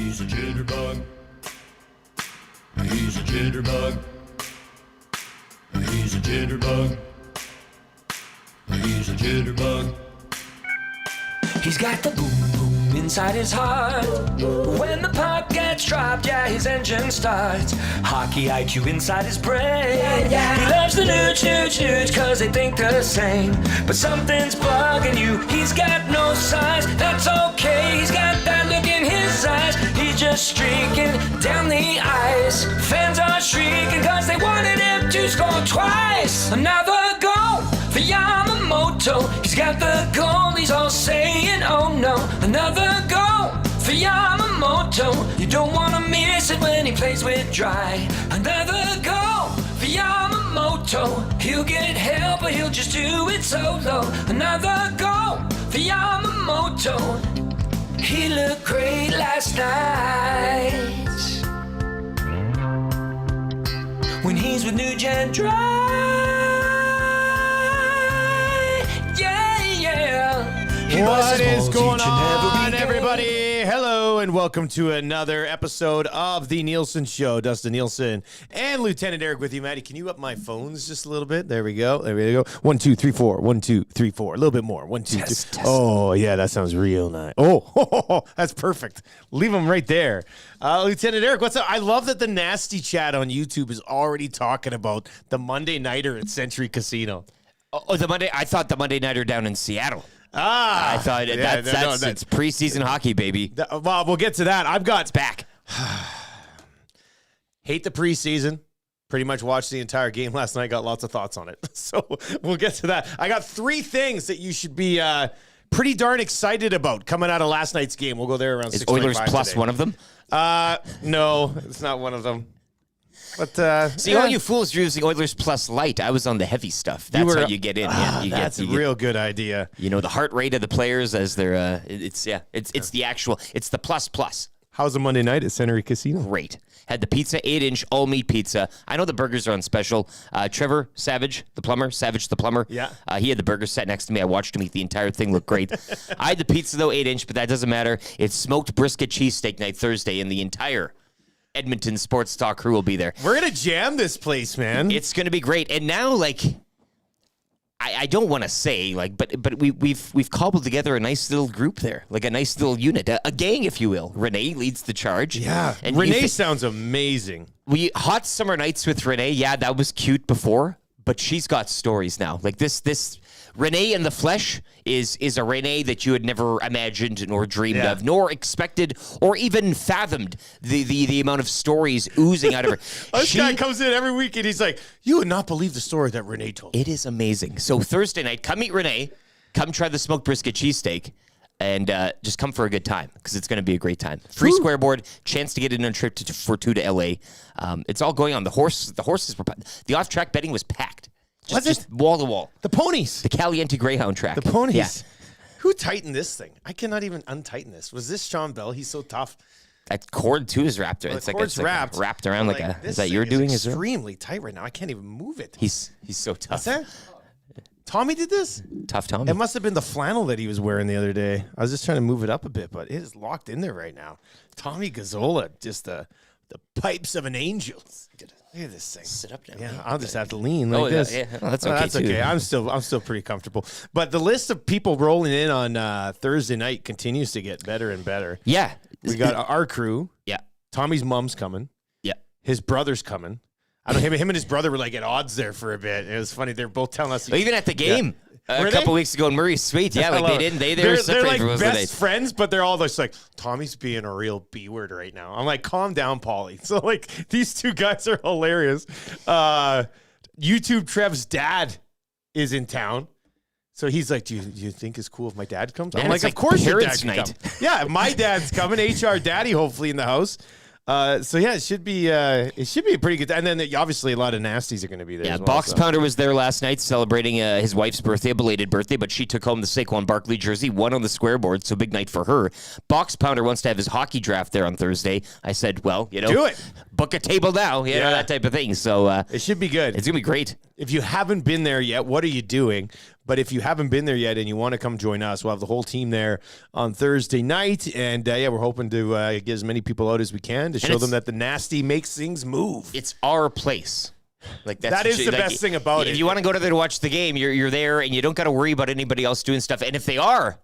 He's a jitterbug. He's a jitterbug. He's a jitterbug. He's a jitterbug. He's got the boom boom inside his heart. When the puck gets dropped, yeah, his engine starts. Hockey IQ inside his brain. He loves the nooch cause they think the same. But something's bugging you. He's got no size, that's okay. He's got that look in his eyes. He's just streaking down the ice. Fans are shrieking cause they wanted him to score twice. Another goal for Yamamoto. He's got the goalies all saying, oh no. Another goal for Yamamoto. You don't want to miss it when he plays with Dry. Another goal for Yamamoto. He'll get help, but he'll just do it solo. Another goal for Yamamoto. He looked great last night when he's with New Gen Dry. What is going on, everybody? Hello, and welcome to another episode of The Nielsen Show. Dustin Nielson and Lieutenant Eric with you. Maddie, can you up my phones just a little bit? There we go. There we go. 1, 2, 3, 4. 1, 2, 3, 4. A little bit more. 1, 2, 3. Oh, yeah, that sounds real nice. Oh, that's perfect. Leave them right there. Lieutenant Eric, what's up? I love that the nasty chat on YouTube is already talking about the Monday Nighter at Century Casino. Oh, I thought the Monday Nighter down in Seattle. I thought it's preseason hockey, baby. Well, we'll get to that. It's back. Hate the preseason. Pretty much watched the entire game last night. Got lots of thoughts on it. So we'll get to that. I got 3 things that you should be pretty darn excited about coming out of last night's game. We'll go there around 6:25 Is Oilers plus today. one of them? No, it's not one of them. But all you fools are using Oilers plus light. I was on the heavy stuff. That's how you get in. That's a real good idea. You know the heart rate of the players as they're. It's the actual. It's the plus. How's the Monday night at Century Casino? Great. Had the pizza, 8-inch all meat pizza. I know the burgers are on special. Trevor Savage the plumber. Yeah. He had the burger set next to me. I watched him eat the entire thing. Looked great. I had the pizza though, 8-inch, but that doesn't matter. It's smoked brisket cheesesteak night Thursday, and the entire Edmonton Sports Talk crew will be there. We're gonna jam this place, man. It's gonna be great. And now, I don't want to say but we've cobbled together a nice little group there, like a nice little unit, a gang, if you will. Renee leads the charge. Yeah, and Renee sounds amazing. We hot summer nights with Renee. Yeah, that was cute before, but she's got stories now. Like this. Renee in the flesh is a Renee that you had never imagined nor dreamed of, nor expected or even fathomed the amount of stories oozing out of her. This guy comes in every week and he's like, you would not believe the story that Renee told. It is amazing. So Thursday night, come meet Renee, come try the smoked brisket cheesesteak, and just come for a good time because it's going to be a great time. Free square board, chance to get in on a trip for 2 to LA. It's all going on. The horses were the off-track betting was packed. Just wall to wall. The ponies. The Caliente Greyhound track. The ponies. Yeah. Who tightened this thing? I cannot even untighten this. Was this Sean Bell? He's so tough. That cord too is wrapped. Well, it's wrapped around like a. Is that thing you're doing? Is extremely tight right now. I can't even move it. He's so tough. What's that? Tommy did this? Tough Tommy. It must have been the flannel that he was wearing the other day. I was just trying to move it up a bit, but it is locked in there right now. Tommy Gazzola, just the pipes of an angel. Look at this thing. Sit up now. Yeah, I'll just have to lean like this. Yeah. Oh, that's okay. That's okay. I'm still pretty comfortable. But the list of people rolling in on Thursday night continues to get better and better. Yeah. We got our crew. Yeah. Tommy's mom's coming. Yeah. His brother's coming. I don't know, him and his brother were like at odds there for a bit. It was funny. They're both telling us. Even at the game. A couple weeks ago in Murray's Suite. Yeah, like they didn't. They were separated they're like for best friends, but they're all just like, Tommy's being a real B-word right now. I'm like, calm down, Paulie. So like these two guys are hilarious. YouTube Trev's dad is in town. So he's like, do you think it's cool if my dad comes? I'm like, of course your dad can come. Yeah, my dad's coming. HR daddy hopefully in the house. So yeah, it should be a pretty good. And then obviously a lot of nasties are going to be there. Yeah, as well, Box Pounder was there last night celebrating his wife's birthday, a belated birthday, but she took home the Saquon Barkley jersey, won on the square board, so big night for her. Box Pounder wants to have his hockey draft there on Thursday. I said, well, do it. Book a table now, you know, that type of thing. So it should be good. It's gonna be great. if you haven't been there yet, what are you doing? But if you haven't been there yet and you want to come join us, we'll have the whole team there on Thursday night. And we're hoping to get as many people out as we can to show them that the nasty makes things move. It's our place. Like that is the best thing about it. If you want to go to there to watch the game, you're there, and you don't got to worry about anybody else doing stuff. And if they are,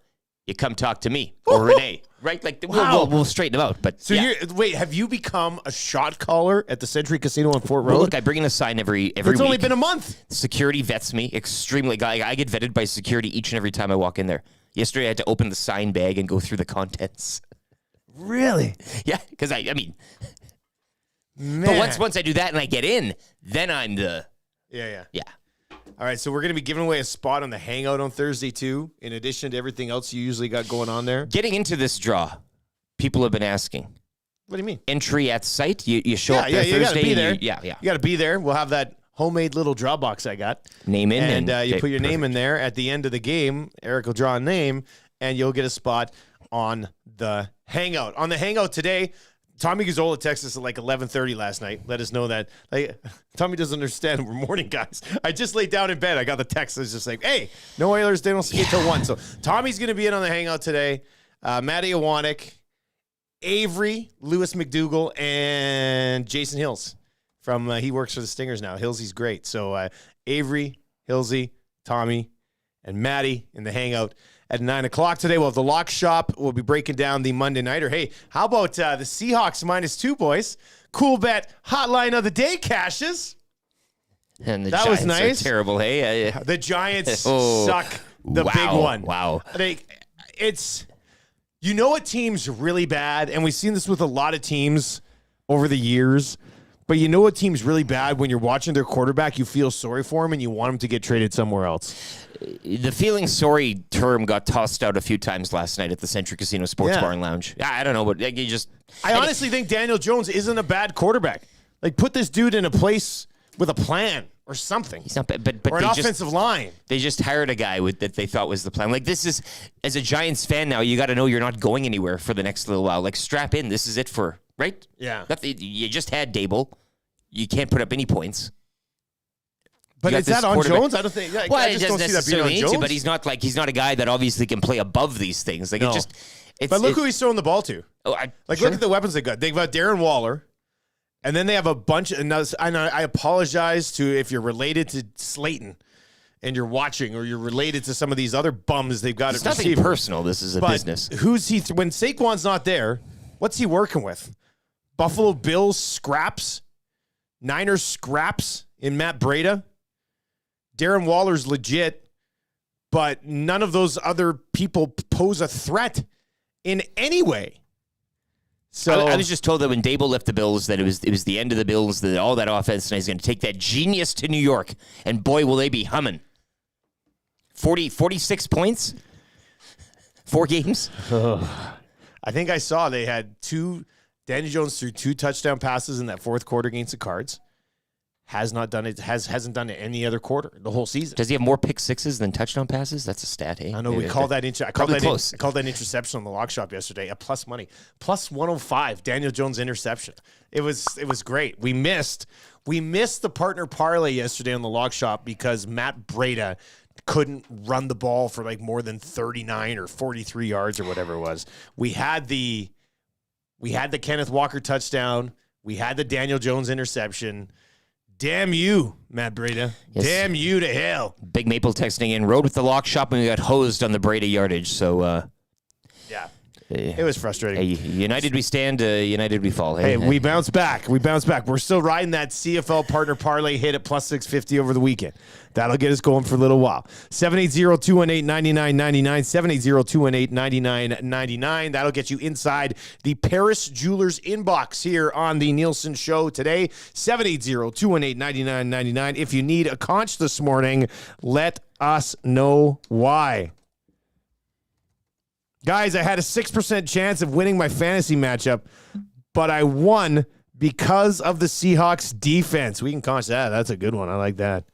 you come talk to me or Renee, right? Like we'll straighten them out. But so wait, have you become a shot caller at the Century Casino on Fort Road? Well, look, I bring in a sign every It's week. only been a month. Security vets me extremely. I get vetted by security each and every time I walk in there. Yesterday, I had to open the sign bag and go through the contents. Really? Yeah, because I mean. Man. But once I do that and I get in, then I'm the... Yeah. Yeah. All right, so we're going to be giving away a spot on the Hangout on Thursday, too, in addition to everything else you usually got going on there. Getting into this draw, people have been asking. What do you mean? Entry at site, you show up there you Thursday. got to be there. You got to be there. We'll have that homemade little draw box I got. Name in. And you put your name in there. At the end of the game, Eric will draw a name, and you'll get a spot on the Hangout. On the Hangout today... Tommy Gazzola texted us at like 11:30 last night. Let us know that. Like, Tommy doesn't understand. We're morning guys. I just laid down in bed. I got the text. It's just like, hey, no Oilers. They don't skate till 1. So Tommy's going to be in on the Hangout today. Matty Iwanek, Avery, Lewis McDougall, and Jason Hills. He works for the Stingers now. Hillsy's great. So Avery, Hillsy, Tommy, and Matty in the Hangout. At 9 o'clock today, we'll have the Lock Shop. We'll be breaking down the Monday Nighter. Hey, how about the Seahawks -2, boys? Cool bet hotline of the day cashes. And the that Giants was nice. Are terrible, hey? The Giants suck the big one. Wow. It's, you know what team's really bad? And we've seen this with a lot of teams over the years. But you know what team's really bad? When you're watching their quarterback, you feel sorry for him and you want him to get traded somewhere else. The feeling sorry term got tossed out a few times last night at the Century Casino Sports Bar and Lounge. I don't know, but you just... I honestly think Daniel Jones isn't a bad quarterback. Like, put this dude in a place with a plan or something. He's not bad, but or an offensive line. They just hired a guy that they thought was the plan. Like, this is, as a Giants fan now, you got to know you're not going anywhere for the next little while. Like, strap in. This is it for, right? Yeah. You just had Dable. You can't put up any points. But is that on Jones? I don't think. Well, I just don't see that being on Jones. But he's not a guy that obviously can play above these things. Like no. But look who he's throwing the ball to. Look at the weapons they got. They've got Darren Waller, and then they have a bunch. And I apologize to if you're related to Slayton, and you're watching, or you're related to some of these other bums they've got. It's nothing personal. This is a business. Who's he? When Saquon's not there, what's he working with? Buffalo Bills scraps, Niners scraps in Matt Breida. Darren Waller's legit, but none of those other people pose a threat in any way. So I was just told that when Dable left the Bills that it was the end of the Bills, that all that offense, and he's going to take that genius to New York, and boy, will they be humming. 46 points? 4 games? I think I saw they had Danny Jones threw 2 touchdown passes in that fourth quarter against the Cards. Hasn't done it any other quarter the whole season. Does he have more pick sixes than touchdown passes? That's a stat, hey? I know we called that I called that interception on the Lock Shop yesterday. A plus money. Plus 105 Daniel Jones interception. It was great. We missed the partner parlay yesterday on the Lock Shop because Matt Breida couldn't run the ball for like more than 39 or 43 yards or whatever it was. We had the Kenneth Walker touchdown. We had the Daniel Jones interception. Damn you, Matt Breida. Yes. Damn you to hell. Big Maple texting in, rode with the Lock Shop and we got hosed on the Breida yardage. So, yeah, it was frustrating. Hey, united we stand, united we fall. Hey, we bounce back. We're still riding that CFL partner parlay hit at plus 650 over the weekend. That'll get us going for a little while. 780-218-9999, 780-218-9999. That'll get you inside the Paris Jewelers inbox here on the Nielsen Show today. 780-218-9999. If you need a conch this morning, let us know why. Guys, I had a 6% chance of winning my fantasy matchup, but I won because of the Seahawks defense. We can conch that. That's a good one. I like that.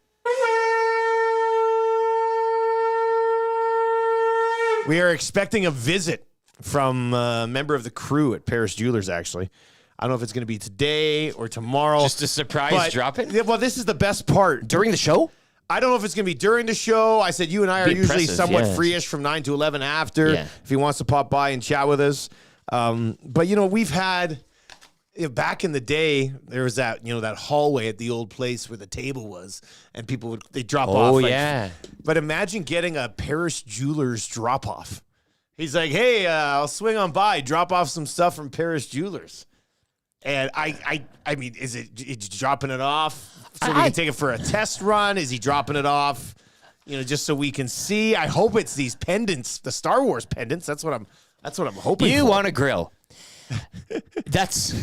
We are expecting a visit from a member of the crew at Paris Jewelers, actually. I don't know if it's going to be today or tomorrow. Just a surprise drop it? Yeah, well, this is the best part. During the show? I don't know if it's going to be during the show. I said you and I are usually somewhat free-ish from 9 to 11 after if he wants to pop by and chat with us. But, we've had... back in the day, there was that that hallway at the old place where the table was, and people they drop off. Oh yeah! But imagine getting a Paris Jewelers drop off. He's like, "Hey, I'll swing on by, drop off some stuff from Paris Jewelers." And I mean, is it's dropping it off so we can take it for a test run? Is he dropping it off, just so we can see? I hope it's these pendants, the Star Wars pendants. That's what I'm hoping. You for. want a grill? That's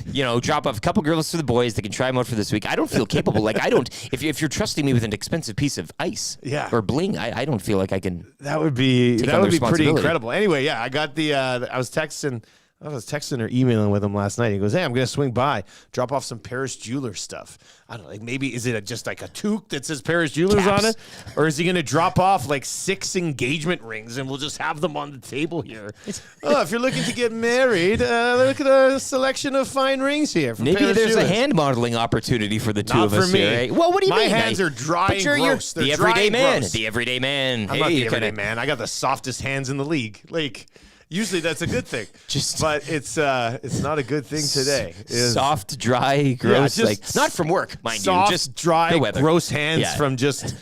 drop off a couple grills for the boys. They can try them out for this week. I don't feel capable. Like I don't. If you're trusting me with an expensive piece of ice, or bling, I don't feel like I can. That would be pretty incredible. Anyway, I got the. I was texting or emailing with him last night. He goes, "Hey, I'm gonna swing by, drop off some Paris Jewelers stuff. I don't know, like maybe is it just like a toque that says Paris Jewelers on it, or is he gonna drop off like 6 engagement rings and we'll just have them on the table here? If you're looking to get married, look at a selection of fine rings here. From Maybe Paris there's Jewelers. a hand modeling opportunity for the two Not of us for me. here. Right? Well, what do you mean? My hands are dry and gross. They're the dry everyday and man. gross. The everyday man. I'm not the everyday man. I got the softest hands in the league. Like. Usually that's a good thing, but it's not a good thing today. Soft, dry, gross, not from work, mind soft, you. Just dry, the weather. gross hands from just.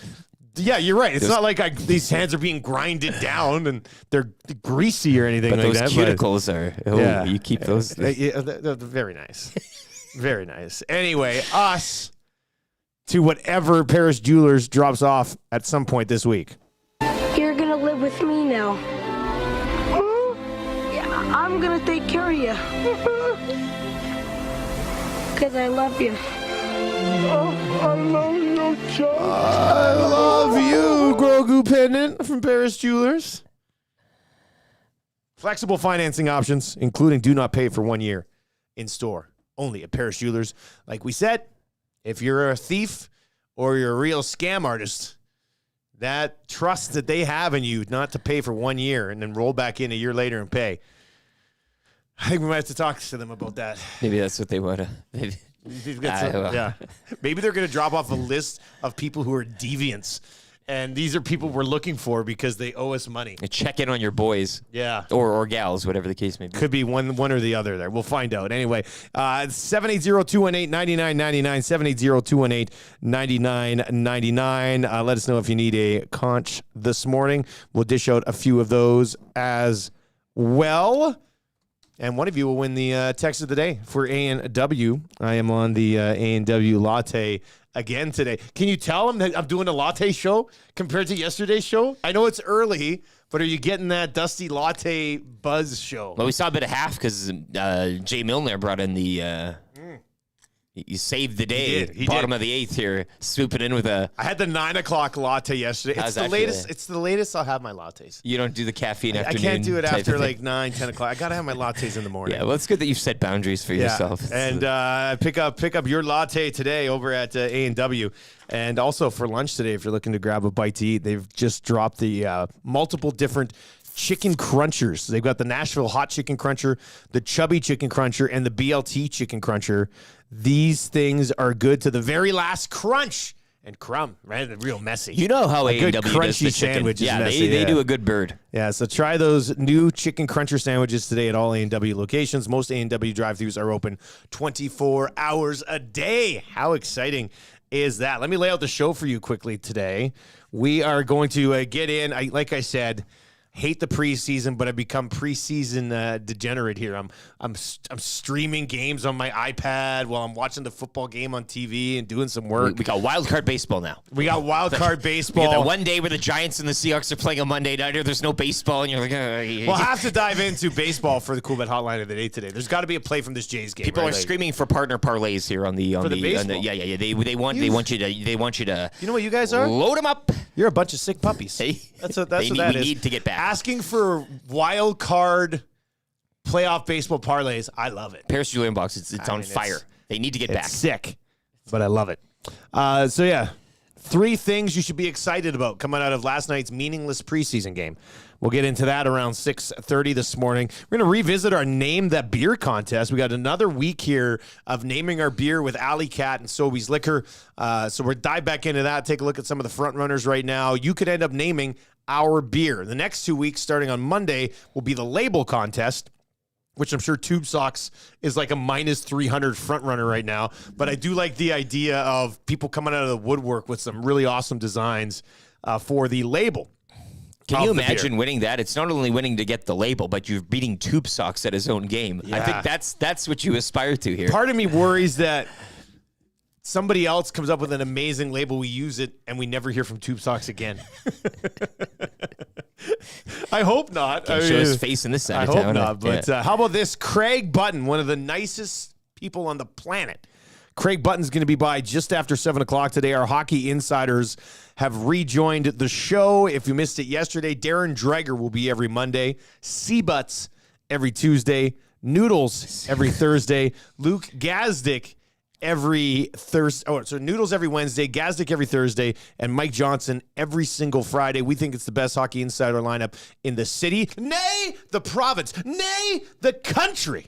Yeah, you're right. It's not like these hands are being grinded down and they're greasy or anything but like those that. Cuticles are. You keep those. They're very nice, very nice. Anyway, us to whatever Paris Jewelers drops off at some point this week. You're gonna live with me now. I'm gonna take care of you. Because I love you. I love you, Chuck. I love you, Grogu pendant from Paris Jewelers. Flexible financing options, including do not pay for 1 year in store. Only at Paris Jewelers. Like we said, if you're a thief or you're a real scam artist, that trust that they have in you not to pay for 1 year and then roll back in a year later and pay. I think we might have to talk to them about that. Maybe that's what they want to. Yeah. Maybe they're going to drop off a list of people who are deviants. And these are people we're looking for because they owe us money. Check in on your boys. Yeah. Or gals, whatever the case may be. Could be one or the other there. We'll find out. Anyway, 780-218-9999, 780-218-9999. Let us know if you need a conch this morning. We'll dish out a few of those as well. And one of you will win the text of the day for A&W. I am on the A&W latte again today. Can you tell them that I'm doing a latte show compared to yesterday's show? I know it's early, but are you getting that Dusty Latte buzz show? Well, we saw a bit of half because Jay Milner brought in the... He saved the day. He Bottom did. of the 8th here, swooping in with a... I had the 9 o'clock latte yesterday. It's the latest. It's the latest I'll have my lattes. You don't do the caffeine I afternoon. can't do it type after of thing. like 9, 10 o'clock. I got to have my lattes in the morning. Yeah, well, it's good that you've set boundaries for yourself. And pick up your latte today over at A&W. And also for lunch today, if you're looking to grab a bite to eat, they've just dropped the multiple different chicken crunchers. They've got the Nashville Hot Chicken Cruncher, the Chubby Chicken Cruncher, and the BLT Chicken Cruncher. These things are good to the very last crunch and crumb, right? They're real messy. You know how a good A&W does crunchy the chicken. sandwich is yeah, messy. they do a good bird. Yeah, so try those new chicken cruncher sandwiches today at all A&W locations. Most A&W drive-thrus are open 24 hours a day. How exciting is that? Let me lay out the show for you quickly today. We are going to get in, like I said, hate the preseason, but I've become preseason degenerate here. I'm streaming games on my iPad while I'm watching the football game on TV and doing some work. We got wild card baseball now. We got wild card We baseball. got that one day where the Giants and the Seahawks are playing on Monday night, or there's no baseball, and you're like, We'll have to dive into baseball for the Cool Bet Hotline of the Day today. There's got to be a play from this Jays game. people right? are Like, screaming for partner parlays here on the baseball? yeah. They want you to You know what you guys are? load them up. You're a bunch of sick puppies. Hey. That's what We that is. need to get back. Asking for wild card playoff baseball parlays. I love it. Paris Julian box. It's on mean, fire. They need to get back. It's sick, but I love it. So yeah, 3 things you should be excited about coming out of last night's meaningless preseason game. We'll get into that around 6:30 this morning. We're going to revisit our Name That Beer contest. We got another week here of naming our beer with Alley Cat and Sobeys Liquor. So we'll dive back into that, take a look at some of the front runners right now. You could end up naming our beer. The next 2 weeks, starting on Monday, will be the label contest, which I'm sure Tube Socks is like a minus 300 front runner right now. But I do like the idea of people coming out of the woodwork with some really awesome designs for the label. Can you imagine winning that? It's not only winning to get the label, but you're beating Tube Socks at his own game. Yeah. I think that's what you aspire to here. Part of me worries that somebody else comes up with an amazing label, we use it, and we never hear from Tube Socks again. I hope not. Can't show his face in this side I of hope town. not. But how about this? Craig Button, one of the nicest people on the planet. Craig Button's going to be by just after 7 o'clock today. Our hockey insiders have rejoined the show. If you missed it yesterday, Darren Dreger will be every Monday. Seabutts every Tuesday. Noodles every Thursday. Luke Gazdick every Thursday. Oh, so Noodles every Wednesday, Gazdick every Thursday, and Mike Johnson every single Friday. We think it's the best hockey insider lineup in the city, nay, the province, nay, the country.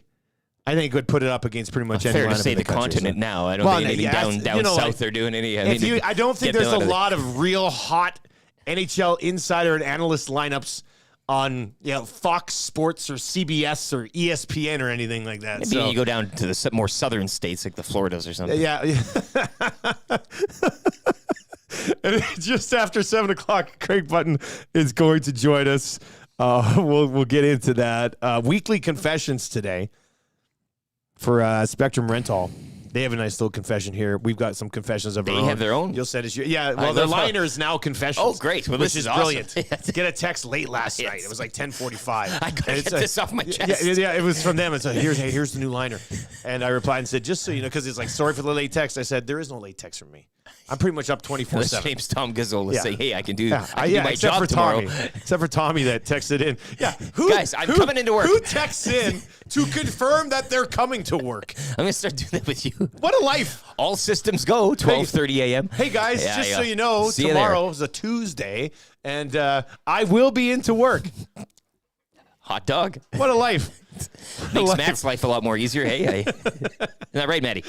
I think it would put it up against pretty much any Fair lineup to say in the country, continent so. now. I don't think anything down south they're doing any. I don't think there's a lot of real hot NHL insider and analyst lineups on Fox Sports or CBS or ESPN or anything like that. Maybe you go down to the more southern states like the Floridas or something. Yeah. And just after 7 o'clock, Craig Button is going to join us. We'll get into that. Weekly confessions today for Spectrum Rental. They have a nice little confession here. We've got some confessions of our own. They have their own? You'll send us well, their liner is now confessions. Oh, great. Well, which this is is brilliant. awesome. Get a text late last night. It was like 10:45. I got to get this off my chest. Yeah, it was from them. It's like, here's the new liner. And I replied and said, just so you know, because it's like, sorry for the late text. I said, there is no late text from me. I'm pretty much up 24/7. The name's Tom Gazzola saying, hey, I can do my except job for tomorrow. Tommy. Except for Tommy that texted in. Yeah, Guys, I'm coming into work. Who texts in to confirm that they're coming to work? I'm going to start doing that with you. What a life. All systems go, 12:30 a.m. Hey, guys, just so you know, See you tomorrow is a Tuesday, and I will be into work. Hot dog. What a life. Makes Matt's life a lot more easier. Hey, isn't that right, Matty?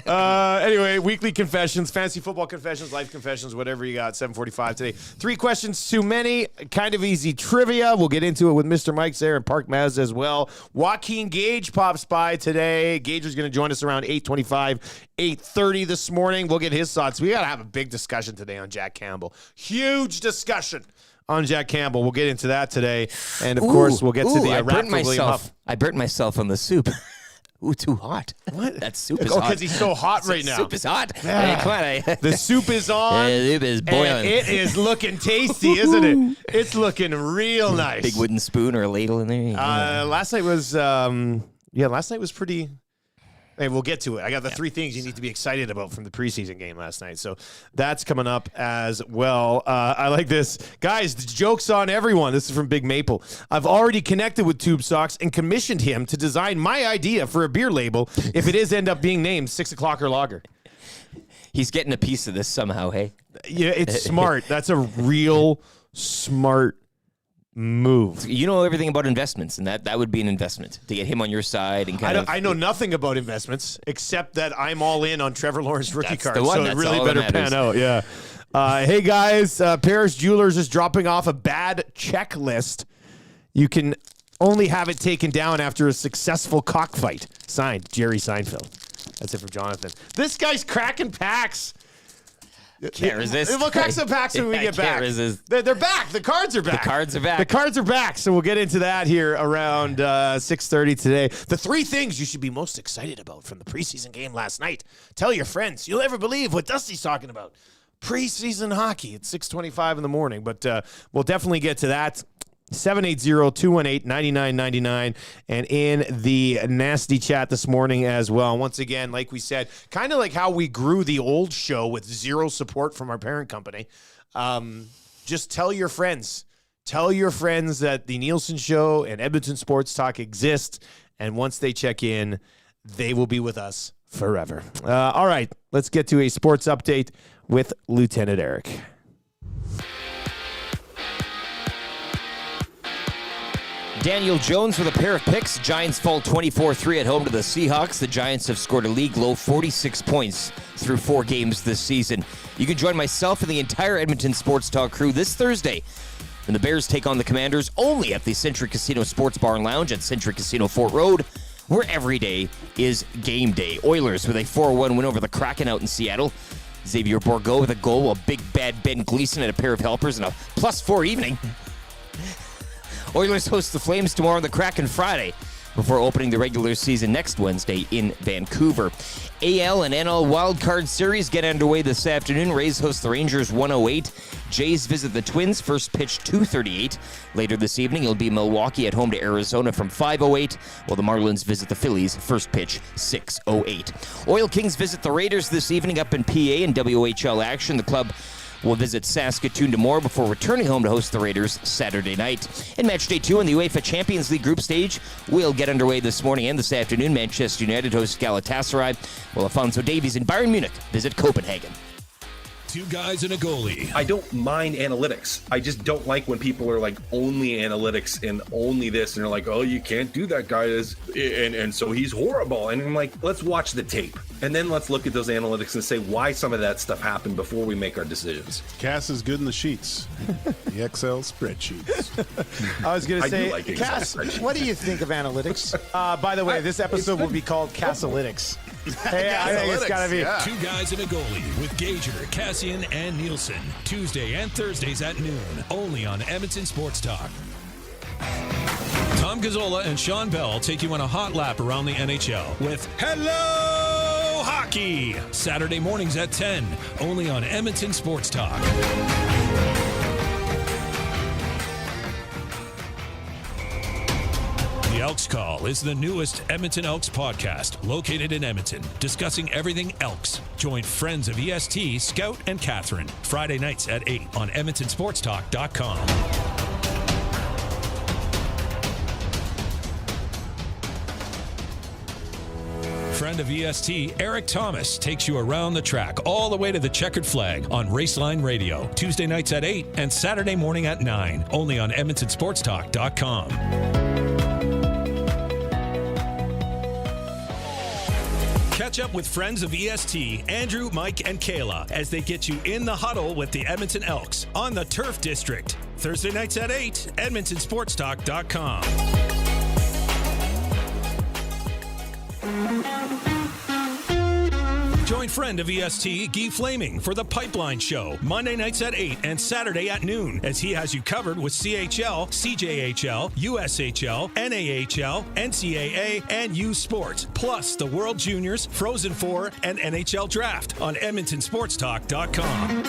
Anyway, weekly confessions, fantasy football confessions, life confessions, whatever you got, 7:45 today. 3 questions too many, kind of easy trivia. We'll get into it with Mr. Mike's there and Park Mazda as well. Joaquin Gage pops by today. Gage is going to join us around 8:25, 8:30 this morning. We'll get his thoughts. We got to have a big discussion today on Jack Campbell. Huge discussion on Jack Campbell. We'll get into that today. And, of course, we'll get to the I burnt myself on the soup. Ooh, too hot. What? That soup is hot. because he's so hot right now. Soup is hot. Yeah. Hey, come on. The soup is on. The soup is boiling. And it is looking tasty, isn't it? It's looking real nice. Big wooden spoon or a ladle in there. Last night was pretty. Hey, we'll get to it. I got the 3 things you need to be excited about from the preseason game last night. So that's coming up as well. I like this. Guys, the joke's on everyone. This is from Big Maple. I've already connected with Tube Socks and commissioned him to design my idea for a beer label if it is end up being named 6 o'clock or lager. He's getting a piece of this somehow, hey? Yeah, it's smart. That's a real smart move. You know everything about investments, and that would be an investment to get him on your side. And I know nothing about investments except that I'm all in on Trevor Lawrence rookie That's card, the one. so That's it really all that better matters. pan out. Yeah. Hey guys, Paris Jewelers is dropping off a bad checklist. You can only have it taken down after a successful cockfight. Signed, Jerry Seinfeld. That's it from Jonathan. This guy's cracking packs. Can't resist. We'll crack some packs when we get back. Can't resist. They're back. The cards are back. The cards are back. The cards are back. So we'll get into that here around 6:30 today. The 3 things you should be most excited about from the preseason game last night. Tell your friends. You'll never believe what Dusty's talking about. Preseason hockey at 6:25 in the morning. But we'll definitely get to that. 780-218-9999 and in the nasty chat this morning as well. Once again, like we said, kind of like how we grew the old show with 0 support from our parent company. Just tell your friends. Tell your friends that the Nielsen Show and Edmonton Sports Talk exist, and once they check in, they will be with us forever. All right, let's get to a sports update with Lieutenant Eric. Daniel Jones with a pair of picks. Giants fall 24-3 at home to the Seahawks. The Giants have scored a league-low 46 points through 4 games this season. You can join myself and the entire Edmonton Sports Talk crew this Thursday when the Bears take on the Commanders only at the Century Casino Sports Bar and Lounge at Century Casino Fort Road, where every day is game day. Oilers with a 4-1 win over the Kraken out in Seattle. Xavier Bourgault with a goal, a big bad Ben Gleason and a pair of helpers, and a +4 evening. Oilers host the Flames tomorrow and the Kraken Friday before opening the regular season next Wednesday in Vancouver. AL and NL wildcard series get underway this afternoon. Rays host the Rangers 1:08. Jays visit the Twins, first pitch 2:38. Later this evening, it'll be Milwaukee at home to Arizona from 5:08, while the Marlins visit the Phillies, first pitch 6:08. Oil Kings visit the Raiders this evening up in PA in WHL action. The club will visit Saskatoon tomorrow before returning home to host the Raiders Saturday night. In match day 2 in the UEFA Champions League group stage will get underway this morning and this afternoon. Manchester United host Galatasaray, while Alphonso Davies and Bayern Munich visit Copenhagen. 2 guys and a goalie. I don't mind analytics. I just don't like when people are like only analytics and only this, and they're like, oh, you can't do that, guys, and so he's horrible. And I'm like, let's watch the tape, and then let's look at those analytics and say why some of that stuff happened before we make our decisions. Cass is good in the sheets, the Excel spreadsheets. I was going to say, like Excel Cass, spreadsheets. what do you think of analytics? By the way, this episode will be called Cassalytics. Hey, I think it's got to be. Yeah. 2 guys and a goalie with Gager, Cassian, and Nielsen. Tuesday and Thursdays at noon, only on Edmonton Sports Talk. Tom Gazzola and Sean Bell take you on a hot lap around the NHL with Hello Hockey. Saturday mornings at 10, only on Edmonton Sports Talk. The Elks Call is the newest Edmonton Elks podcast located in Edmonton, discussing everything Elks. Join friends of EST, Scout, and Catherine, Friday nights at 8 on EdmontonSportsTalk.com. Friend of EST, Eric Thomas, takes you around the track all the way to the checkered flag on Raceline Radio, Tuesday nights at 8 and Saturday morning at 9, only on EdmontonSportsTalk.com. Catch up with friends of EST, Andrew, Mike, and Kayla, as they get you in the huddle with the Edmonton Elks on the Turf District. Thursday nights at 8, EdmontonSportsTalk.com. Join friend of EST, Guy Flaming, for the Pipeline Show, Monday nights at 8 and Saturday at noon, as he has you covered with CHL, CJHL, USHL, NAHL, NCAA, and U Sports, plus the World Juniors, Frozen Four, and NHL Draft on EdmontonSportsTalk.com.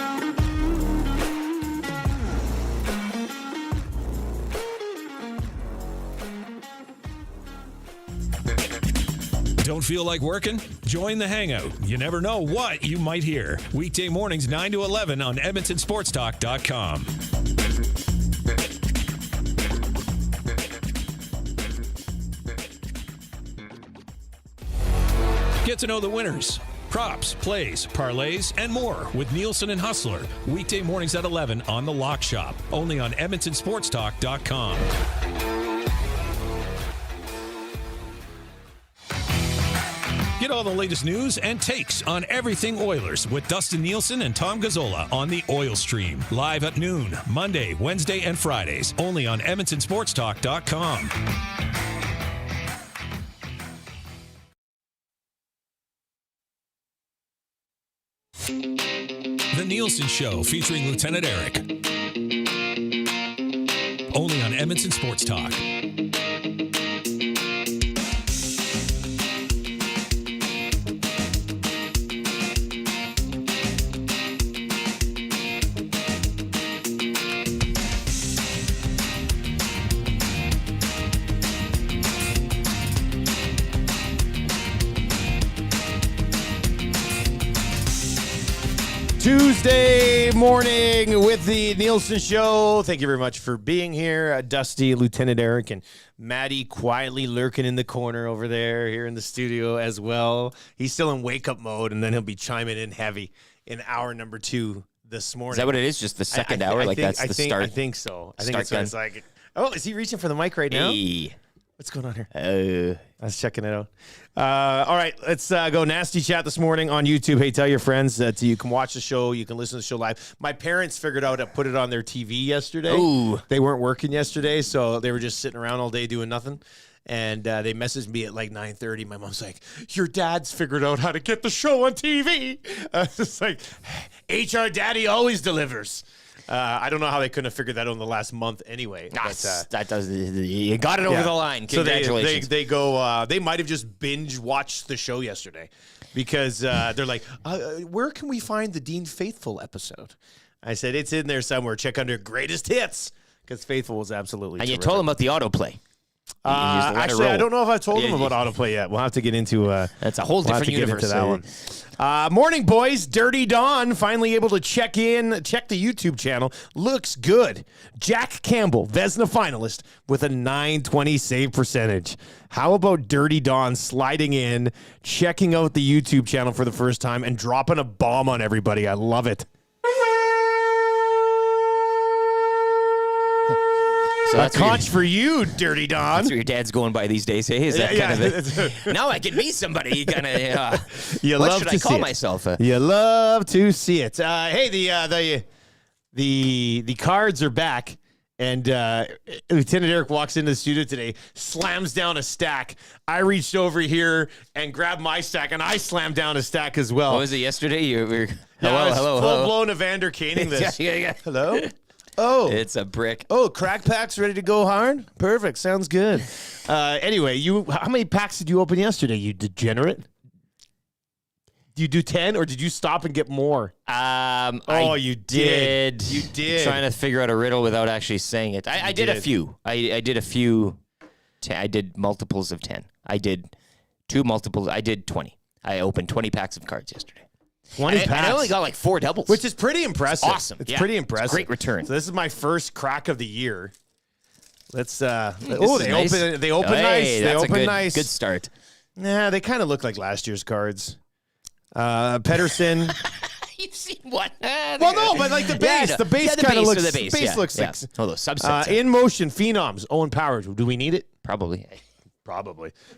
Don't feel like working? Join the Hangout. You never know what you might hear. Weekday mornings 9 to 11 on EdmontonSportsTalk.com. Get to know the winners, props, plays, parlays, and more with Nielsen and Hustler. Weekday mornings at 11 on The Lock Shop. Only on EdmontonSportsTalk.com. Get all the latest news and takes on everything Oilers with Dustin Nielson and Tom Gazzola on the Oil Stream. Live at noon, Monday, Wednesday, and Fridays. Only on EdmontonSportsTalk.com. The Nielsen Show featuring Lieutenant Eric. Only on Edmonton Sports Talk. Tuesday morning with the Nielsen Show. Thank you very much for being here. Dusty, Lieutenant Eric, and Maddie quietly lurking in the corner over there here in the studio as well. He's still in wake-up mode, and then he'll be chiming in heavy in hour number 2 this morning. Is that what it is? Just the second hour? That's the start? I think so. I think Start it's like, oh, is he reaching for the mic right now? Hey. What's going on here? I was checking it out. All right, let's go nasty chat this morning on YouTube. Hey, tell your friends that you can watch the show. You can listen to the show live. My parents figured out to put it on their TV yesterday. Ooh. They weren't working yesterday, so they were just sitting around all day doing nothing. And they messaged me at like 9:30. My mom's like, your dad's figured out how to get the show on TV. It's like, HR Daddy always delivers. I don't know how they couldn't have figured that out in the last month anyway. That does. You got it over the line. Congratulations. So they go. They might have just binge watched the show yesterday because they're like, where can we find the Dean Faithful episode? I said it's in there somewhere. Check under greatest hits because Faithful was absolutely. And terrific. you told him about the autoplay. Actually, I don't know if I told him about autoplay yet. We'll have to get into. That's a whole different universe. That one. Morning, boys. Dirty Dawn finally able to check the YouTube channel. Looks good. Jack Campbell, Vezina finalist, with a .920 save percentage. How about Dirty Dawn sliding in, checking out the YouTube channel for the first time, and dropping a bomb on everybody? I love it. So that's a conch for you, Dirty Dawn. That's what your dad's going by these days. Hey, is that kind of now I can be somebody. You kind of. You what love should to I call see myself? You love to see it. Hey, the cards are back, and Lieutenant Eric walks into the studio today, slams down a stack. I reached over here and grabbed my stack, and I slammed down a stack as well. What was it yesterday? You were hello. Full blown Evander Caning this. yeah. Hello. Oh, it's a brick. Oh, crack packs ready to go hard? Perfect. Sounds good. Anyway, how many packs did you open yesterday, you degenerate? Did you do 10 or did you stop and get more? You did. You did. Trying to figure out a riddle without actually saying it. I did a few. I did a few. I did multiples of 10. I did 2 multiples. I did 20. I opened 20 packs of cards yesterday. 20 packs. I only got like 4 doubles. Which is pretty impressive. It's awesome. It's pretty impressive. It's great return. So this is my first crack of the year. Let's they nice. open nice. They open nice. Good start. Nah, they kind of look like last year's cards. Pedersen. You've seen what? Well, no, but like the base. Yeah, the base kind of looks. The base looks like. Oh, those subsets. In motion, Phenoms. Owen Powers. Do we need it? Probably.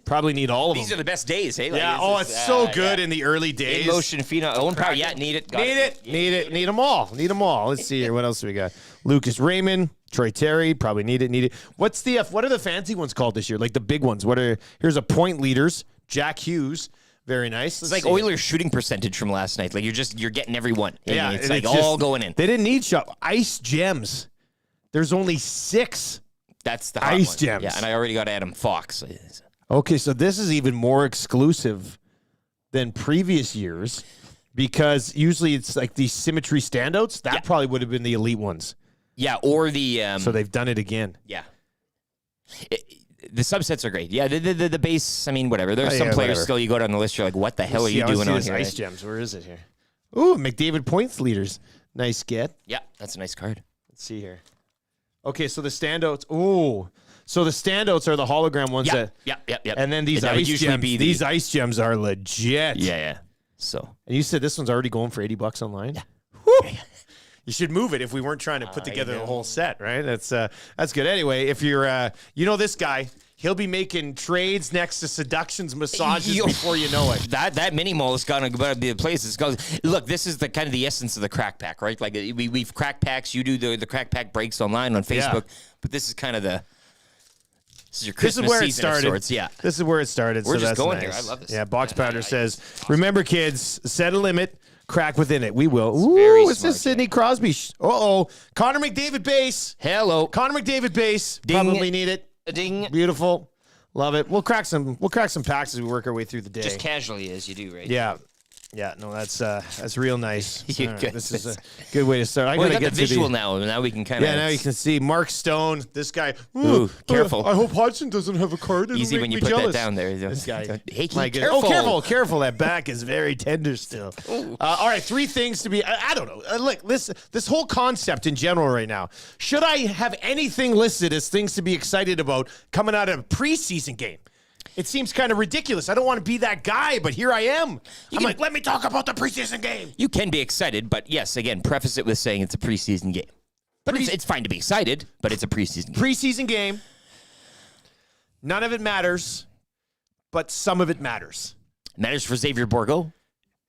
Probably need all of them. These are the best days, hey? Like, yeah. It's so good in the early days. In motion, Phenom. Owen Power. Yeah, need it. Need them all. Let's see here. What else do we got? Lucas Raymond, Troy Terry. Probably need it. What are the fancy ones called this year? Like the big ones. Here's a point leaders. Jack Hughes. Very nice. It's like Oilers' shooting percentage from last night. Like you're getting every one. Yeah, it's like all going in. They didn't need shot. Ice gems. There's only 6. That's the hot ice one. gems. Yeah, and I already got Adam Fox. Okay, so this is even more exclusive than previous years because usually it's like these symmetry standouts. That probably would have been the elite ones. Yeah, or the... so they've done it again. Yeah. The subsets are great. Yeah, the base, I mean, whatever. There's some players still, you go down the list, you're like, what the hell are you doing on here? Ice gems. Where is it here? Ooh, McDavid points leaders. Nice get. Yeah, that's a nice card. Let's see here. Okay, so the standouts. Ooh. So the standouts are the hologram ones. Yeah. And then these ice gems. These ice gems are legit. Yeah. So. And you said this one's already going for $80 online? Yeah. Woo! You should move it if we weren't trying to put together the whole set, right? That's good. Anyway, if you're, this guy, he'll be making trades next to seductions, massages before you know it. That mini mall is going to be the place. Look, this is the kind of the essence of the crack pack, right? Like we've crack packs. You do the crack pack breaks online on Facebook, but this is kind of the. This is your Christmas season of sorts. Yeah. This is where it started. We're just going nice. here. I love this. Yeah, Box Pounder says, remember, kids, set a limit, crack within it. We will. What's this Sidney Crosby? Connor McDavid base. Hello. Connor McDavid base. Ding. Probably need it. Ding. Beautiful. Love it. We'll crack some packs as we work our way through the day. Just casually as you do, right? Yeah. Yeah, no, that's real nice. You All right, good. this is a good way to start. I Well, we gotta got get the visual to now. Now we can kind of. Yeah, now you can see Mark Stone. This guy. Ooh, careful. I hope Hodgson doesn't have a card. It'll Easy make when you me put jealous. that down there. This guy. Hey, My goodness. Oh, careful! That back is very tender still. All right, 3 things to be. I don't know. Look, this whole concept in general right now. Should I have anything listed as things to be excited about coming out of a preseason game? It seems kind of ridiculous. I don't want to be that guy, but here I am. I'm like, let me talk about the preseason game. You can be excited, but yes, again, preface it with saying it's a preseason game. But it's fine to be excited, but it's a preseason game. Preseason game. None of it matters, but some of it matters. Matters for Xavier Bourgault.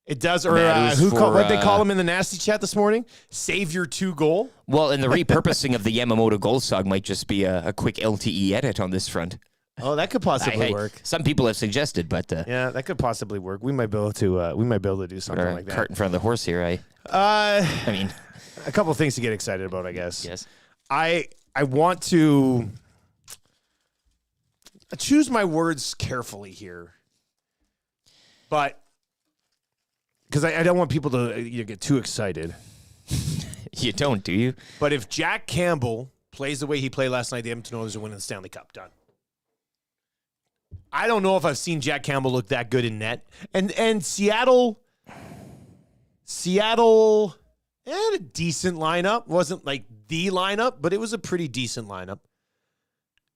It does, or Matters what they call him in the nasty chat this morning? Savior 2 goal. Well, and the repurposing of the Yamamoto goal song might just be a quick LTE edit on this front. Oh, that could possibly work. Some people have suggested, but yeah, that could possibly work. We might be able to do something like that. Cart in front of the horse here. I mean, a couple of things to get excited about, I guess. Yes. I want to choose my words carefully here, but because I don't want people to get too excited. You don't, do you? But if Jack Campbell plays the way he played last night, the Edmonton Oilers are winning the Stanley Cup. Done. I don't know if I've seen Jack Campbell look that good in net. And Seattle had a decent lineup. Wasn't like the lineup, but it was a pretty decent lineup.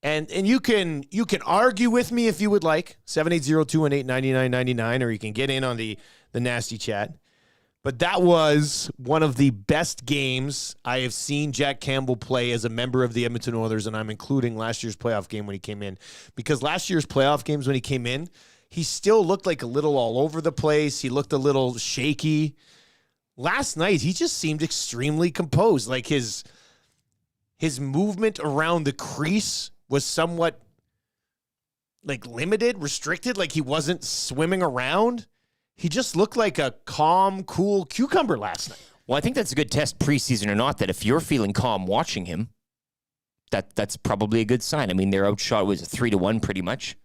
And you can argue with me if you would like. 780-218-9999, or you can get in on the nasty chat. But that was one of the best games I have seen Jack Campbell play as a member of the Edmonton Oilers, and I'm including last year's playoff game when he came in. Because last year's playoff games when he came in, he still looked like a little all over the place. He looked a little shaky. Last night, he just seemed extremely composed. Like his movement around the crease was somewhat like limited, restricted, like he wasn't swimming around. He just looked like a calm, cool cucumber last night. Well, I think that's a good test, preseason or not, that if you're feeling calm watching him, that's probably a good sign. I mean, their outshot was 3-1 pretty much.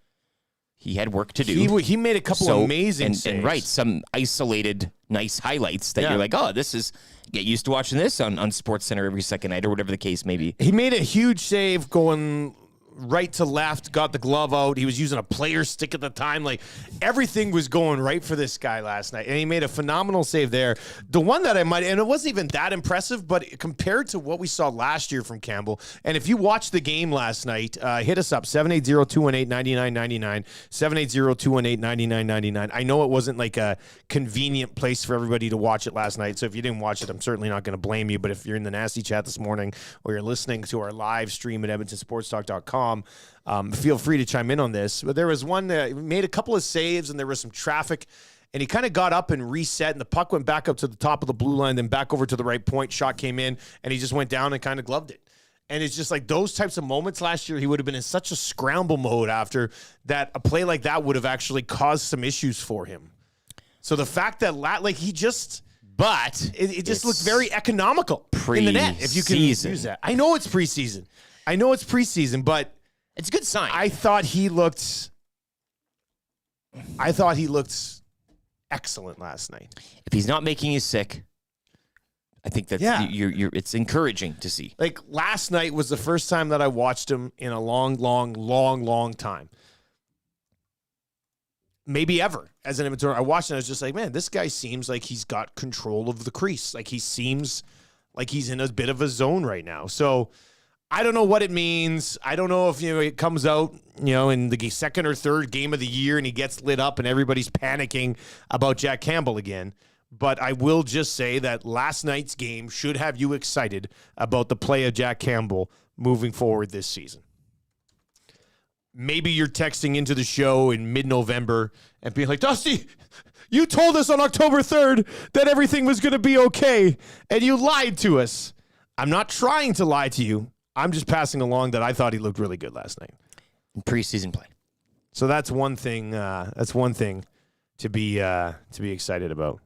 He had work to do. He made a couple amazing saves. And right, some isolated, nice highlights that you're like, oh, this is, get used to watching this on SportsCenter every second night or whatever the case may be. He made a huge save going right to left, got the glove out. He was using a player stick at the time. Like, everything was going right for this guy last night. And he made a phenomenal save there. The one that and it wasn't even that impressive, but compared to what we saw last year from Campbell, and if you watched the game last night, hit us up, 780-218-9999, 780-218-9999. I know it wasn't like a convenient place for everybody to watch it last night, so if you didn't watch it, I'm certainly not going to blame you, but if you're in the nasty chat this morning or you're listening to our live stream at edmontonsportstalk.com, feel free to chime in on this. But there was one that made a couple of saves, and there was some traffic, and he kind of got up and reset, and the puck went back up to the top of the blue line, then back over to the right point. Shot came in, and he just went down and kind of gloved it. And it's just like those types of moments last year, he would have been in such a scramble mode after that. A play like that would have actually caused some issues for him. So the fact that but it just looked very economical in the net, if you can use that. I know it's preseason, but it's a good sign. I thought he looked excellent last night. If he's not making you sick, I think that's it's encouraging to see. Like, last night was the first time that I watched him in a long time. Maybe ever as an Edmonton. I watched it and I was just like, man, this guy seems like he's got control of the crease. Like, he seems like he's in a bit of a zone right now. So I don't know what it means. I don't know if it comes out in the second or third game of the year and he gets lit up and everybody's panicking about Jack Campbell again. But I will just say that last night's game should have you excited about the play of Jack Campbell moving forward this season. Maybe you're texting into the show in mid-November and being like, Dusty, you told us on October 3rd that everything was going to be okay, and you lied to us. I'm not trying to lie to you. I'm just passing along that I thought he looked really good last night. In preseason play. So that's one thing. That's one thing to be excited about.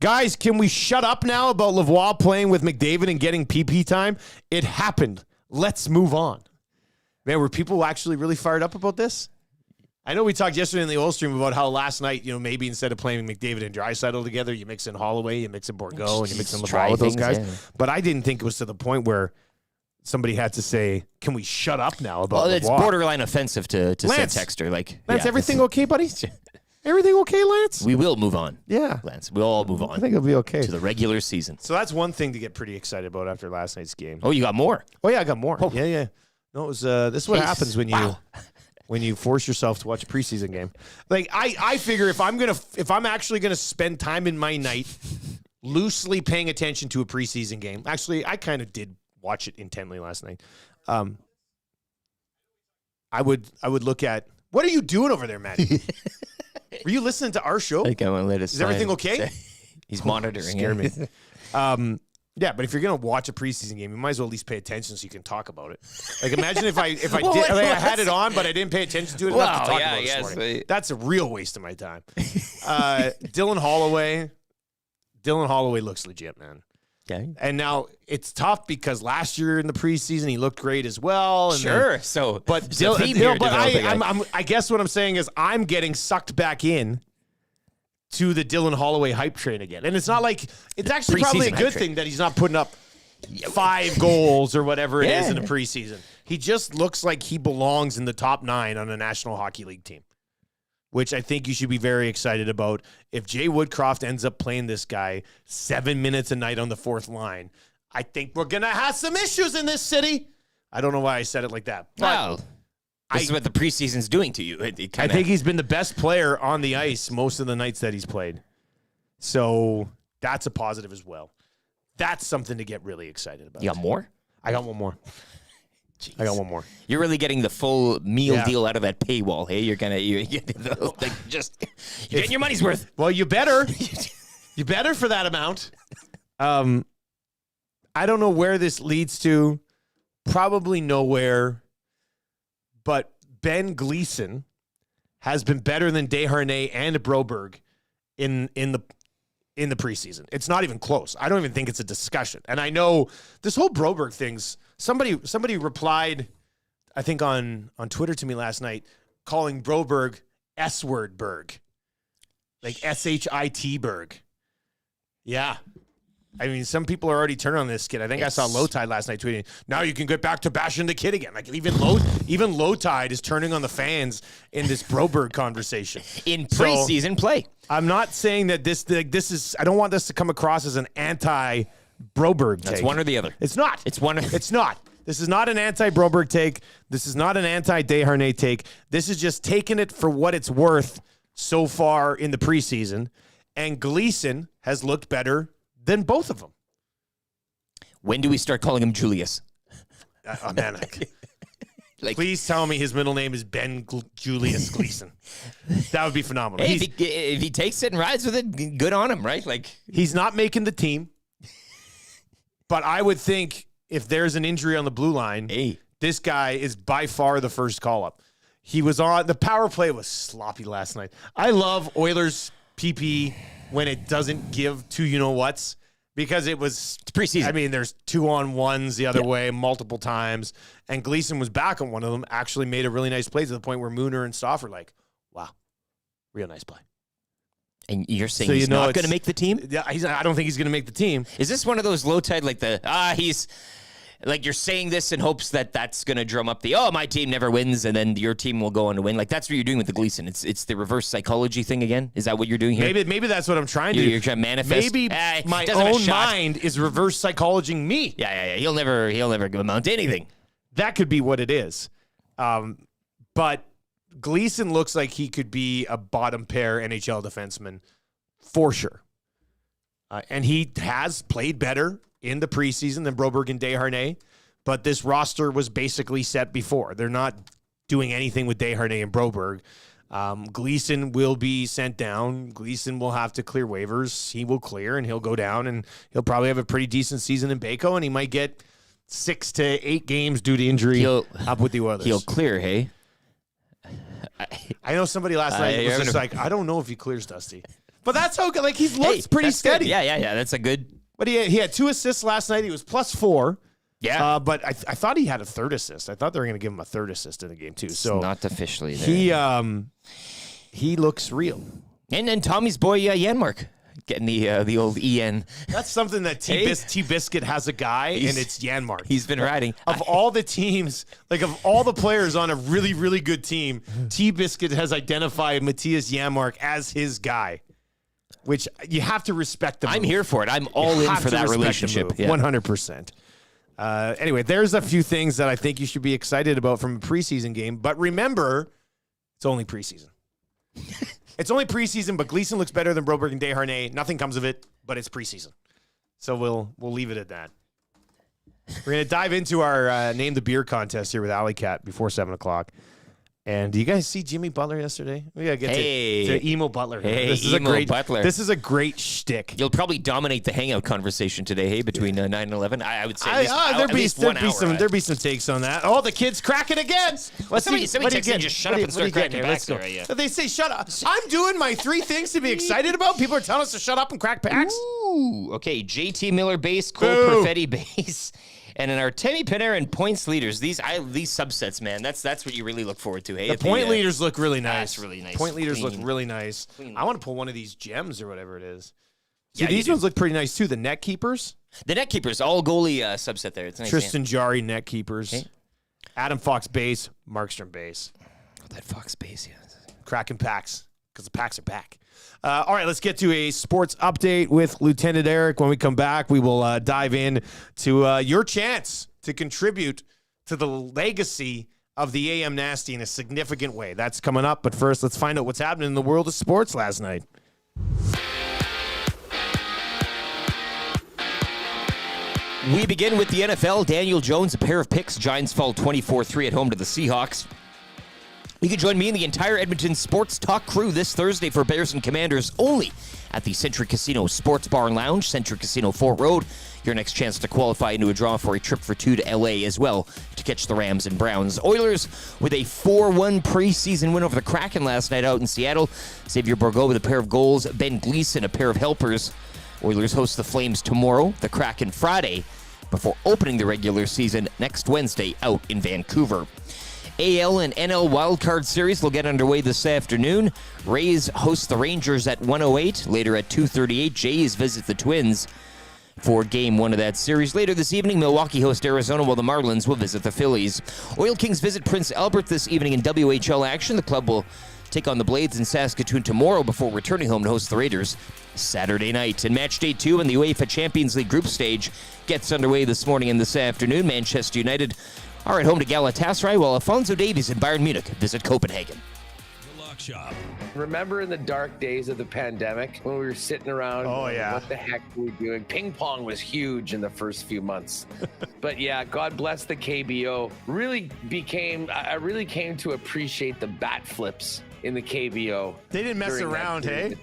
Guys, can we shut up now about Lavoie playing with McDavid and getting PP time? It happened. Let's move on. Man, were people actually really fired up about this? I know we talked yesterday in the old stream about how last night, maybe instead of playing McDavid and Draisaitl together, you mix in Holloway, you mix in Bourgault, and you mix in Laval with those guys. Yeah. But I didn't think it was to the point where somebody had to say, "Can we shut up now about?" Well, it's borderline offensive to send Texter. Like, Lance, everything okay, buddy? Everything okay, Lance? We will move on. Yeah, Lance, we'll all move on. I think it'll be okay to the regular season. So that's one thing to get pretty excited about after last night's game. Oh, you got more? Oh yeah, I got more. Oh. Yeah. No, it was. This is what happens when you. Wow. When you force yourself to watch a preseason game. Like I figure if I'm actually gonna spend time in my night loosely paying attention to a preseason game. Actually, I kind of did watch it intently last night. I would look at, what are you doing over there, Maddie? Were you listening to our show? I think I want to let us. Is everything okay? He's monitoring. Scare me. Yeah, but if you're gonna watch a preseason game, you might as well at least pay attention so you can talk about it. Like, imagine if I I had it on, but I didn't pay attention to it enough to talk about it this morning. That's a real waste of my time. Dylan Holloway looks legit, man. Okay. And now it's tough because last year in the preseason he looked great as well. And sure. I guess what I'm saying is I'm getting sucked back in to the Dylan Holloway hype train again. And it's not like, it's actually probably a good thing that he's not putting up 5 goals or whatever it is in the preseason. He just looks like he belongs in the top 9 on a National Hockey League team, which I think you should be very excited about. If Jay Woodcroft ends up playing this guy 7 minutes a night on the 4th line, I think we're going to have some issues in this city. I don't know why I said it like that. Wow. This is what the preseason's doing to you. I think he's been the best player on the ice most of the nights that he's played. So that's a positive as well. That's something to get really excited about. You got more? I got one more. Jeez. I got one more. You're really getting the full meal deal out of that paywall, hey? You're getting your money's worth. Well, you better. You better for that amount. I don't know where this leads to. Probably nowhere. But Ben Gleason has been better than Desharnais and Broberg in the preseason. It's not even close. I don't even think it's a discussion. And I know this whole Broberg thing's somebody replied, I think on Twitter to me last night, calling Broberg S-word Berg. Like SHIT Berg. Yeah. I mean, some people are already turning on this kid. I think I saw Lowtide last night tweeting, now you can get back to bashing the kid again. Like, even Lowtide is turning on the fans in this Broberg conversation. In preseason play. I'm not saying that this is, I don't want this to come across as an anti-Broberg take. That's one or the other. It's not. It's not. This is not an anti-Broberg take. This is not an anti-Desharnais take. This is just taking it for what it's worth so far in the preseason. And Gleason has looked better than both of them. When do we start calling him Julius? Man, please tell me his middle name is Ben Julius Gleason. That would be phenomenal. Hey, if he takes it and rides with it, good on him, right? Like, he's not making the team, but I would think if there's an injury on the blue line, this guy is by far the first call-up. He was on, the power play was sloppy last night. I love Oilers PP when it doesn't give two you-know-whats, because it's preseason. I mean, there's 2-on-1s the other way multiple times, and Gleason was back on one of them, actually made a really nice play to the point where Mooner and Stoff were like, wow, real nice play. And you're saying he's not going to make the team? Yeah, I don't think he's going to make the team. Is this one of those low tide, like he's... Like, you're saying this in hopes that that's going to drum up my team never wins, and then your team will go on to win. Like, that's what you're doing with the Gleason. It's the reverse psychology thing again? Is that what you're doing here? Maybe that's what I'm trying to do. You're trying to manifest. Maybe my own mind is reverse psychologing me. Yeah. He'll never amount to anything. That could be what it is. But Gleason looks like he could be a bottom pair NHL defenseman for sure. And he has played better in the preseason than Broberg and Desharnais, but this roster was basically set before. They're not doing anything with Desharnais and Broberg. Gleason will be sent down. Gleason will have to clear waivers. He will clear, and he'll go down, and he'll probably have a pretty decent season in Baco, and he might get 6 to 8 games due to injury up with the Oilers. He'll clear, hey? I know somebody last night was just like, I don't know if he clears, Dusty. But that's how good. Like, he's looked pretty steady. Good. Yeah. That's a good... But he had 2 assists last night. He was +4. Yeah. But I thought he had a third assist. I thought they were going to give him a third assist in the game, too. So not officially there. He looks real. And Tommy's boy, Janmark, getting the old EN. That's something that T-Biscuit has a guy, and it's Janmark. He's been riding. Of all the teams, of all the players on a really, really good team, T-Biscuit has identified Matthias Janmark as his guy, which you have to respect the move. I'm here for it. I'm all in for that relationship. 100%. Anyway, there's a few things that I think you should be excited about from a preseason game. But remember, it's only preseason. It's only preseason, but Gleason looks better than Broberg and Desharnais. Nothing comes of it, but it's preseason. So we'll leave it at that. We're going to dive into our Name the Beer contest here with Alley Cat before 7 o'clock. And do you guys see Jimmy Butler yesterday? We gotta get to Emo Butler. Hey, this is Butler. This is a great shtick. You'll probably dominate the hangout conversation today, between 9 and 11. I would say there'd be some takes on that. Oh, the kid's cracking again. Somebody texted me, just shut up and start cracking packs. They say shut up. I'm doing my 3 things to be excited about. People are telling us to shut up and crack packs. Ooh, okay, JT Miller base, Cole Perfetti base. And in our Artemi Panarin points leaders, these subsets, man, that's what you really look forward to. Hey, the point leaders look really nice. That's really nice. Point leaders look really nice. I want to pull one of these gems or whatever it is. See, these ones look pretty nice too. The net keepers. The net keepers, all goalie subset there. It's nice. Tristan Jarry net keepers. Okay. Adam Fox base. Markstrom base. Oh, that Fox base, yeah. Cracking packs because the packs are back. All right, let's get to a sports update with Lieutenant Eric. When we come back, we will dive in to your chance to contribute to the legacy of the AM Nasty in a significant way. That's coming up, but first, let's find out what's happening in the world of sports last night. We begin with the NFL. Daniel Jones, a pair of picks. Giants fall 24-3 at home to the Seahawks. You can join me and the entire Edmonton Sports Talk crew this Thursday for Bears and Commanders only at the Century Casino Sports Bar and Lounge, Century Casino Fort Road. Your next chance to qualify into a draw for a trip for 2 to LA as well to catch the Rams and Browns. Oilers with a 4-1 preseason win over the Kraken last night out in Seattle. Xavier Bourgault with a pair of goals. Ben Gleason, a pair of helpers. Oilers host the Flames tomorrow, the Kraken Friday, before opening the regular season next Wednesday out in Vancouver. AL and NL wildcard series will get underway this afternoon. Rays host the Rangers at 1:08. Later at 2:38, Jays visit the Twins for Game 1 of that series. Later this evening, Milwaukee hosts Arizona while the Marlins will visit the Phillies. Oil Kings visit Prince Albert this evening in WHL action. The club will take on the Blades in Saskatoon tomorrow before returning home to host the Raiders Saturday night. And match day 2 in the UEFA Champions League group stage gets underway this morning and this afternoon. Manchester United are at home to Galatasaray, while Alphonso Davies and Bayern Munich visit Copenhagen. The Lock Shop. Remember in the dark days of the pandemic when we were sitting around? Oh, yeah. What the heck were we doing? Ping pong was huge in the first few months. But yeah, God bless the KBO. I really came to appreciate the bat flips in the KBO. They didn't mess around, hey?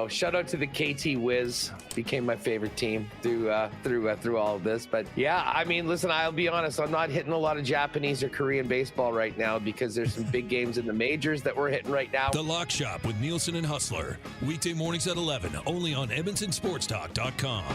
Shout out to the KT Wiz. Became my favorite team through all of this. But yeah, I mean, listen, I'll be honest, I'm not hitting a lot of Japanese or Korean baseball right now because there's some big games in the majors that we're hitting right now. The Lock Shop with Nielsen and Hustler. Weekday mornings at 11, only on EdmontonSportsTalk.com.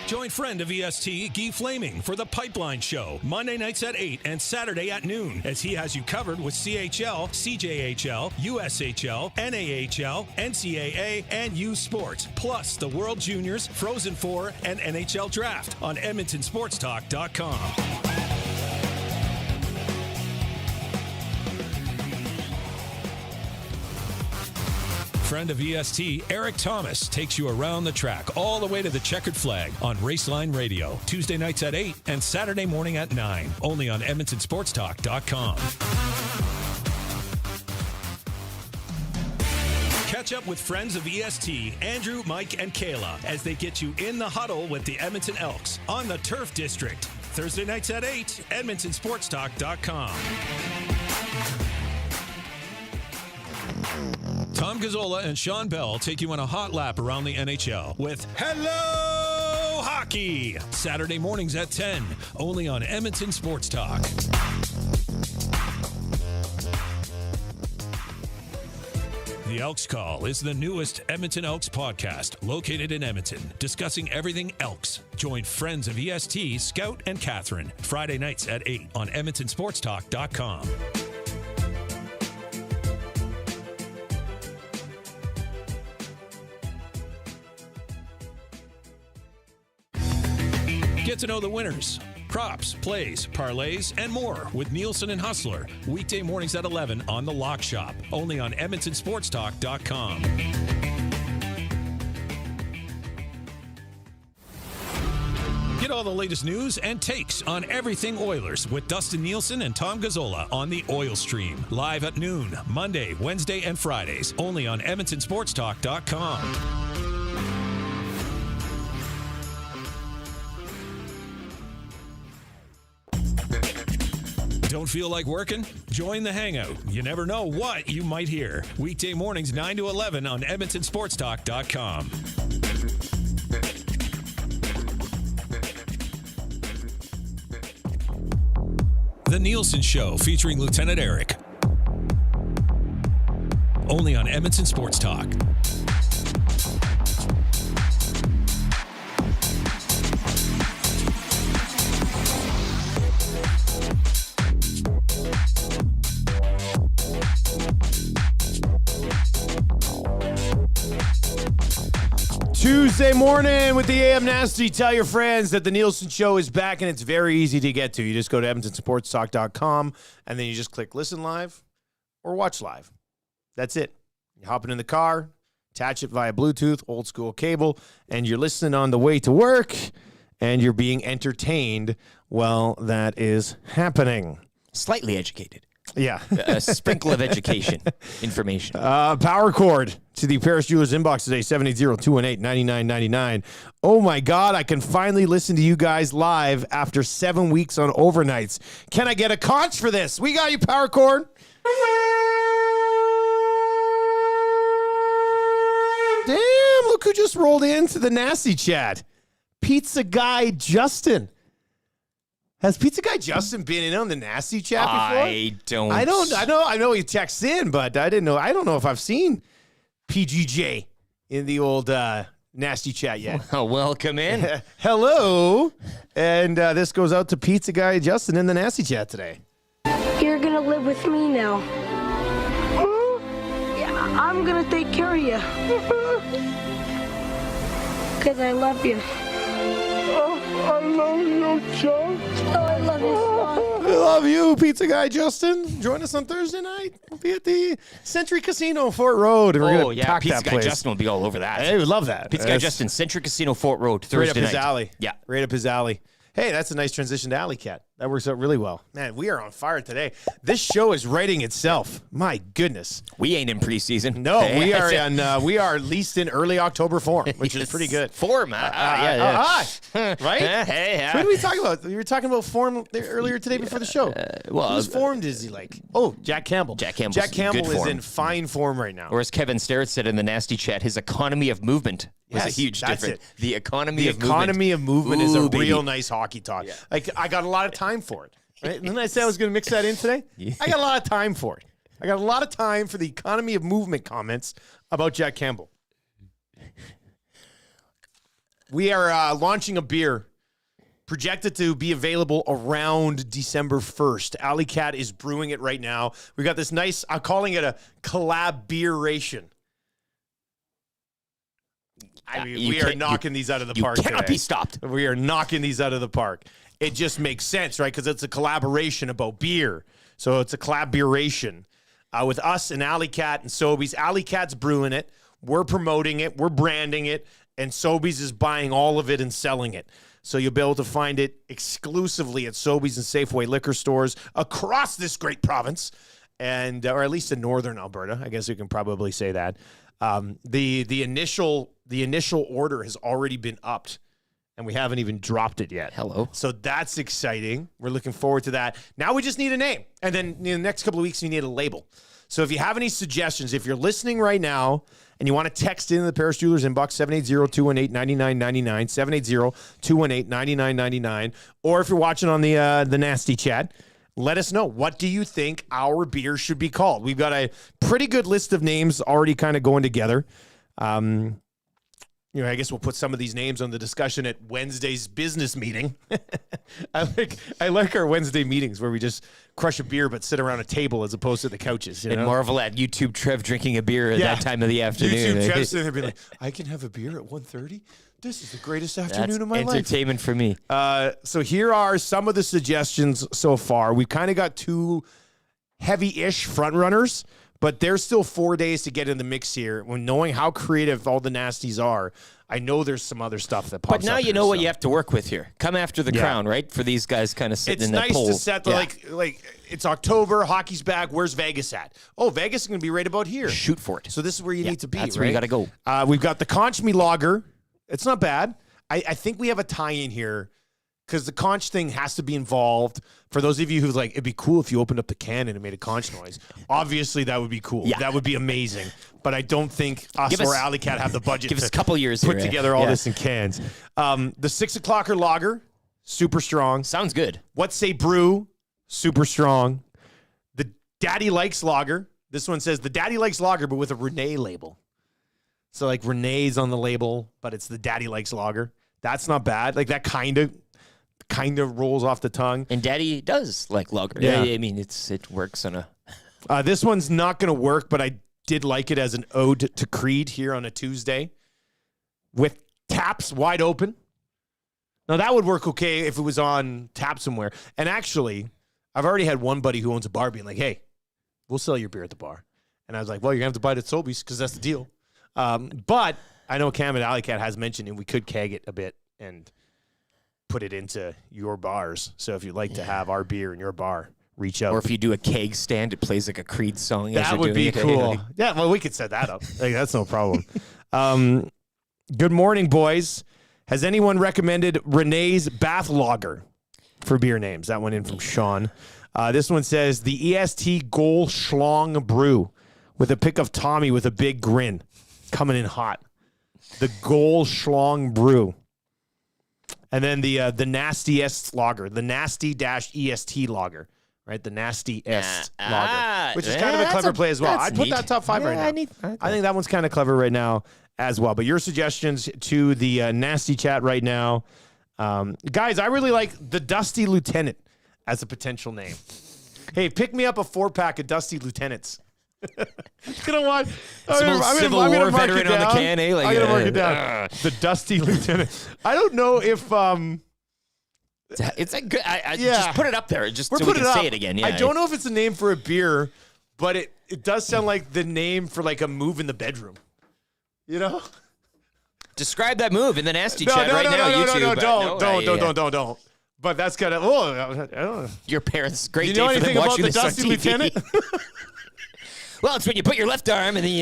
Join friend of EST, Guy Flaming, for the Pipeline Show, Monday nights at 8 and Saturday at noon, as he has you covered with CHL, CJHL, USHL, NAHL, NCAA, and U Sports, plus the World Juniors, Frozen Four, and NHL Draft on EdmontonSportsTalk.com. Friend of EST, Eric Thomas, takes you around the track all the way to the checkered flag on Raceline Radio, Tuesday nights at 8 and Saturday morning at 9, only on EdmontonSportsTalk.com. Catch up with friends of EST, Andrew, Mike, and Kayla, as they get you in the huddle with the Edmonton Elks on the Turf District, Thursday nights at 8, EdmontonSportsTalk.com. Tom Gazzola and Sean Bell take you on a hot lap around the NHL with Hello Hockey, Saturday mornings at 10, only on Edmonton Sports Talk. The Elks Call is the newest Edmonton Elks podcast located in Edmonton, discussing everything Elks. Join friends of EST, Scout, and Catherine, Friday nights at 8 on EdmontonSportsTalk.com. Get to know the winners, props, plays, parlays, and more with Nielsen and Hustler. Weekday mornings at 11 on The Lock Shop. Only on EdmontonSportsTalk.com. Get all the latest news and takes on everything Oilers with Dustin Nielsen and Tom Gazzola on the Oil Stream. Live at noon, Monday, Wednesday, and Fridays. Only on EdmontonSportsTalk.com. Don't feel like working? Join the Hangout. You never know what you might hear. Weekday mornings 9 to 11 on EdmontonSportsTalk.com. The Nielsen Show featuring Lieutenant Eric. Only on Edmonton Sports Talk. Tuesday morning with the AM Nasty. Tell your friends that the Nielsen Show is back, and it's very easy to get to. You just go to EdmontonSportsTalk.com, and then you just click Listen Live or Watch Live. That's it. You're hopping in the car, attach it via Bluetooth, old school cable, and you're listening on the way to work, and you're being entertained while that is happening. Slightly educated. Yeah. A sprinkle of education information. Power cord to the Paris Jewelers inbox today, 780-218-9999. Oh, my God, I can finally listen to you guys live after 7 weeks on overnights. Can I get a conch for this? We got you, power cord. Damn, look who just rolled into the nasty chat. Pizza Guy Justin. Has Pizza Guy Justin been in on the nasty chat before? I know he texts in, but I don't know if I've seen PGJ in the old nasty chat yet. Well, welcome in. Hello. And this goes out to Pizza Guy Justin in the nasty chat today. You're gonna live with me now. Yeah, I'm gonna take care of you. Because I love you. I love you, John. Oh, I love you, Son. I love you, Pizza Guy Justin. Join us on Thursday night. We'll be at the Century Casino, Fort Road. And we're gonna pack Pizza that Guy place. Justin will be all over that. Hey, we love that. Pizza Guy Justin, Centric Casino, Fort Road, Thursday right up his night. alley. Yeah. Right up his alley. Hey, that's a nice transition to Alley Cat. That works out really well. Man, we are on fire today. This show is writing itself. My goodness. We ain't in preseason. No, we are we are at least in early October form, which is pretty good. Form, Right? Hey, What did we talk about? We were talking about form earlier today before the show. Whose formed is he like? Oh, Jack Campbell. Jack Campbell's Jack Campbell good is form. in fine form right now. Or as Kevin Starrett said in the nasty chat, his economy of movement was Yes, a huge that's difference. it. The economy The of movement. economy of movement is a Ooh, baby. real nice hockey talk. Yeah. Like I got a lot of time for it. Right? Didn't I say I was going to mix that in today? Yeah. I got a lot of time for it. I got a lot of time for the economy of movement comments about Jack Campbell. We are launching a beer projected to be available around December 1st. Alley Cat is brewing it right now. We got this nice, I'm calling it a collab beer ration. I mean, we are knocking these out of the park You cannot today. be stopped. We are knocking these out of the park. It just makes sense, right? Because it's a collaboration about beer. So it's a collaboration with us and Alley Cat and Sobeys. Alley Cat's brewing it. We're promoting it. We're branding it. And Sobeys is buying all of it and selling it. So you'll be able to find it exclusively at Sobeys and Safeway liquor stores across this great province, and or at least in northern Alberta. I guess you can probably say that. The initial order has already been upped, and we haven't even dropped it yet. Hello. So that's exciting. We're looking forward to that. Now we just need a name, and then in the next couple of weeks, you need a label. So if you have any suggestions, if you're listening right now and you want to text in the Paris Jewelers inbox, 780-218-9999, 780-218-9999, or if you're watching on the nasty chat, let us know. What do you think our beer should be called? We've got a pretty good list of names already kind of going together. I guess we'll put some of these names on the discussion at Wednesday's business meeting. I like our Wednesday meetings where we just crush a beer but sit around a table as opposed to the couches. And marvel at YouTube Trev drinking a beer at that time of the afternoon. YouTube Trev sitting there being like, I can have a beer at 1:30? This is the greatest afternoon of my life. Entertainment for me. So here are some of the suggestions so far. We've kind of got two heavy-ish front runners, but there's still 4 days to get in the mix here. When knowing how creative all the nasties are, I know there's some other stuff that pops up. But now you know what you have to work with here. Come after the crown, right? For these guys kind of sitting in that poll. It's nice to set like it's October, hockey's back. Where's Vegas at? Oh, Vegas is going to be right about here. Shoot for it. So this is where you need to be. That's where you got to go. We've got the Conch Me Lager. It's not bad. I think we have a tie-in here because the conch thing has to be involved. For those of you who's like, it'd be cool if you opened up the can and it made a conch noise. Obviously, that would be cool. Yeah. That would be amazing. But I don't think us or Alley Cat have the budget give us a couple years put here, together all this in cans. The 6 o'clocker lager, super strong. Sounds good. What Say Brew, super strong. The Daddy Likes Lager. This one says the Daddy Likes Lager, but with a Renee label. So like Renee's on the label, but it's the Daddy Likes Lager. That's not bad. Like that kind of rolls off the tongue. And Daddy does like lager. Yeah. I mean, it works on a... This one's not going to work, but I did like it as an ode to Creed here on a Tuesday with taps wide open. Now, that would work okay if it was on tap somewhere. And actually, I've already had one buddy who owns a bar being like, hey, we'll sell your beer at the bar. And I was like, well, you're going to have to buy it at Sobeys because that's the deal. But I know Cam and Alley Cat has mentioned, and we could keg it a bit and put it into your bars. So if you'd like to have our beer in your bar, reach out. Or if you do a keg stand, it plays like a Creed song. That would be cool. Yeah, well, we could set that up. Like, that's no problem. Good morning, boys. Has anyone recommended Renee's Bath Lager for beer names? That one in from Sean. This one says the EST Goal Schlong Brew with a pick of Tommy with a big grin coming in hot. The Goal Schlong Brew. And then the Nastiest Lager, the Nasty-EST Lager, right? The Nasty-est Lager, which is kind of a clever play as well. I'd put that top 5 right now. I think that one's kind of clever right now as well. But your suggestions to the Nasty chat right now. Guys, I really like the Dusty Lieutenant as a potential name. Hey, pick me up a 4-pack of Dusty Lieutenants. I'm Civil War veteran on the can, eh? I'm gonna mark it down. The Dusty Lieutenant. I don't know if it's a good. Just put it up there, just so we can say it again. Yeah, I don't know if it's a name for a beer, but it does sound like the name for like a move in the bedroom. You know. Describe that move in the Nasty chat right now. YouTube. Don't. But that's kind of your parents. Great. You know day for anything them about watching the this Dusty on TV. Lieutenant? Well, it's when you put your left arm in the...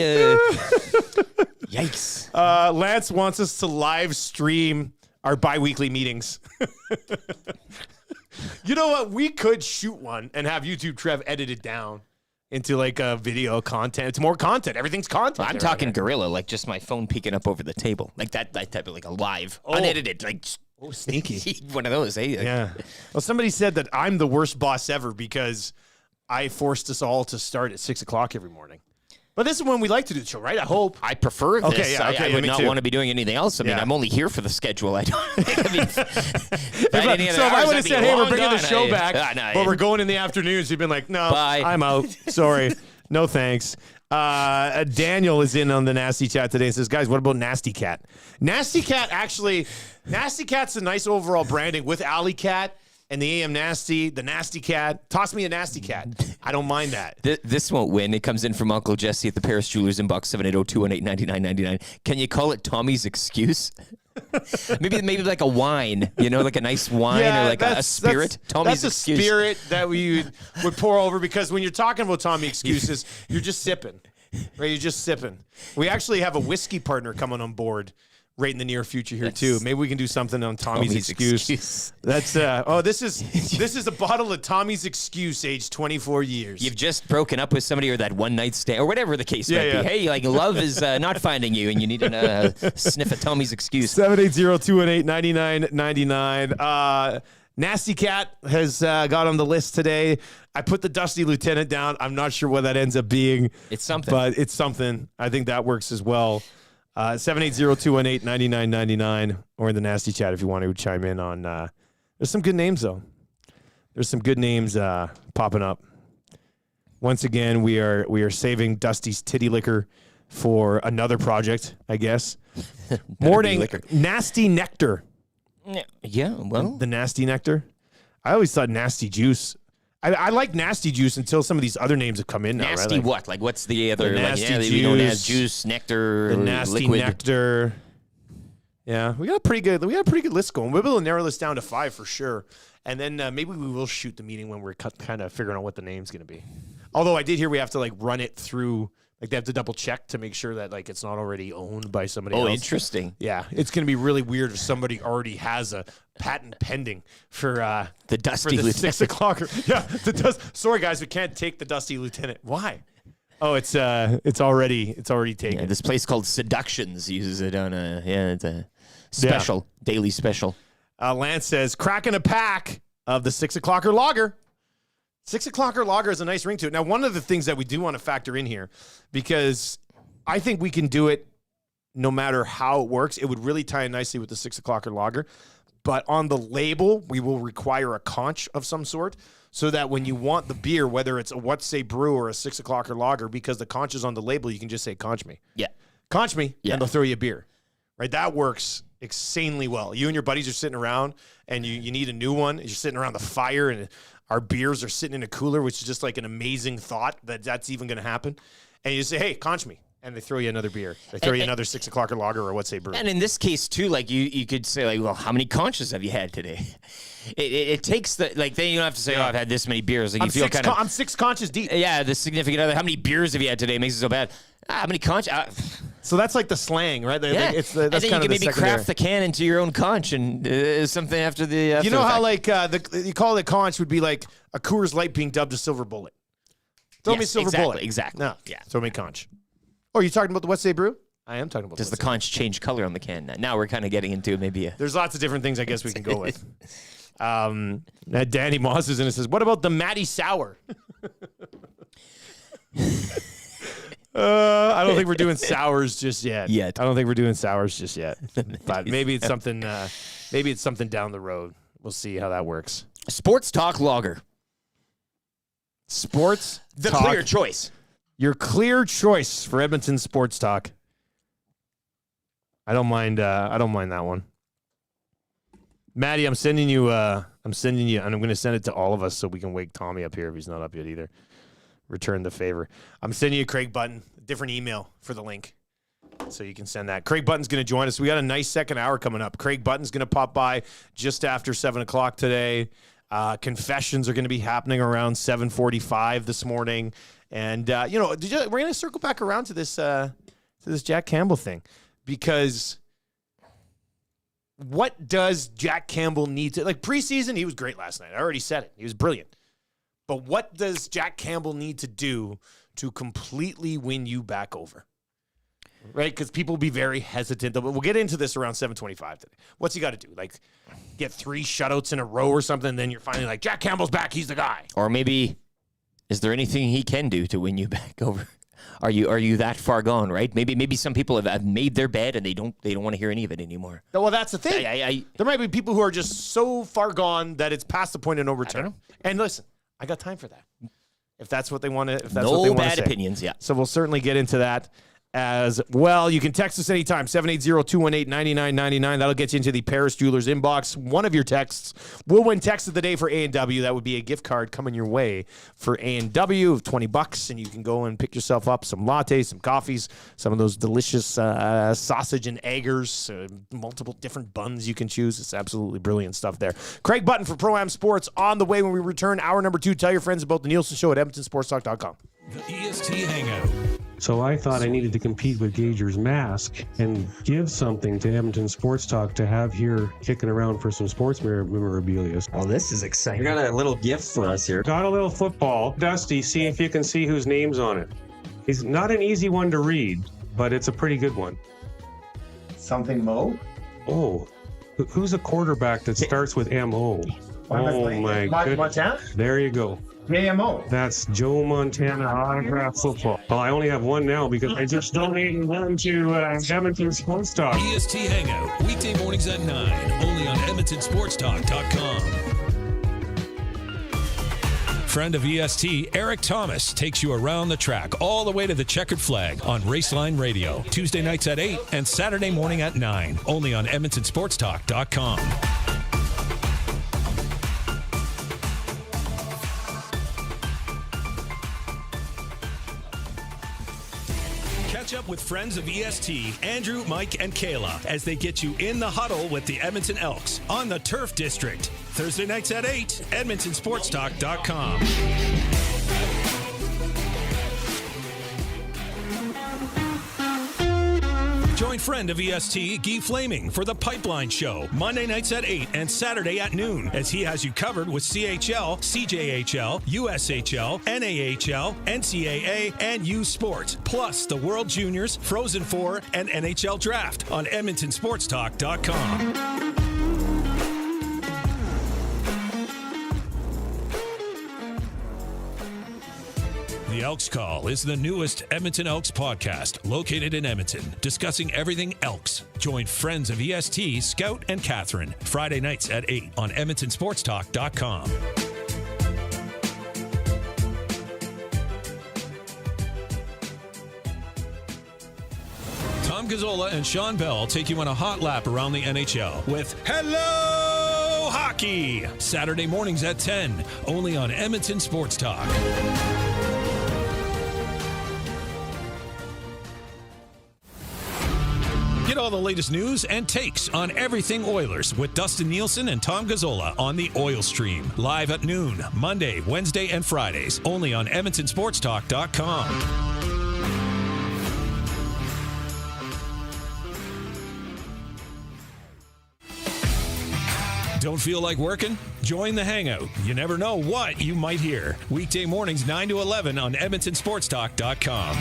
Yikes. Lance wants us to live stream our bi-weekly meetings. You know what? We could shoot one and have YouTube Trev edit it down into like a video content. It's more content. Everything's content. I'm talking guerrilla, like just my phone peeking up over the table. Like that type of like a live, unedited, like... Oh, sneaky. One of those, eh? Yeah. Well, somebody said that I'm the worst boss ever because... I forced us all to start at 6 o'clock every morning. But this is when we like to do the show, right? I hope. I prefer this. Okay, I would not want to be doing anything else. I mean, I'm only here for the schedule. I don't. If I would have said, hey, we're bringing the show back, but we're going in the afternoons, you've been like, no, bye. I'm out. Sorry. No thanks. Daniel is in on the Nasty chat today and says, guys, what about Nasty Cat? Nasty Cat's a nice overall branding with Alley Cat. And the AM Nasty, the Nasty Cat. Toss me a Nasty Cat. I don't mind that. This won't win. It comes in from Uncle Jesse at the Paris Jewelers inbox 780-218-9999. Can you call it Tommy's Excuse? maybe like a wine, like a nice wine or like a spirit. Tommy's Excuse. That's a spirit that we would pour over because when you're talking about Tommy Excuses, you're just sipping. Right? You're just sipping. We actually have a whiskey partner coming on board right in the near future here too. Maybe we can do something on Tommy's Excuse. That's this is a bottle of Tommy's Excuse, aged 24 years. You've just broken up with somebody or that one night stand or whatever the case might be. Hey, like love is not finding you and you need to sniff a Tommy's Excuse. 780-218-9999. Nasty Cat has got on the list today. I put the Dusty Lieutenant down. I'm not sure what that ends up being. It's something. But it's something. I think that works as well. 780-218-9999 or in the Nasty Chat if you want to chime in on. There's some good names, though. There's some good names popping up. Once again, we are saving Dusty's titty liquor for another project, I guess. Morning, Nasty Nectar. Yeah, well. The Nasty Nectar. I always thought Nasty Juice. I like Nasty Juice until some of these other names have come in now, Nasty right? what? Like, what's the other? The Nasty Juice. We know it as juice, nectar, the Nasty liquid. Nectar. Yeah, we got a pretty good list going. We'll be able to narrow this down to 5 for sure. And then maybe we will shoot the meeting when we're kind of figuring out what the name's going to be. Although I did hear we have to like run it through. Like they have to double check to make sure that like it's not already owned by somebody else. Oh, interesting. Yeah, it's going to be really weird if somebody already has a patent pending for the Dusty for the Lieutenant. 6 o'clock. Yeah, sorry guys, we can't take the Dusty Lieutenant. Why? Oh, it's already taken. Yeah, this place called Seductions uses it on it's a special daily special. Lance says cracking a pack of the 6 o'clocker lager. 6 o'clocker lager has a nice ring to it. Now, one of the things that we do want to factor in here, because I think we can do it no matter how it works. It would really tie in nicely with the 6 o'clocker lager. But on the label, we will require a conch of some sort so that when you want the beer, whether it's a What Say Brew or a 6 o'clocker lager, because the conch is on the label, you can just say, conch me. Yeah. Conch me, Yeah. and they'll throw you a beer. Right? That works insanely well. You and your buddies are sitting around, and you need a new one. You're sitting around the fire, and our beers are sitting in a cooler, which is just like an amazing thought that that's even going to happen. And you say, hey, conch me. And they throw you another beer. They throw you another 6 o'clocker lager or What Say Brew. And in this case, too, like you could say, like, well, how many conches have you had today? It takes the, like, then you don't have to say, oh, I've had this many beers. Like, you feel kind of. I'm 6 conches deep. Yeah, the significant other. How many beers have you had today? It makes it so bad. How many conches? So that's like the slang, right? Yeah. That's and then kind you of can the maybe secondary. craft the can into your own conch and something after the. You know how like you call it conch would be like a Coors Light being dubbed a silver bullet. Throw me a silver bullet. Exactly. No. Yeah. Throw me conch. Oh, are you talking about the What Say Brew? I am talking about. Does the What Say conch change color on the can? Now we're kind of getting into maybe a. There's lots of different things I guess we can go with. Danny Moss is in and says, "What about the Matty Sour?" I don't think we're doing sours just yet. I don't think we're doing sours just yet. But maybe it's something. Maybe it's something down the road. We'll see how that works. Sports Talk Lager. Sports. The Talk. clear choice. Your clear choice for Edmonton Sports Talk. I don't mind that one. Maddie, I'm sending you, and I'm going to send it to all of us so we can wake Tommy up here if he's not up yet either. Return the favor. I'm sending you Craig Button, a different email for the link. So you can send that. Craig Button's going to join us. We got a nice second hour coming up. Craig Button's going to pop by just after 7 o'clock today. Confessions are going to be happening around 7:45 this morning. And, we're going to circle back around to this Jack Campbell thing. Because what does Jack Campbell need to... Like, preseason, he was great last night. I already said it. He was brilliant. But what does Jack Campbell need to do to completely win you back over? Right? Because people will be very hesitant. We'll get into this around 7:25 today. What's he got to do? Like, get 3 shutouts in a row or something, and then you're finally like, Jack Campbell's back. He's the guy. Or maybe, is there anything he can do to win you back over? Are you that far gone, right? Maybe some people have made their bed and they don't want to hear any of it anymore. Well, that's the thing. There might be people who are just so far gone that it's past the point of no return. And listen, I got time for that. If that's what they want to, if that's what they want to say. No bad opinions, yeah. So we'll certainly get into that as well. You can text us anytime, 780-218-9999. That'll get you into the Paris Jewelers inbox. One of your texts will win text of the day for A&W. That would be a gift card coming your way for A&W of $20, and you can go and pick yourself up some lattes, some coffees, some of those delicious sausage and eggers, multiple different buns you can choose. It's absolutely brilliant stuff there. Craig Button for Pro-Am Sports on the way when we return. Hour number 2. Tell your friends about the Nielsen Show at edmontonsportstalk.com. The EST Hangout. So I thought I needed to compete with Gager's mask and give something to Edmonton Sports Talk to have here kicking around for some sports memorabilia. Oh, this is exciting. You got a little gift for us here. Got a little football. Dusty, see if you can see whose name's on it. He's not an easy one to read, but it's a pretty good one. Something Mo? Oh, who's a quarterback that starts with M-O? Oh my goodness. Montana? There you go. JMO. That's Joe Montana autograph football. Well, I only have one now because I just donated one to Edmonton Sports Talk. EST Hangout, weekday mornings at 9, only on EdmontonSportsTalk.com. Friend of EST, Eric Thomas, takes you around the track all the way to the checkered flag on Raceline Radio. Tuesday nights at 8 and Saturday morning at 9, only on EdmontonSportsTalk.com. Catch up with friends of EST, Andrew, Mike, and Kayla, as they get you in the huddle with the Edmonton Elks on the Turf District. Thursday nights at 8, EdmontonSportsTalk.com. Join friend of EST, Guy Flaming, for the Pipeline Show, Monday nights at 8 and Saturday at noon, as he has you covered with CHL, CJHL, USHL, NAHL, NCAA, and U Sports, plus the World Juniors, Frozen Four, and NHL Draft on EdmontonSportsTalk.com. The Elks Call is the newest Edmonton Elks podcast, located in Edmonton, discussing everything Elks. Join friends of EST, Scout and Catherine, Friday nights at 8 on EdmontonSportsTalk.com. Tom Gazzola and Sean Bell take you on a hot lap around the NHL with Hello Hockey, Saturday mornings at 10, only on Edmonton Sports Talk. Get all the latest news and takes on everything Oilers with Dustin Nielson and Tom Gazzola on the Oil Stream. Live at noon, Monday, Wednesday, and Fridays. Only on EdmontonSportsTalk.com. Don't feel like working? Join the Hangout. You never know what you might hear. Weekday mornings 9 to 11 on EdmontonSportsTalk.com.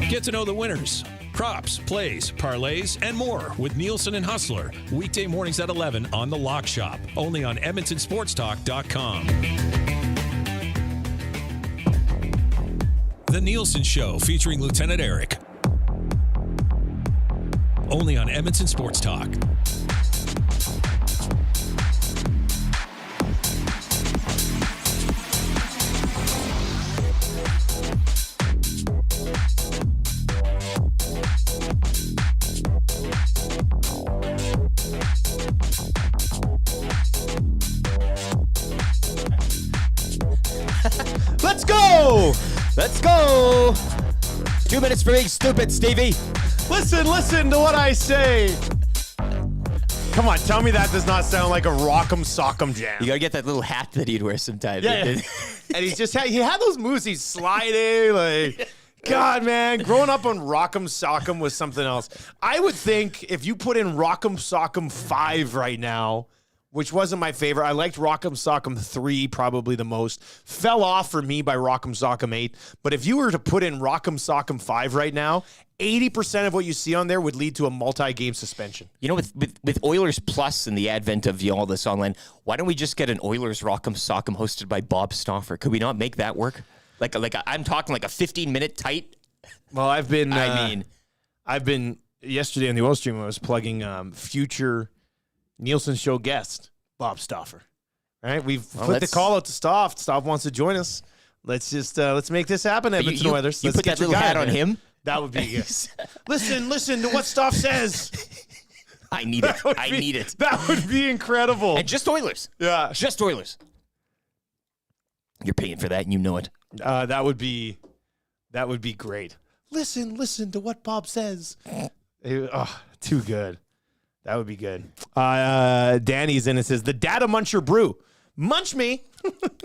Get to know the winners, props, plays, parlays, and more with Nielsen and Hustler. Weekday mornings at 11 on The Lock Shop. Only on EdmontonSportsTalk.com. The Nielsen Show featuring Lieutenant Eric. Only on Edmonton Sports Talk. Let's go! Let's go! 2 minutes for being stupid, Stevie. Listen to what I say. Come on, tell me that does not sound like a Rock'em Sock'em jam. You gotta get that little hat that he'd wear sometimes. Yeah. And he had those moves. He's sliding, like, God, man, growing up on Rock'em Sock'em was something else. I would think if you put in Rock'em Sock'em 5 right now, which wasn't my favorite. I liked Rock'em Sock'em 3 probably the most. Fell off for me by Rock'em Sock'em 8. But if you were to put in Rock'em Sock'em 5 right now, 80% of what you see on there would lead to a multi-game suspension. You know, with Oilers Plus and the advent of all this online, why don't we just get an Oilers Rock'em Sock'em hosted by Bob Stauffer? Could we not make that work? I'm talking like a 15-minute tight. Well, I've been yesterday on the Oil Stream, I was plugging future Nielsen Show guest, Bob Stauffer. All right, we've put the call out to Staff. Staff wants to join us. Let's make this happen, Edmonton Oilers. You put that little hat on him? That would be good. Listen to what Staff says. I need it. I need it. That would be incredible. And just Oilers. Yeah. Just Oilers. You're paying for that and you know it. That would be great. Listen to what Bob says. Too good. That would be good. Danny's in and says, the Data Muncher Brew. Munch me.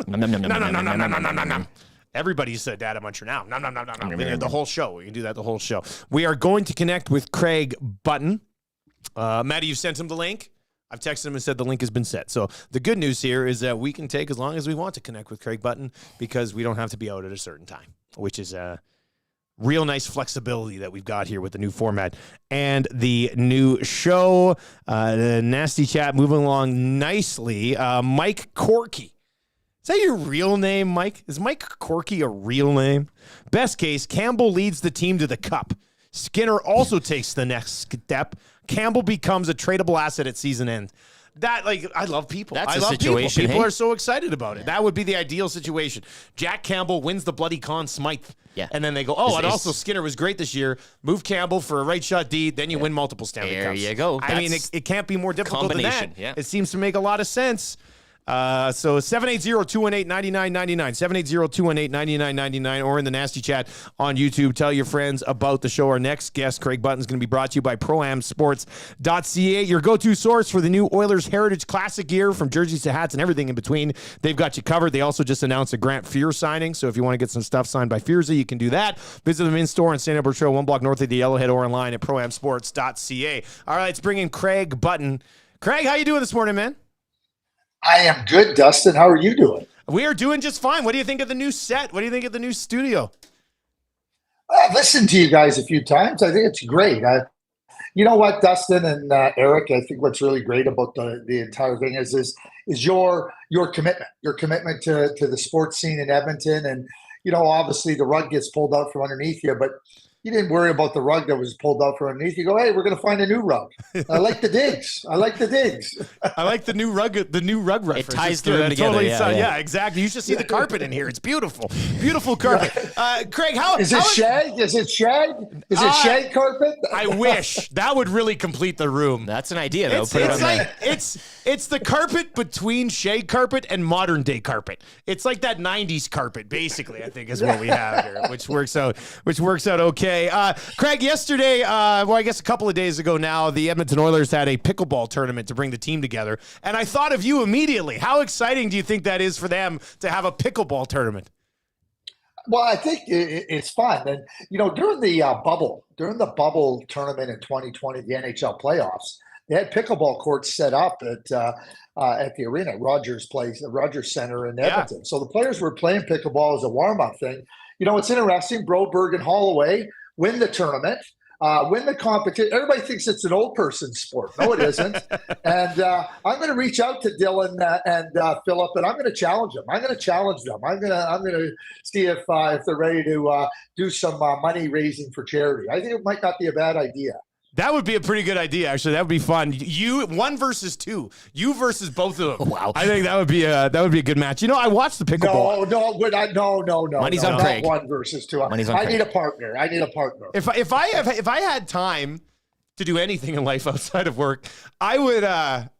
Nom. Everybody's a Data Muncher now. Nom. The whole show. We can do that the whole show. We are going to connect with Craig Button. Maddie, you've sent him the link. I've texted him and said the link has been set. So the good news here is that we can take as long as we want to connect with Craig Button because we don't have to be out at a certain time, which is real nice flexibility that we've got here with the new format and the new show. The nasty chat moving along nicely. Mike Corky. Is that your real name, Mike? Is Mike Corky a real name? Best case, Campbell leads the team to the cup. Skinner also takes the next step. Campbell becomes a tradable asset at season end. That, like, I love people. That's I a love situation, People hey? are so excited about it. That would be the ideal situation. Jack Campbell wins the bloody Conn Smythe. Yeah. And then they go, and also Skinner was great this year. Move Campbell for a right shot D, then you win multiple Stanley Cups. There you go. I mean, it can't be more difficult than that. Combination, yeah. It seems to make a lot of sense. So 780-218-9999, 780-218-9999, or in the nasty chat on YouTube. Tell your friends about the show. Our next guest, Craig Button, is going to be brought to you by ProAmSports.ca, your go-to source for the new Oilers Heritage Classic gear, from jerseys to hats and everything in between. They've got you covered. They also just announced a Grant Fuhr signing, so if you want to get some stuff signed by Fuhrza, you can do that. Visit them in store on St. Albert Trail, 1 block north of the Yellowhead, or online at ProAmSports.ca. All right, let's bring in Craig Button. Craig, how you doing this morning, man? I am good, Dustin. How are you doing? We are doing just fine. What do you think of the new set? What do you think of the new studio? I've listened to you guys a few times. I think it's great. You know what, Dustin and Eric, I think what's really great about the entire thing is your commitment, to the sports scene in Edmonton. And, you know, obviously the rug gets pulled out from underneath you, but you didn't worry about the rug that was pulled out from underneath. You go, hey, we're going to find a new rug. I like the digs. I like the new rug reference. It ties the room together. Yeah, exactly. You should see the carpet in here. It's beautiful. Beautiful carpet. Craig, how is it shag? Is it shag? Is it shag carpet? I wish. That would really complete the room. That's an idea, though. It's the carpet between shag carpet and modern day carpet. It's like that 90s carpet, basically, I think is what we have here, which works out okay. Craig, yesterday, I guess a couple of days ago now, the Edmonton Oilers had a pickleball tournament to bring the team together, and I thought of you immediately. How exciting do you think that is for them to have a pickleball tournament? Well, I think it's fun. And, you know, during the bubble tournament in 2020, the NHL playoffs, they had pickleball courts set up at the arena, Rogers Center in Edmonton. So the players were playing pickleball as a warm-up thing. You know, it's interesting. Broberg and Holloway win the tournament, win the competition. Everybody thinks it's an old person sport. No, it isn't. And I'm going to reach out to Dylan and Philip, and I'm going to challenge them. I'm going to see if they're ready to do some money raising for charity. I think it might not be a bad idea. That would be a pretty good idea, actually. That would be fun. You 1 versus 2. You versus both of them. Wow. I think that would be a good match. You know, I watched the pickleball. No. Money's on Craig. 1 versus 2. Money's on I Craig. need a partner. If I had time to do anything in life outside of work, I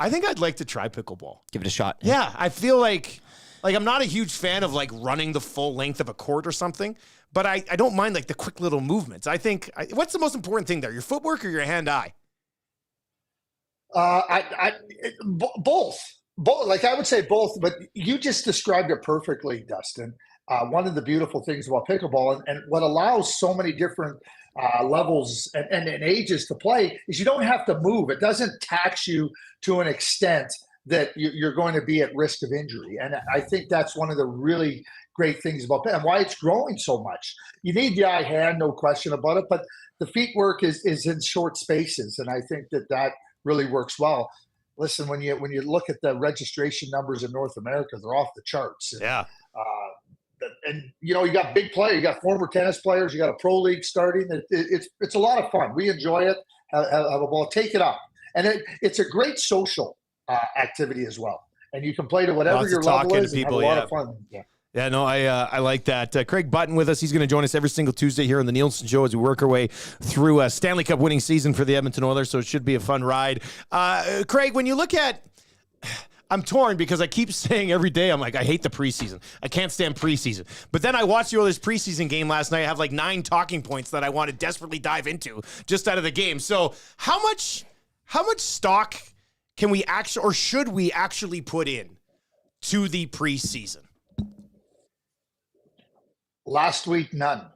think I'd like to try pickleball. Give it a shot. Yeah, I feel like I'm not a huge fan of like running the full length of a court or something. But I don't mind like the quick little movements. I think what's the most important thing there? Your footwork or your hand-eye? Both. Like I would say both, but you just described it perfectly, Dustin. One of the beautiful things about pickleball and what allows so many different levels and ages to play is you don't have to move. It doesn't tax you to an extent that you're going to be at risk of injury. And I think that's one of the really great things about it and why it's growing so much. You need the eye hand, no question about it, but the feet work is in short spaces, and I think that really works well. Listen, when you look at the registration numbers in North America, they're off the charts. Yeah. And you know, you got big players, you got former tennis players, you got a pro league starting. It's a lot of fun. We enjoy it. Have a ball, take it up, and it's a great social activity as well. And you can play to whatever your level is and have a lot of fun. Yeah. Yeah, no, I like that. Craig Button with us. He's going to join us every single Tuesday here on the Nielsen Show as we work our way through a Stanley Cup winning season for the Edmonton Oilers, so it should be a fun ride. Craig, when you look at – I'm torn because I keep saying every day, I'm like, I hate the preseason. I can't stand preseason. But then I watched the Oilers preseason game last night. I have like 9 talking points that I want to desperately dive into just out of the game. So how much stock can we actually – or should we actually put in to the preseason? Last week, none.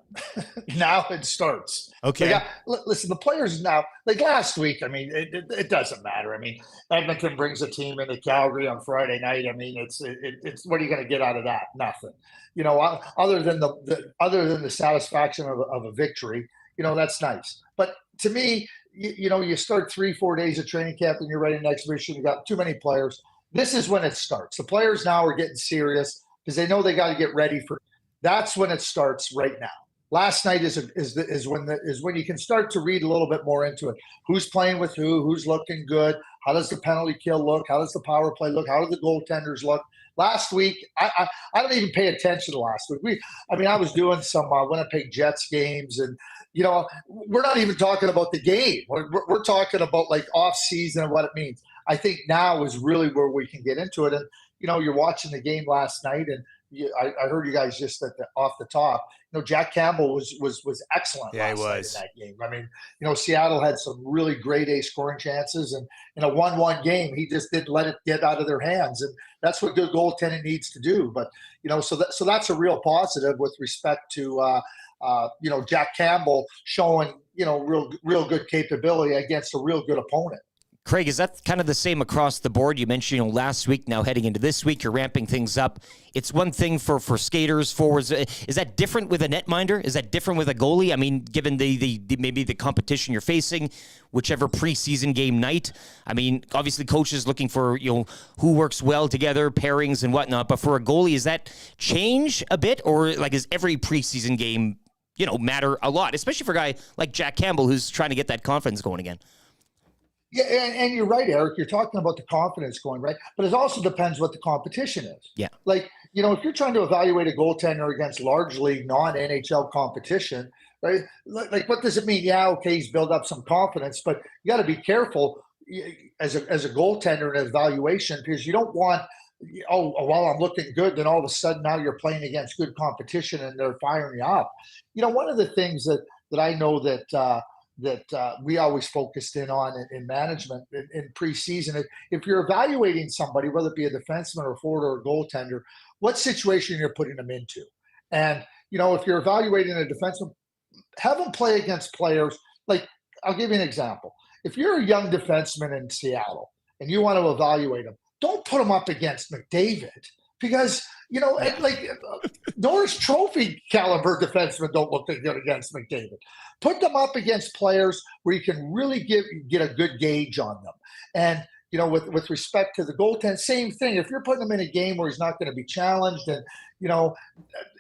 Now it starts. Okay. Listen, the players now, like last week, I mean, it doesn't matter. I mean, Edmonton brings a team into Calgary on Friday night. I mean, it's what are you going to get out of that? Nothing. You know, other than the satisfaction of a victory, you know, that's nice. But to me, you know, you start 3-4 days of training camp and you're ready for an exhibition. You got too many players. This is when it starts. The players now are getting serious because they know they got to get ready for. That's when it starts right now. Last night is when you can start to read a little bit more into it. Who's playing with who's looking good? How does the penalty kill look? How does the power play look? How do the goaltenders look? Last week, I don't even pay attention to last week. I was doing some Winnipeg Jets games, and you know, we're not even talking about the game. We're talking about like off season and what it means. I think now is really where we can get into it. And you know, you're watching the game last night, and I heard you guys just off the top. You know, Jack Campbell was excellent last night in that game. I mean, you know, Seattle had some really grade A scoring chances, and in a 1-1 game, he just didn't let it get out of their hands, and that's what good goaltending needs to do. But you know, so that's a real positive with respect to you know, Jack Campbell showing, you know, real good capability against a real good opponent. Craig, is that kind of the same across the board? You mentioned, you know, last week, now heading into this week, you're ramping things up. It's one thing for skaters, forwards. Is that different with a netminder? Is that different with a goalie? I mean, given the maybe the competition you're facing, whichever preseason game night. I mean, obviously coaches looking for, you know, who works well together, pairings and whatnot. But for a goalie, is that change a bit, or like is every preseason game, you know, matter a lot, especially for a guy like Jack Campbell who's trying to get that confidence going again? Yeah, and you're right, Eric. You're talking about the confidence going, right? But it also depends what the competition is. Yeah. Like, you know, if you're trying to evaluate a goaltender against largely non-NHL competition, right? Like, what does it mean? Yeah, okay, he's built up some confidence, but you got to be careful as a goaltender in an evaluation, because you don't want, well, I'm looking good, then all of a sudden now you're playing against good competition and they're firing you up. You know, one of the things that I know that we always focused in on in management in preseason. If you're evaluating somebody, whether it be a defenseman or a forward or a goaltender, what situation you're putting them into. And, you know, if you're evaluating a defenseman, have them play against players. Like, I'll give you an example. If you're a young defenseman in Seattle and you want to evaluate them, don't put them up against McDavid, because, you know, like Norris Trophy caliber defensemen don't look good against McDavid. Put them up against players where you can really get a good gauge on them. And, you know, with respect to the goaltender, same thing. If you're putting him in a game where he's not going to be challenged, and, you know,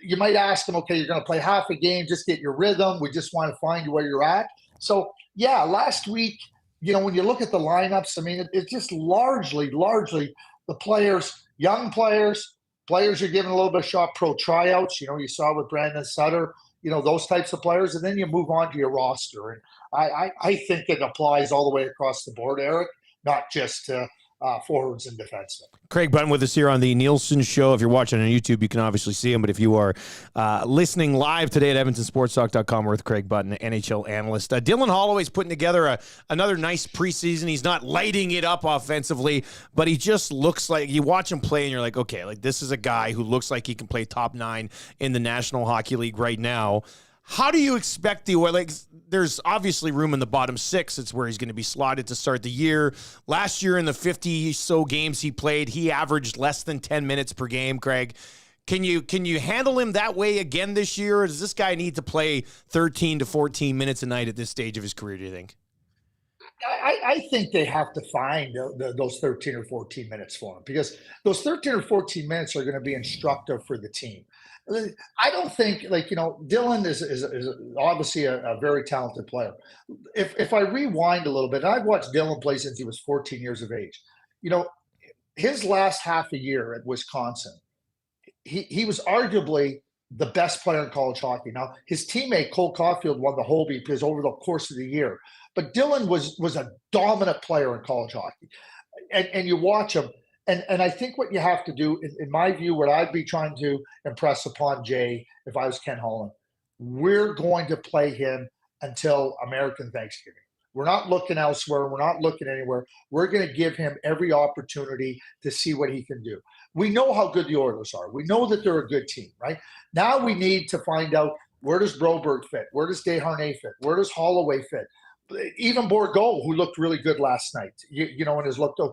you might ask him, okay, you're going to play half a game, just get your rhythm. We just want to find you where you're at. So, yeah, last week, you know, when you look at the lineups, I mean, it's just largely the players, young players you're giving a little bit of shot, pro tryouts. You know, you saw with Brandon Sutter, you know, those types of players, and then you move on to your roster. And I think it applies all the way across the board, Eric, not just to forwards and defensemen. Craig Button with us here on the Nielsen Show. If you're watching on YouTube, you can obviously see him, but if you are listening live today at edmontonsportstalk.com, we're with Craig Button, NHL analyst. Dylan Holloway's putting together another nice preseason. He's not lighting it up offensively, but he just looks like, you watch him play and you're like, okay, like this is a guy who looks like he can play top 9 in the National Hockey League right now. How do you expect the Oilers? There's obviously room in the bottom 6. It's where he's going to be slotted to start the year. Last year in the 50-so games he played, he averaged less than 10 minutes per game, Craig. Can you handle him that way again this year, or does this guy need to play 13 to 14 minutes a night at this stage of his career, do you think? I think they have to find those 13 or 14 minutes for him, because those 13 or 14 minutes are going to be instructive for the team. I don't think, like, you know, Dylan is obviously a very talented player. If I rewind a little bit, and I've watched Dylan play since he was 14 years of age. You know, his last half a year at Wisconsin, he was arguably the best player in college hockey. Now, his teammate Cole Caulfield won the Hobey because over the course of the year. But Dylan was a dominant player in college hockey. And you watch him, and I think what you have to do, in my view, what I'd be trying to impress upon Jay, if I was Ken Holland, we're going to play him until American Thanksgiving. We're not looking elsewhere. We're not looking anywhere. We're going to give him every opportunity to see what he can do. We know how good the Oilers are. We know that they're a good team, right? Now we need to find out Where does Broberg fit? Where does Desharnais fit? Where does Holloway fit? Even Borgo, who looked really good last night, and has looked over.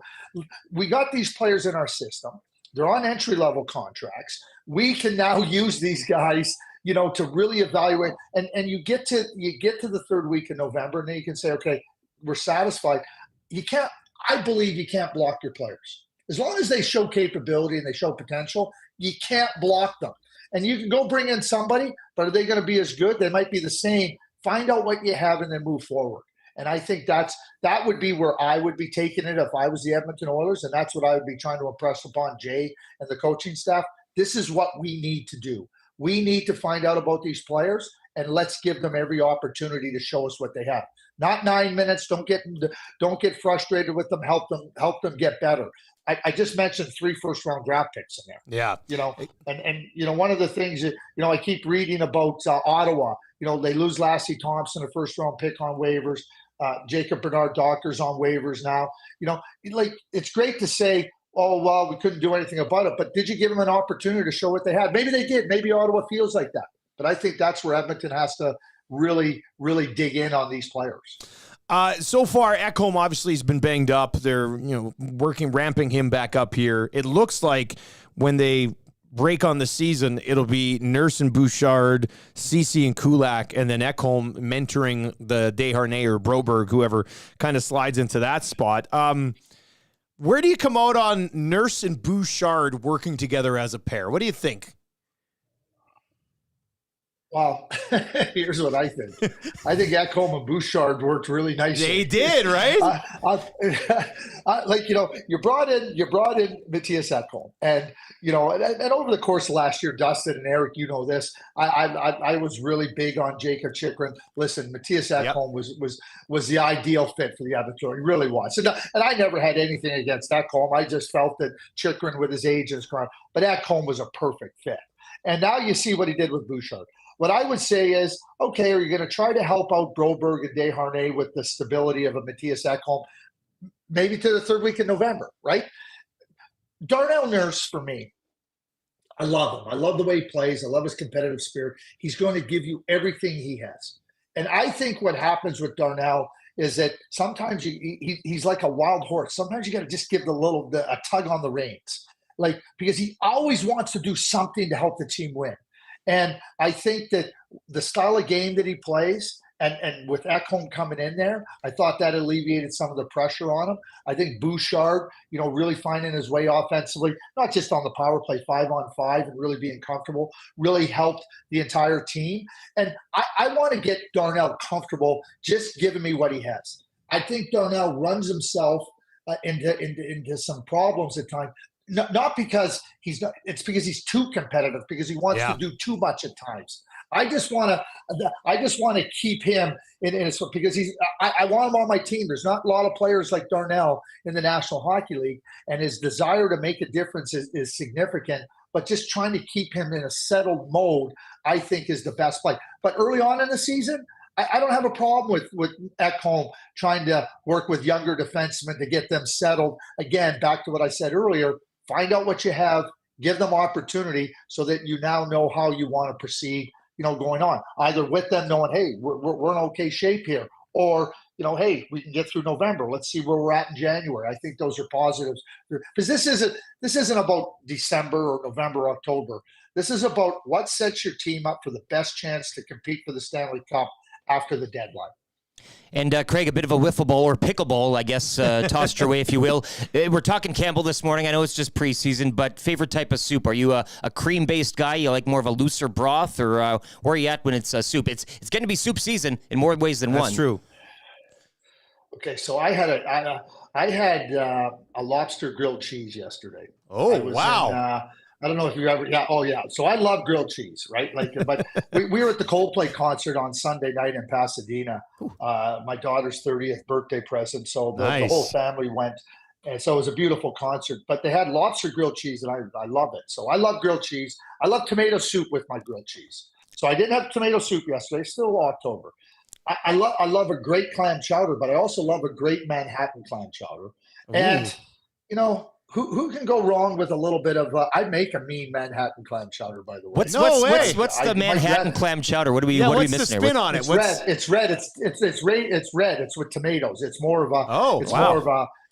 We got these players in our system. They're on entry-level contracts. We can now use these guys, to really evaluate. And you get to the third week in November, and then you can say, okay, we're satisfied. I believe you can't block your players. As long as they show capability and they show potential, you can't block them. And you can go bring in somebody, but are they going to be as good? They might be the same. Find out what you have and then move forward. And I think that would be where I would be taking it if I was the Edmonton Oilers, and that's what I would be trying to impress upon Jay and the coaching staff. This is what we need to do. We need to find out about these players, and let's give them every opportunity to show us what they have. Not 9 minutes. Don't get frustrated with them. Help them get better. I just mentioned 3 first-round draft picks in there. Yeah. And one of the things that, I keep reading about Ottawa. They lose Lassie Thompson, a first-round pick on waivers. Jacob Bernard-Doctor's on waivers now. It's great to say, oh, well, we couldn't do anything about it. But did you give them an opportunity to show what they had? Maybe they did. Maybe Ottawa feels like that. But I think that's where Edmonton has to really, really dig in on these players. So far, Ekholm obviously has been banged up. They're ramping him back up here. It looks like when they break on the season, it'll be Nurse and Bouchard, Ceci and Kulak, and then Ekholm mentoring the Desharnais or Broberg, whoever kind of slides into that spot. Where do you come out on Nurse and Bouchard working together as a pair? What do you think? Well, here's what I think. I think Ekholm and Bouchard worked really nicely. They did, right? You brought in Matthias Ekholm, and and over the course of last year, Dustin and Eric, this, I was really big on Jacob Chychrun. Listen, Matthias Ekholm was the ideal fit for the Edmonton. He really was, and I never had anything against Ekholm. I just felt that Chychrun, with his age and his career, but Ekholm was a perfect fit. And now you see what he did with Bouchard. What I would say is, okay, are you going to try to help out Broberg and Desharnais with the stability of a Matthias Ekholm, maybe to the third week in November, right? Darnell Nurse, for me, I love him. I love the way he plays. I love his competitive spirit. He's going to give you everything he has. And I think what happens with Darnell is that sometimes he's like a wild horse. Sometimes you got to just give a tug on the reins, because he always wants to do something to help the team win. And I think that the style of game that he plays, and with Ekholm coming in there, I thought that alleviated some of the pressure on him. I think Bouchard, really finding his way offensively, not just on the power play 5-on-5 and really being comfortable, really helped the entire team. And I want to get Darnell comfortable just giving me what he has. I think Darnell runs himself into some problems at times. Not because he's not, it's because he's too competitive, because he wants to do too much at times. I just want to keep him in his, because I want him on my team. There's not a lot of players like Darnell in the National Hockey League, and his desire to make a difference is significant. But just trying to keep him in a settled mode, I think, is the best play. But early on in the season, I don't have a problem with Ekholm trying to work with younger defensemen to get them settled. Again, back to what I said earlier. Find out what you have, give them opportunity so that you now know how you want to proceed, going on. Either with them knowing, hey, we're in okay shape here, or, hey, we can get through November. Let's see where we're at in January. I think those are positives. Because this isn't about December or November or October. This is about what sets your team up for the best chance to compete for the Stanley Cup after the deadline. And Craig, a bit of a wiffle ball or pickleball, I guess, tossed your way, if you will. We're talking Campbell this morning. I know it's just preseason, but favorite type of soup? Are you a cream-based guy? You like more of a looser broth, or where are you at when it's soup? It's going to be soup season in more ways than one. That's true. Okay, so I had a lobster grilled cheese yesterday. Oh, wow. I don't know if you ever, So I love grilled cheese, right? But we were at the Coldplay concert on Sunday night in Pasadena. My daughter's 30th birthday present, so the whole family went, and so it was a beautiful concert. But they had lobster grilled cheese, and I love it. So I love grilled cheese. I love tomato soup with my grilled cheese. So I didn't have tomato soup yesterday. Still October. I love a great clam chowder, but I also love a great Manhattan clam chowder. And Who can go wrong with a little bit of? I make a mean Manhattan clam chowder, by the way. What's the Manhattan clam chowder? What are we what's missing the spin there? on it? It's red. It's red. It's red. It's with tomatoes. It's more of a.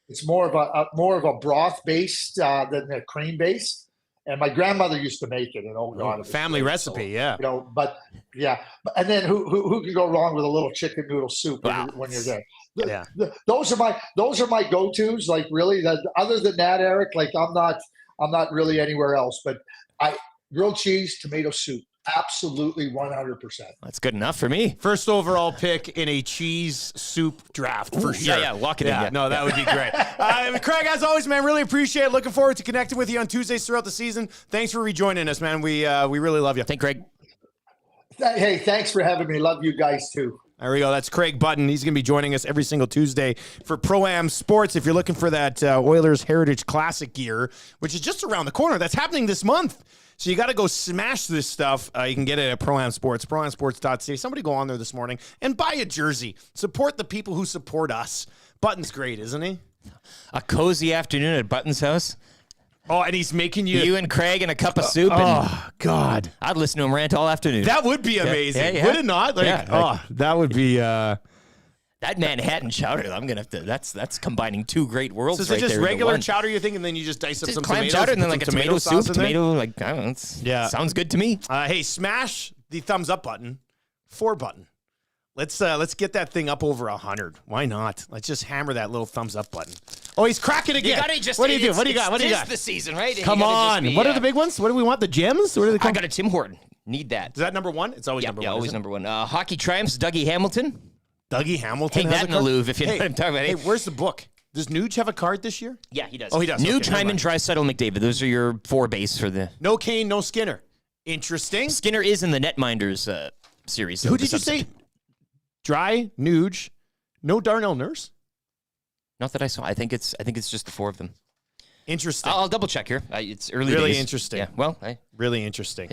It's more of a broth based than a cream based. And my grandmother used to make it, and oh god, family recipe, yeah. But yeah, and then who can go wrong with a little chicken noodle soup when you're there? Yeah, those are my go-tos. Like really, other than that, Eric, like I'm not really anywhere else. But grilled cheese, tomato soup, absolutely 100%. That's good enough for me. First overall pick in a cheese soup draft for sure. Yeah, lock it in. Yeah. No, that would be great. Craig, as always, man, really appreciate it. Looking forward to connecting with you on Tuesdays throughout the season. Thanks for rejoining us, man. We really love you. Thank Craig. Hey, thanks for having me. Love you guys too. There we go. That's Craig Button. He's going to be joining us every single Tuesday for Pro-Am Sports. If you're looking for that Oilers Heritage Classic gear, which is just around the corner, that's happening this month. So you got to go smash this stuff. You can get it at Pro-Am Sports, proamsports.ca. Somebody go on there this morning and buy a jersey. Support the people who support us. Button's great, isn't he? A cozy afternoon at Button's house. Oh, and he's making you and Craig and a cup of soup. Oh, God. I'd listen to him rant all afternoon. That would be amazing. Yeah. Would it not? That would be... That Manhattan chowder, I'm gonna have to. That's combining two great worlds. So is it just regular chowder you think, and then you just dice up some clam tomatoes, chowder, and then like a tomato soup, tomato, I don't know. Sounds good to me. Hey, smash the thumbs up button, 4 button. Let's get that thing up over 100. Why not? Let's just hammer that little thumbs up button. Oh, he's cracking again. What do you do? What do you got? What do you got? This the season, right? Come on. What are the big ones? What do we want? The gems? What are they called? I got a Tim Horton. Need that. Is that number 1? It's always number 1. Yeah, always number 1. Hockey triumphs. Dougie Hamilton. Dougie Hamilton. Hang that in the Louvre if you know what I'm talking about. Hey, where's the book? Does Nuge have a card this year? Yeah, he does. Oh, he does. Nuge, Hyman, Draisaitl, McDavid. Those are your 4 base for the. No Kane, no Skinner. Interesting. Skinner is in the Netminders series. Who did you say? Dry, Nuge, no Darnell Nurse? Not that I saw. I think it's just the 4 of them. Interesting. I'll double check here. It's early really days. Interesting. Yeah. Well, really interesting.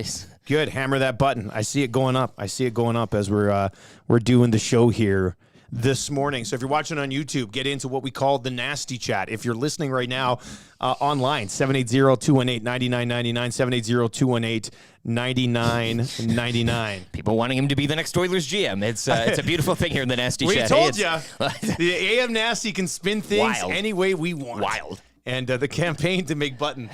Good. Hammer that button. I see it going up. As we're doing the show here this morning. So if you're watching on YouTube, get into what we call the nasty chat. If you're listening right now online, 780-218-9999, 780-218-9999. People wanting him to be the next Oilers GM. It's a beautiful thing here in the nasty chat. We told you. The AM Nasty can spin things any way we want. Wild. And the campaign to make Button.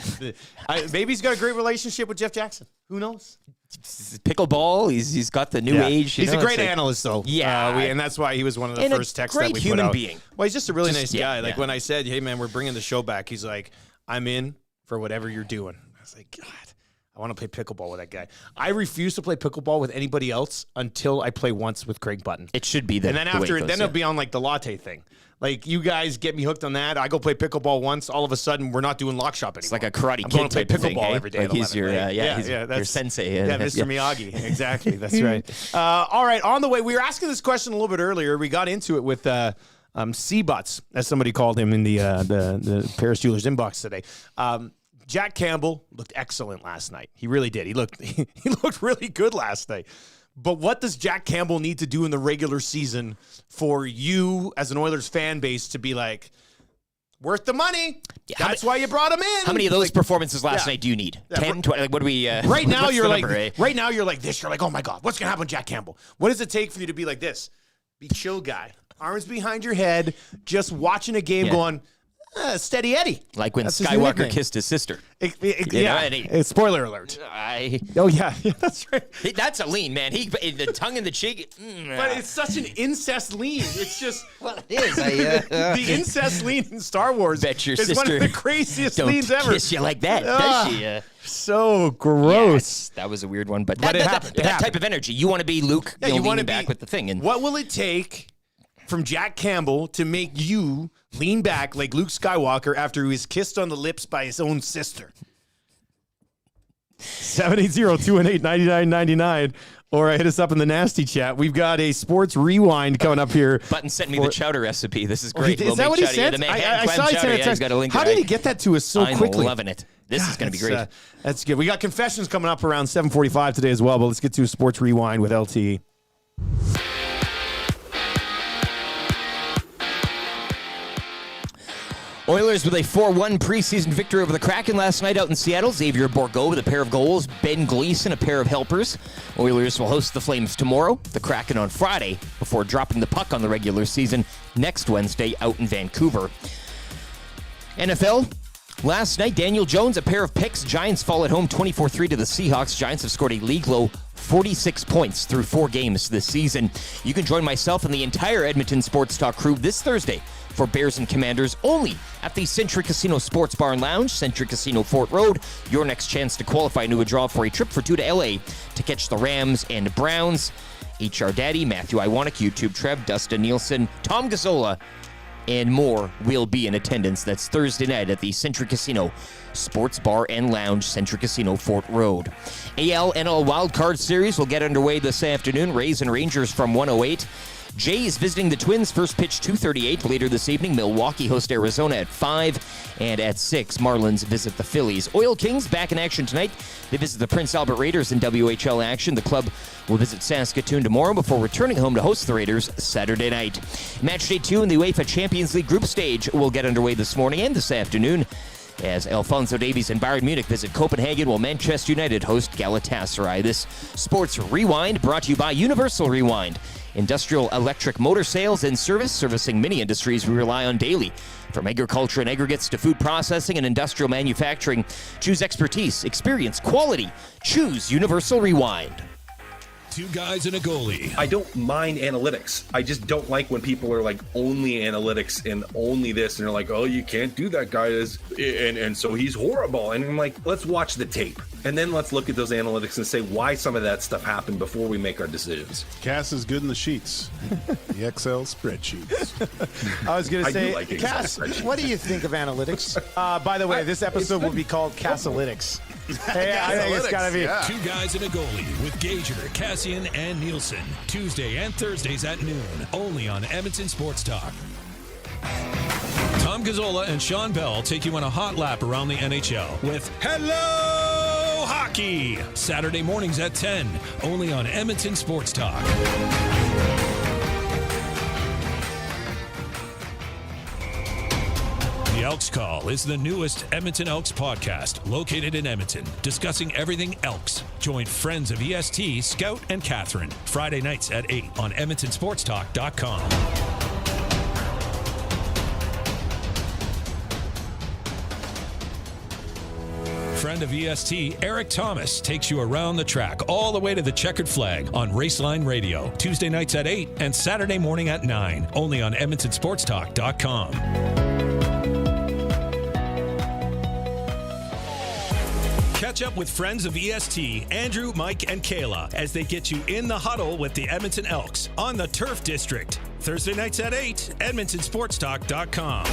Maybe he's got a great relationship with Jeff Jackson. Who knows? Pickleball. He's got the new age. He's a great analyst, though. Yeah. And that's why he was one of the first texts that we put out. Great human being. Well, he's just a really nice guy. Like when I said, hey, man, we're bringing the show back, he's like, I'm in for whatever you're doing. I was like, God, I want to play pickleball with that guy. I refuse to play pickleball with anybody else until I play once with Craig Button. It should be and then after, it'll be on like the latte thing. Like, you guys get me hooked on that. I go play pickleball once. All of a sudden, we're not doing lock shop anymore. It's like a Karate Kid. I'm going to play pickleball pickleball every day. Like he's your, he's your sensei. Yeah, Mr. Miyagi. Exactly. That's right. All right. On the way, we were asking this question a little bit earlier. We got into it with C-Butts, as somebody called him in the Paris Jewelers inbox today. Jack Campbell looked excellent last night. He really did. He looked really good last night. But what does Jack Campbell need to do in the regular season for you as an Oilers fan base to be like, worth the money? Yeah, that's why you brought him in. How many of those performances last night do you need? 10, 20? Like, what do we? Right now, you're like, right now you're like this. You're like, oh my God, what's gonna happen with Jack Campbell? What does it take for you to be like this? Be chill, guy. Arms behind your head, just watching a game, going. Steady Eddie. Like when Skywalker kissed his sister. Spoiler alert. That's right. That's a lean, man. The tongue in the cheek. But it's such an incest lean. It's just. Well, it is. The incest lean in Star Wars is one of the craziest leans ever. Don't kiss you like that, does she? So gross. That was a weird one. But it happened. That type of energy. You want to be Luke you want to back with the thing. And what will it take from Jack Campbell to make you lean back like Luke Skywalker after he was kissed on the lips by his own sister? 780-218-9999 or hit us up in the nasty chat. We've got a sports rewind coming up here. Button sent me the chowder recipe. This is great. Is that what he said? I saw he sent it. How did he get that to us so quickly? I'm loving it. This is going to be great. That's good. We got confessions coming up around 7:45 today as well, but let's get to a sports rewind with LT. Oilers with a 4-1 preseason victory over the Kraken last night out in Seattle. Xavier Bourgault with a pair of goals. Ben Gleason, a pair of helpers. Oilers will host the Flames tomorrow, the Kraken on Friday, before dropping the puck on the regular season next Wednesday out in Vancouver. NFL, last night, Daniel Jones, a pair of picks. Giants fall at home 24-3 to the Seahawks. Giants have scored a league-low 46 points through 4 games this season. You can join myself and the entire Edmonton Sports Talk crew this Thursday for Bears and Commanders only at the Century Casino Sports Bar and Lounge, Century Casino Fort Road. Your next chance to qualify into a draw for a trip for 2 to LA to catch the Rams and Browns. HR Daddy, Matthew Iwanek, YouTube Trev, Dustin Nielson, Tom Gazzola, and more will be in attendance. That's Thursday night at the Century Casino Sports Bar and Lounge, Century Casino Fort Road. AL/NL Wildcard Series will get underway this afternoon. Rays and Rangers from 1:08. Jays visiting the Twins, first pitch 2:38 later this evening. Milwaukee host Arizona at 5, and at 6, Marlins visit the Phillies. Oil Kings back in action tonight. They visit the Prince Albert Raiders in WHL action. The club will visit Saskatoon tomorrow before returning home to host the Raiders Saturday night. Match day 2 in the UEFA Champions League group stage will get underway this morning and this afternoon as Alphonso Davies and Bayern Munich visit Copenhagen while Manchester United host Galatasaray. This Sports Rewind brought to you by Universal Rewind. Industrial electric motor sales and service, servicing many industries we rely on daily. From agriculture and aggregates to food processing and industrial manufacturing, choose expertise, experience, quality. Choose Universal Rewind. 2 guys and a goalie. I don't mind analytics. I just don't like when people are like only analytics and only this, and they're like, oh, you can't do that, guy is, and so he's horrible. And I'm like, let's watch the tape. And then let's look at those analytics and say why some of that stuff happened before we make our decisions. Cass is good in the sheets. The Excel spreadsheets. I was going to say, like Cass, what do you think of analytics? By the way, this episode will be called Cassalytics. Hey, I think it's got to be. Yeah. 2 guys and a goalie with Gager, Cassian, and Nielsen. Tuesday and Thursdays at noon. Only on Edmonton Sports Talk. Tom Gazzola and Sean Bell take you on a hot lap around the NHL with Hello Hockey. Saturday mornings at 10. Only on Edmonton Sports Talk. The Elks Call is the newest Edmonton Elks podcast located in Edmonton, discussing everything Elks. Join friends of EST, Scout, and Catherine, Friday nights at 8 on EdmontonSportsTalk.com. Friend of EST, Eric Thomas, takes you around the track all the way to the checkered flag on Raceline Radio, Tuesday nights at 8 and Saturday morning at 9, only on EdmontonSportsTalk.com. Catch up with friends of EST, Andrew, Mike, and Kayla, as they get you in the huddle with the Edmonton Elks on the Turf District. Thursday nights at 8, EdmontonSportsTalk.com.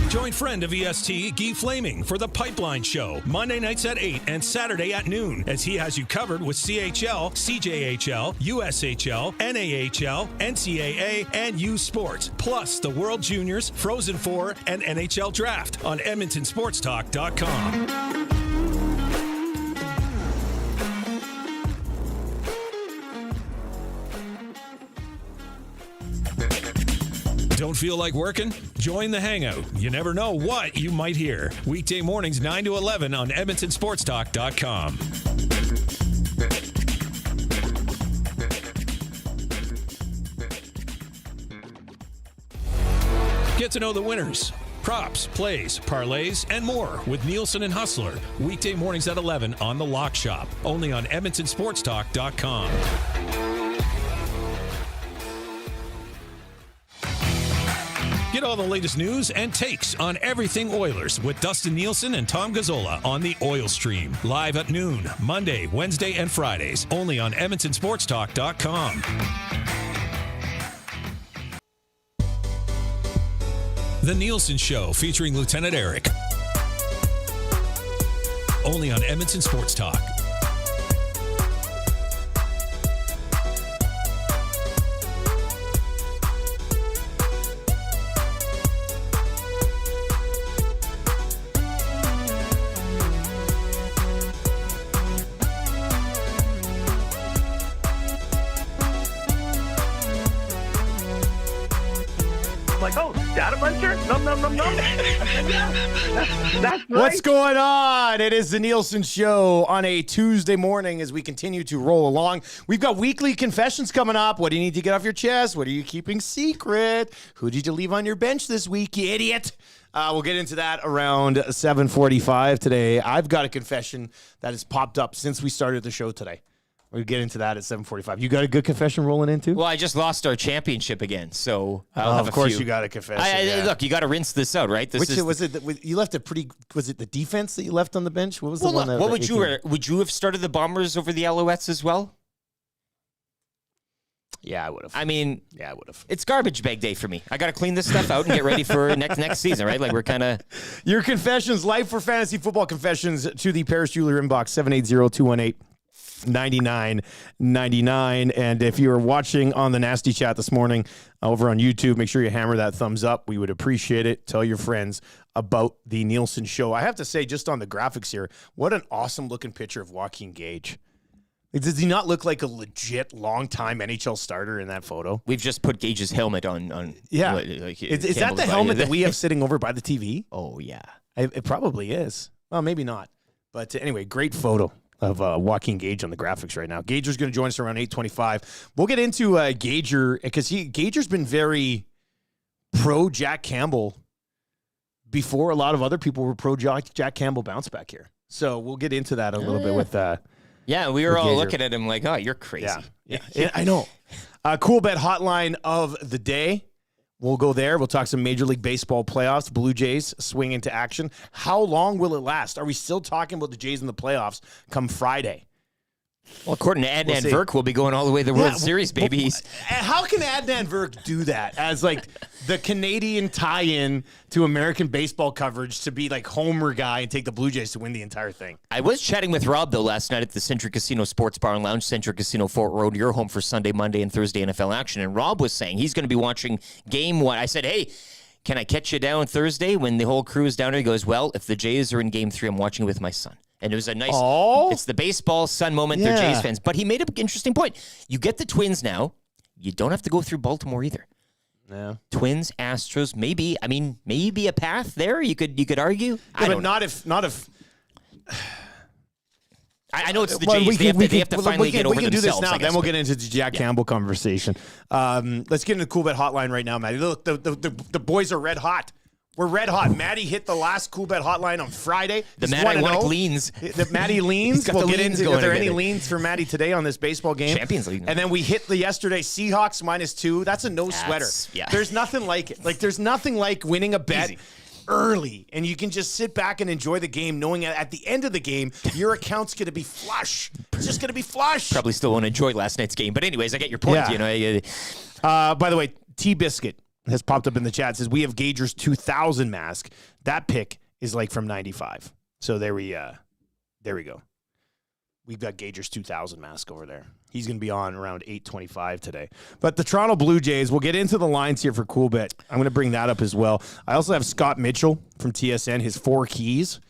Join friend of EST, Guy Flaming, for The Pipeline Show, Monday nights at 8 and Saturday at noon, as he has you covered with CHL, CJHL, USHL, NAHL, NCAA, and U Sports, plus the World Juniors, Frozen Four, and NHL Draft on EdmontonSportsTalk.com. Don't feel like working? Join the Hangout. You never know what you might hear. Weekday mornings 9 to 11 on EdmontonSportsTalk.com. Get to know the winners, props, plays, parlays, and more with Nielsen and Hustler. Weekday mornings at 11 on The Lock Shop. Only on EdmontonSportsTalk.com. Get all the latest news and takes on everything Oilers with Dustin Nielson and Tom Gazzola on the Oil Stream. Live at noon, Monday, Wednesday, and Fridays. Only on EdmontonSportsTalk.com. The Nielsen Show featuring Lieutenant Eric. Only on Edmonton Sports Talk. I'm like, oh, data muncher? Nom, nom, nom, nom. I said, yeah, that's right. What's going on? It is the Nielsen Show on a Tuesday morning as we continue to roll along. We've got weekly confessions coming up. What do you need to get off your chest? What are you keeping secret? Who did you leave on your bench this week, you idiot? We'll get into that around 7:45 today. I've got a confession that has popped up since we started the show today. We'll get into that at 7:45. You got a good confession rolling into? Well, I just lost our championship again, so I'll have of a course few. You got a confession. Yeah. Look, you got to rinse this out, right? Was it the defense that you left on the bench? What was the one? Look, what would you have started the Bombers over the Alouettes as well? Yeah, I would have. I mean, yeah, I would have. It's garbage bag day for me. I got to clean this stuff out and get ready for next season, right? Like we're kind of your confessions, Life for Fantasy Football confessions to the Paris Jeweler inbox 780-218-9999. And if you're watching on the Nasty Chat this morning over on YouTube, make sure you hammer that thumbs up. We would appreciate it. Tell your friends about the Nielsen Show. I have to say, just on the graphics here, what an awesome looking picture of Joaquin Gage. Does he not look like a legit long-time NHL starter in that photo? We've just put Gage's helmet on. Yeah. Is that the helmet that we have sitting over by the TV? Oh, yeah. It probably is. Well, maybe not. But anyway, great photo of Joaquin Gage on the graphics right now. Gager's going to join us around 8:25. We'll get into Gager because Gager's been very pro Jack Campbell before a lot of other people were pro Jack Campbell bounce back here. So we'll get into that a little bit with yeah, we were all looking at him like, oh, you're crazy. Yeah, I know. Cool bet hotline of the day. We'll go there. We'll talk some Major League Baseball playoffs. Blue Jays swing into action. How long will it last? Are we still talking about the Jays in the playoffs come Friday? Well, according to Adnan Virk, we'll be going all the way to the World Series, baby. How can Adnan Virk do that as like the Canadian tie-in to American baseball coverage to be like Homer guy and take the Blue Jays to win the entire thing? I was chatting with Rob, though, last night at the Century Casino Sports Bar and Lounge, Century Casino Fort Road, your home for Sunday, Monday, and Thursday NFL action. And Rob was saying he's going to be watching Game 1. I said, hey, can I catch you down Thursday when the whole crew is down there? He goes, well, if the Jays are in Game 3, I'm watching with my son. And it was a nice, it's the baseball son moment. They're Jays fans. But he made an interesting point. You get the Twins now. You don't have to go through Baltimore either. Yeah. Twins, Astros, maybe a path there. You could argue. Yeah, but not if. I know it's the Jays. They have to finally get over themselves. We can do this now. Then we'll get into the Jack Campbell conversation. Let's get into the Cool Bet hotline right now, Maddie. Look, the boys are red hot. We're red hot. Maddie hit the last Cool Bet hotline on Friday. The Maddie leans. The Maddie leans. We'll get into. Are there any leans for Maddie today on this baseball game? Champions League. And then we hit the yesterday Seahawks -2. That's a no sweater. Yeah. There's nothing like it. Like there's nothing like winning a bet early, and you can just sit back and enjoy the game, knowing at the end of the game your account's going to be flush. It's just going to be flush. Probably still won't enjoy last night's game, but anyways, I get your point. Yeah. You know. By the way, T-Biscuit has popped up in the chat. Says we have Gager's 2000 mask. That pick is like from 95. So there we go. We've got Gager's 2000 mask over there. He's going to be on around 8:25 today. But the Toronto Blue Jays, we'll get into the lines here for Cool Bet. I'm going to bring that up as well. I also have Scott Mitchell from TSN, his 4 keys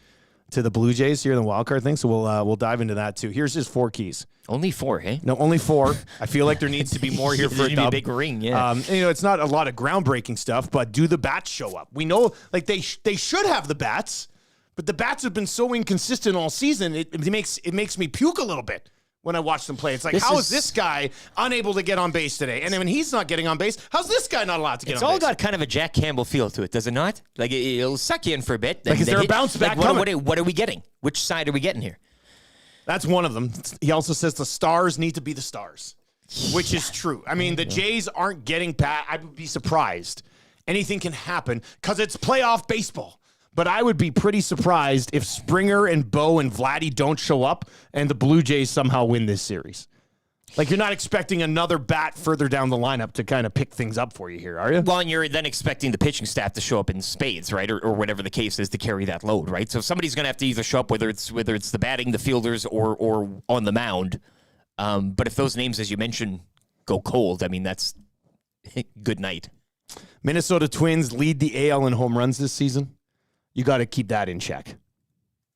to the Blue Jays here in the wildcard thing. So we'll dive into that too. Here's his 4 keys. Only 4, hey? No, only 4. I feel like there needs to be more here for a dub. A big ring, yeah. And, it's not a lot of groundbreaking stuff, but do the bats show up? We know, like they should have the bats, but the bats have been so inconsistent all season. It makes me puke a little bit when I watch them play. It's like, how is this guy unable to get on base today? And then when he's not getting on base, how's this guy not allowed to get on base? It's all got kind of a Jack Campbell feel to it, does it not? Like it'll suck you in for a bit. Like, is there a bounce back coming? What are we getting? Which side are we getting here? That's one of them. He also says the Stars need to be the Stars, which is true. I mean, the Jays aren't getting past. I would be surprised. Anything can happen because it's playoff baseball. But I would be pretty surprised if Springer and Bo and Vladdy don't show up and the Blue Jays somehow win this series. Like, you're not expecting another bat further down the lineup to kind of pick things up for you here, are you? Well, and you're then expecting the pitching staff to show up in spades, right? Or whatever the case is to carry that load, right? So somebody's going to have to either show up, whether it's the batting, the fielders, or on the mound. But if those names, as you mentioned, go cold, I mean, that's good night. Minnesota Twins lead the AL in home runs this season. You got to keep that in check,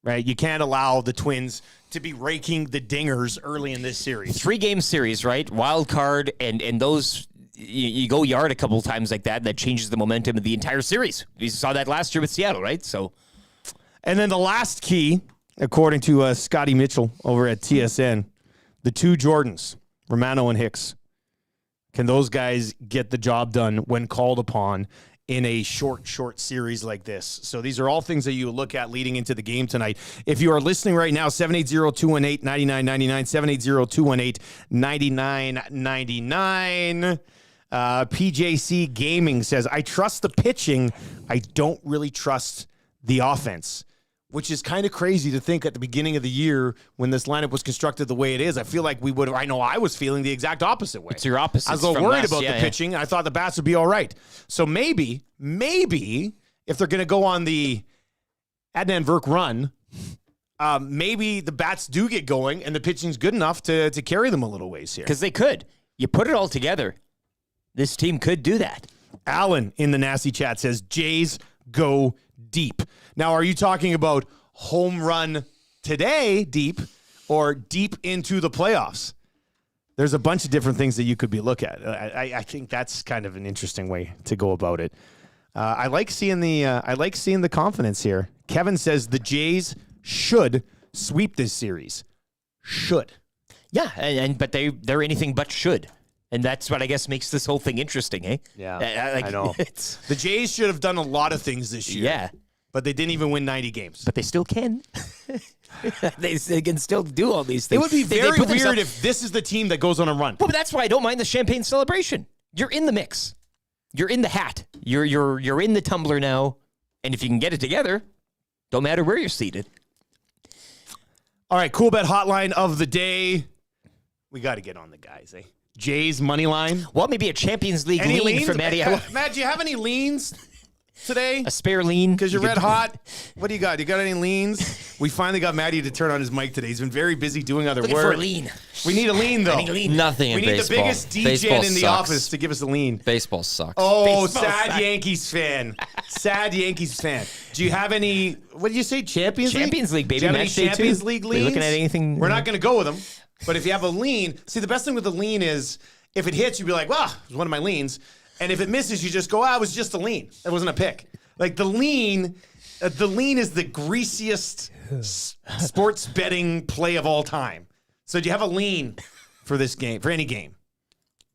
right? You can't allow the Twins to be raking the dingers early in this series. 3-game series, right? Wild card, and those you go yard a couple of times like that, and that changes the momentum of the entire series. You saw that last year with Seattle, right? So, and then the last key, according to Scotty Mitchell over at TSN, the two Jordans, Romano and Hicks. Can those guys get the job done when called upon in a short series like this? So these are all things that you look at leading into the game tonight. If you are listening right now, 780-218-9999, 780-218-9999. PJC Gaming says, I trust the pitching. I don't really trust the offense, which is kind of crazy to think at the beginning of the year when this lineup was constructed the way it is. I feel like I know I was feeling the exact opposite way. It's your opposite. I was a little worried about the pitching. I thought the bats would be all right. So maybe if they're going to go on the Adnan Virk run, maybe the bats do get going and the pitching's good enough to carry them a little ways here. Because they could. You put it all together, this team could do that. Alan in the nasty chat says, Jays go deep. Now, are you talking about home run today deep or deep into the playoffs? There's a bunch of different things that you could be looking at. I think that's kind of an interesting way to go about it. I like seeing the confidence here. Kevin says the Jays should sweep this series. Should. Yeah, but they're anything but should. And that's what I guess makes this whole thing interesting, eh? Yeah, I know. The Jays should have done a lot of things this year. Yeah. But they didn't even win 90 games. But they still can. they can still do all these things. It would be very weird if this is the team that goes on a run. Well, but that's why I don't mind the champagne celebration. You're in the mix. You're in the hat. You're in the tumbler now. And if you can get it together, don't matter where you're seated. All right, cool bet hotline of the day. We got to get on the guys, eh? Jays money line. Well, maybe a Champions League lean for Matty. Matt, do you have any leans today? A spare lean? Because you're red hot. What do you got? You got any leans? We finally got Matty to turn on his mic today. He's been very busy doing other work. For a lean. We need a lean, though. Nothing in baseball. We need the biggest DJ in the office to give us a lean. Baseball sucks. Oh, sad Yankees fan. Sad Yankees fan. Do you have any, what did you say, Champions League? Champions League, baby. Do you have any Champions League leans? Are you looking at anything? We're not going to go with them. But if you have a lean, see, the best thing with the lean is if it hits, you'd be like, well, it was one of my leans. And if it misses, you just go, it was just a lean. It wasn't a pick. Like the lean is the greasiest sports betting play of all time. So do you have a lean for this game, for any game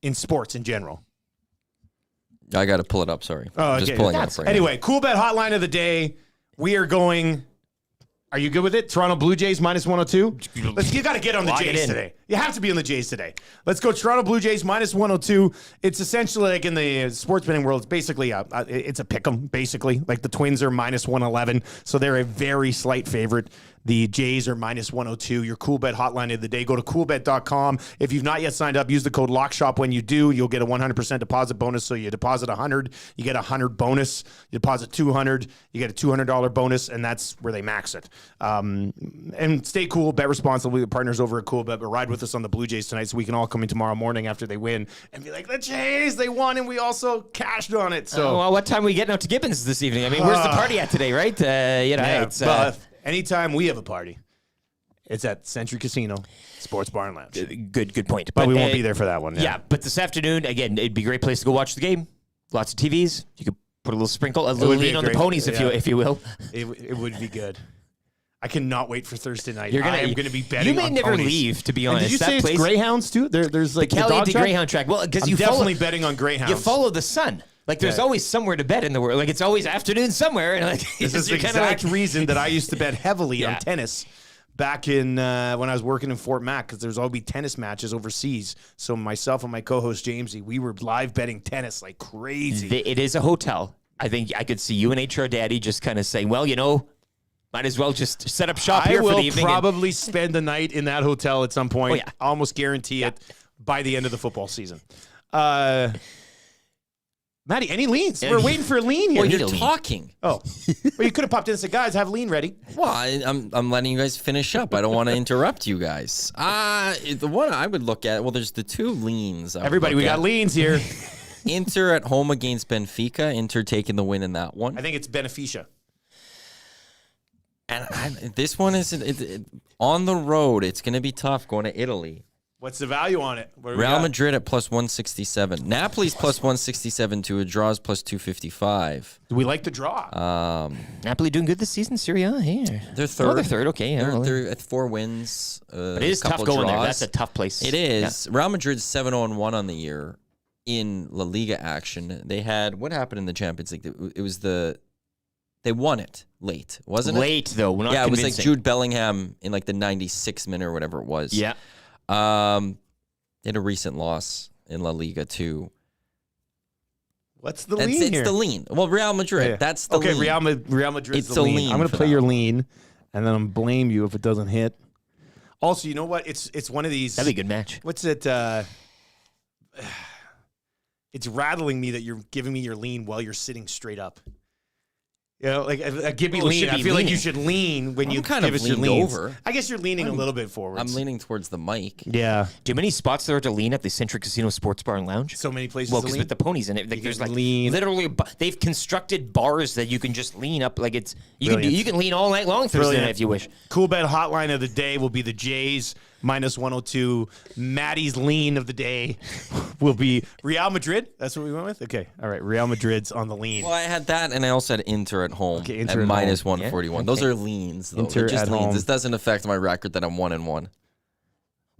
in sports in general? I got to pull it up. Sorry. Oh, okay. Just pulling it up right anyway, cool bet hotline of the day. We are going. Are you good with it? Toronto Blue Jays minus 102. You got to get on the Jays today. You have to be on the Jays today. Let's go Toronto Blue Jays minus 102. It's essentially like in the sports betting world. It's basically it's a pick 'em basically. Like the Twins are minus 111, so they're a very slight favorite. The Jays are minus 102. Your cool bet hotline of the day. Go to coolbet.com. If you've not yet signed up, use the code LOCKSHOP when you do. You'll get a 100% deposit bonus. So you deposit 100, you get a 100 bonus. You deposit 200, you get a $200 bonus, and that's where they max it. And stay cool, bet responsibly with partners over at Coolbet, but ride with us on the Blue Jays tonight so we can all come in tomorrow morning after they win and be like, the Jays, they won, and we also cashed on it. So, well, what time are we getting out to Gibbons this evening? I mean, where's the party at today, right? It's anytime we have a party, it's at Century Casino, Sports Bar and Lounge. Good point. But we won't be there for that one. Yeah, but this afternoon, again, it'd be a great place to go watch the game. Lots of TVs. You could put a little lean on the ponies, if you will. It would be good. I cannot wait for Thursday night. I am going to be betting on You may never ponies. leave, to be honest. And did you say it's Greyhounds, too? There's like the Caliente Greyhound track. Well, because I'm definitely betting on Greyhounds. You follow the sun. Like, there's always somewhere to bet in the world. Like, it's always afternoon somewhere. And like, this is the exact reason that I used to bet heavily on tennis back in when I was working in Fort Mac, because there's always tennis matches overseas. So myself and my co-host, Jamesy, we were live betting tennis like crazy. It is a hotel. I think I could see you and HR Daddy just kind of saying, well, might as well just set up shop here for the evening. I will probably spend the night in that hotel at some point. Oh, yeah. I almost guarantee it by the end of the football season. Matty, any leans? We're waiting for a lean here. Well, you're talking. Oh. Well, you could have popped in and said, guys, have lean ready. Well, I'm letting you guys finish up. I don't want to interrupt you guys. The one I would look at, there's the two leans. Everybody, we got leans here. Inter at home against Benfica. Inter taking the win in that one. I think it's Beneficia. And this one is on the road. It's going to be tough going to Italy. What's the value on it? What do we Real got? Madrid at plus 167. Napoli's plus 167 to a draw's plus 255. Do we like the draw? Napoli doing good this season, Serie A? Hey. They're third. Oh, they're third, okay. Yeah, They're at 4 wins. but it is tough couple going there. draws. That's a tough place. It is. Yeah. Real Madrid's 7-1 on the year in La Liga action. They had, what happened in the Champions League? It was they won it late, wasn't it? Late, though. Not yeah, it was like convincing. Jude Bellingham in like the 96th minute or whatever it was. Yeah. They had a recent loss in La Liga too. What's the lean here? It's the lean. Well, Real Madrid. Yeah. That's the lean. Real Madrid's It's the a lean. lean I'm going to for play that your one. lean, and then I'm blame you if it doesn't hit. Also, you know what? It's one of these. That'd be a good match. What's it? It's rattling me that you're giving me your lean while you're sitting straight up. You know, like give me lean. I feel like you should lean when you kind give of us your leaned leans. over. I guess you're leaning a little bit forward. I'm leaning towards the mic. Yeah. Do many spots there to lean at the Centric Casino Sports Bar and Lounge? So many places. Well, to because lean. with the ponies in it, like, You there's can like lean. literally they've constructed bars that you can just lean up. Like it's Brilliant. you can lean all night long Thursday Brilliant. night if you wish. Cool bet hotline of the day will be the Jays minus 102. Maddie's lean of the day will be Real Madrid. That's what we went with? Okay. All right. Real Madrid's on the lean. Well, I had that, and I also had Inter at home Okay, at Inter at minus home. 141. Yeah, Those okay. are leans, though. Inter They're just at leans. home. This doesn't affect my record that I'm 1-1. Well,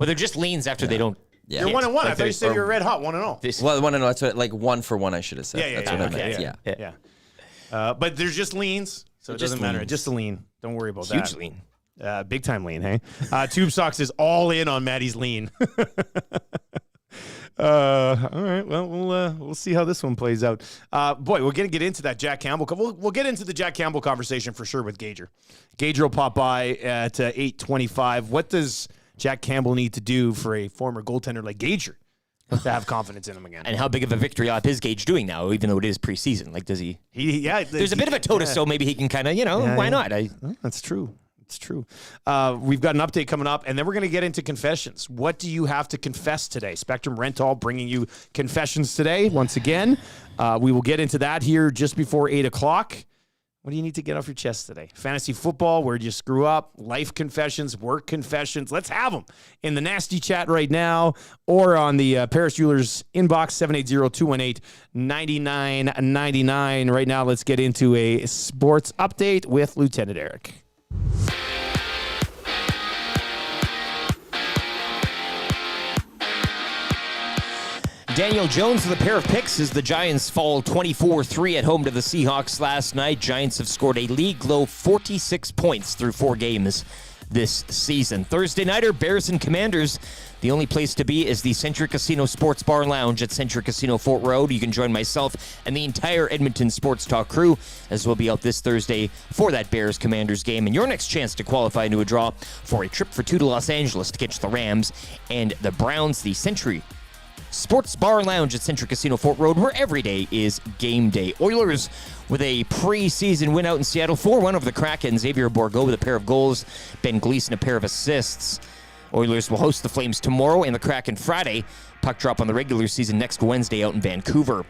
they're just leans after they don't. Yeah. You're 1-1. I Like thought you said you were red hot 1-0. This, Well, 1-0. That's what, like 1 for 1, I should have said. Yeah, That's what I meant. okay, yeah. But there's just leans, so it Just doesn't matter. leans. Just a lean. Don't worry about huge that. lean. Big time lean, hey? Tube Socks is all in on Maddie's lean. All right, well, we'll see how this one plays out. Boy, we're gonna get into that Jack Campbell. We'll get into the Jack Campbell conversation for sure with Gager. Gager will pop by at 8:25. What does Jack Campbell need to do for a former goaltender like Gager to have confidence in him again? And how big of a victory lap is Gage doing now, even though it is preseason? Like, does he? There's a bit of a toe to so maybe he can kind of, why not? That's true. It's true. We've got an update coming up, and then we're going to get into confessions. What do you have to confess today? Spectrum Rental bringing you confessions today once again. We will get into that here just before 8 o'clock. What do you need to get off your chest today? Fantasy football, where'd you screw up? Life confessions, work confessions. Let's have them in the nasty chat right now or on the Paris Jewelers inbox, 780-218-9999. Right now, let's get into a sports update with Lieutenant Eric. Daniel Jones with a pair of picks as the Giants fall 24-3 at home to the Seahawks last night. Giants have scored a league-low 46 points through 4 games this season. Thursday nighter, Bears and Commanders. The only place to be is the Centric Casino Sports Bar and Lounge at Centric Casino Fort Road. You can join myself and the entire Edmonton Sports Talk crew as we'll be out this Thursday for that Bears-Commanders game. And your next chance to qualify into a draw for a trip for 2 to Los Angeles to catch the Rams and the Browns. The Century Sports Bar and Lounge at Centric Casino Fort Road, where every day is game day. Oilers with a preseason win out in Seattle, 4-1 over the Kraken. Xavier Bourgault with a pair of goals, Ben Gleason a pair of assists. Oilers will host the Flames tomorrow and the Kraken Friday. Puck drop on the regular season next Wednesday out in Vancouver.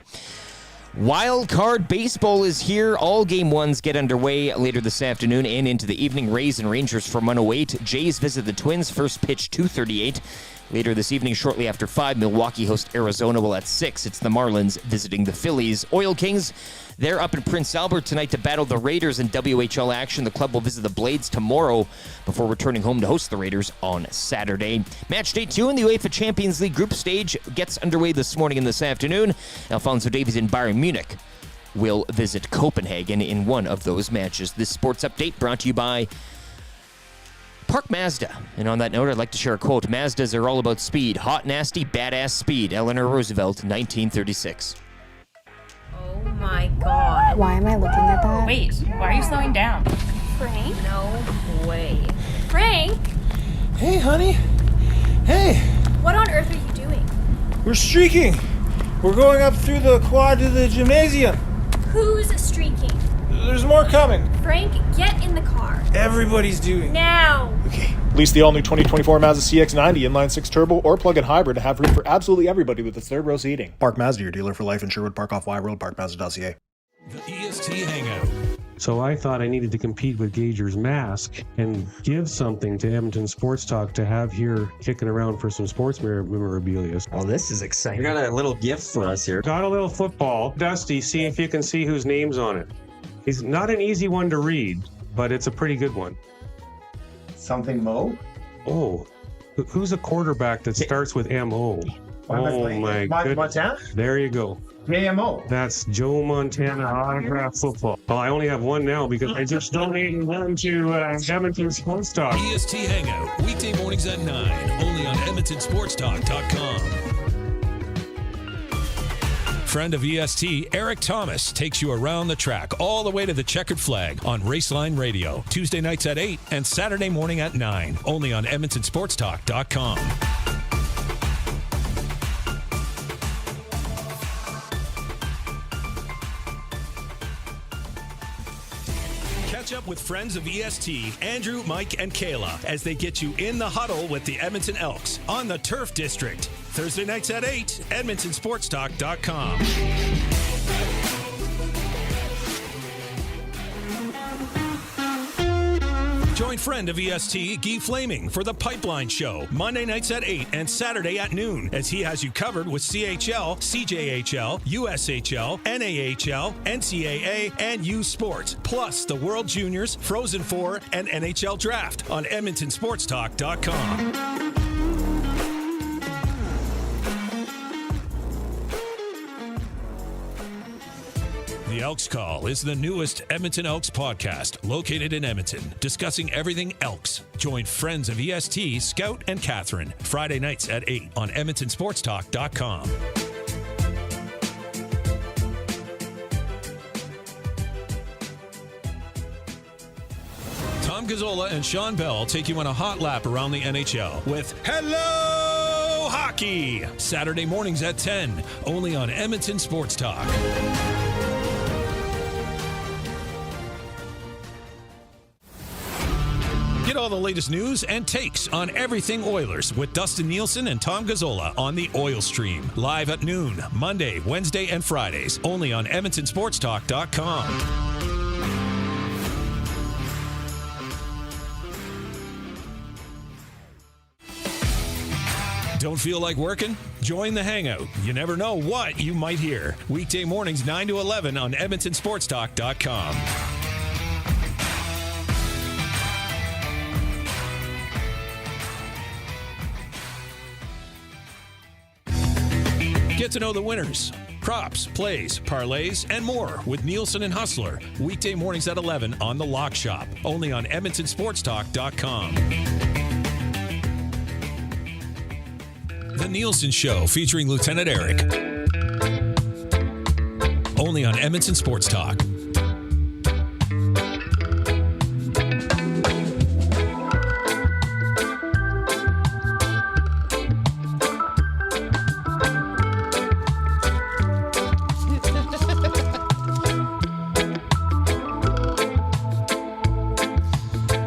Wild Card Baseball is here. All Game 1s get underway later this afternoon and into the evening. Rays and Rangers from 1:08. Jays visit the Twins. First pitch 2:38. Later this evening, shortly after 5, Milwaukee hosts Arizona. Well, at 6, it's the Marlins visiting the Phillies. Oil Kings, they're up in Prince Albert tonight to battle the Raiders in WHL action. The club will visit the Blades tomorrow before returning home to host the Raiders on Saturday. Match day 2 in the UEFA Champions League group stage gets underway this morning and this afternoon. Alphonso Davies in Bayern Munich will visit Copenhagen in one of those matches. This sports update brought to you by Park Mazda. And on that note, I'd like to share a quote. Mazdas are all about speed. Hot, nasty, badass speed. Eleanor Roosevelt, 1936. Oh my god. Why am I looking at that? Wait, why are you slowing down? Frank? No way. Frank? Hey, honey. Hey. What on earth are you doing? We're streaking. We're going up through the quad to the gymnasium. Who's streaking? There's more coming. Frank, get in the car. Everybody's doing. Now. Okay. Lease the all-new 2024 Mazda CX-90 inline-6 turbo or plug-in hybrid to have room for absolutely everybody with its third-row seating. Park Mazda, your dealer for life in Sherwood Park off Y Road, parkmazda.ca. The EST Hangout. So I thought I needed to compete with Gager's mask and give something to Edmonton Sports Talk to have here kicking around for some sports memorabilia. Oh, this is exciting. You got a little gift for us here. Got a little football. Dusty, see if you can see whose name's on it. He's not an easy one to read, but it's a pretty good one. Something Mo? Oh, who's a quarterback that starts with M-O? Oh, my goodness. Montana? There you go. JMO. That's Joe Montana autograph football. Well, I only have one now because I just donated one to Edmonton Sports Talk. EST Hangout, weekday mornings at 9, only on EdmontonSportsTalk.com. Friend of EST, Eric Thomas, takes you around the track all the way to the checkered flag on Raceline Radio. Tuesday nights at 8 and Saturday morning at 9, only on EdmontonSportsTalk.com. Catch up with friends of EST, Andrew, Mike, and Kayla, as they get you in the huddle with the Edmonton Elks on the Turf District. Thursday nights at 8, EdmontonSportsTalk.com. Join friend of EST, Guy Flaming, for the Pipeline Show, Monday nights at 8 and Saturday at noon, as he has you covered with CHL, CJHL, USHL, NAHL, NCAA, and U Sports, plus the World Juniors, Frozen Four, and NHL Draft on EdmontonSportsTalk.com. The Elks Call is the newest Edmonton Elks podcast, located in Edmonton, discussing everything Elks. Join friends of EST, Scout and Catherine, Friday nights at 8 on EdmontonSportsTalk.com. Tom Gazzola and Sean Bell take you on a hot lap around the NHL with Hello Hockey, Saturday mornings at 10, only on Edmonton Sports Talk. Get all the latest news and takes on everything Oilers with Dustin Nielson and Tom Gazzola on the Oil Stream. Live at noon, Monday, Wednesday, and Fridays. Only on EdmontonSportsTalk.com. Don't feel like working? Join the Hangout. You never know what you might hear. Weekday mornings 9 to 11 on EdmontonSportsTalk.com. Get to know the winners, props, plays, parlays, and more with Nielsen and Hustler. Weekday mornings at 11 on The Lock Shop. Only on EdmontonSportsTalk.com. The Nielsen Show featuring Lieutenant Eric. Only on Edmonton Sports Talk.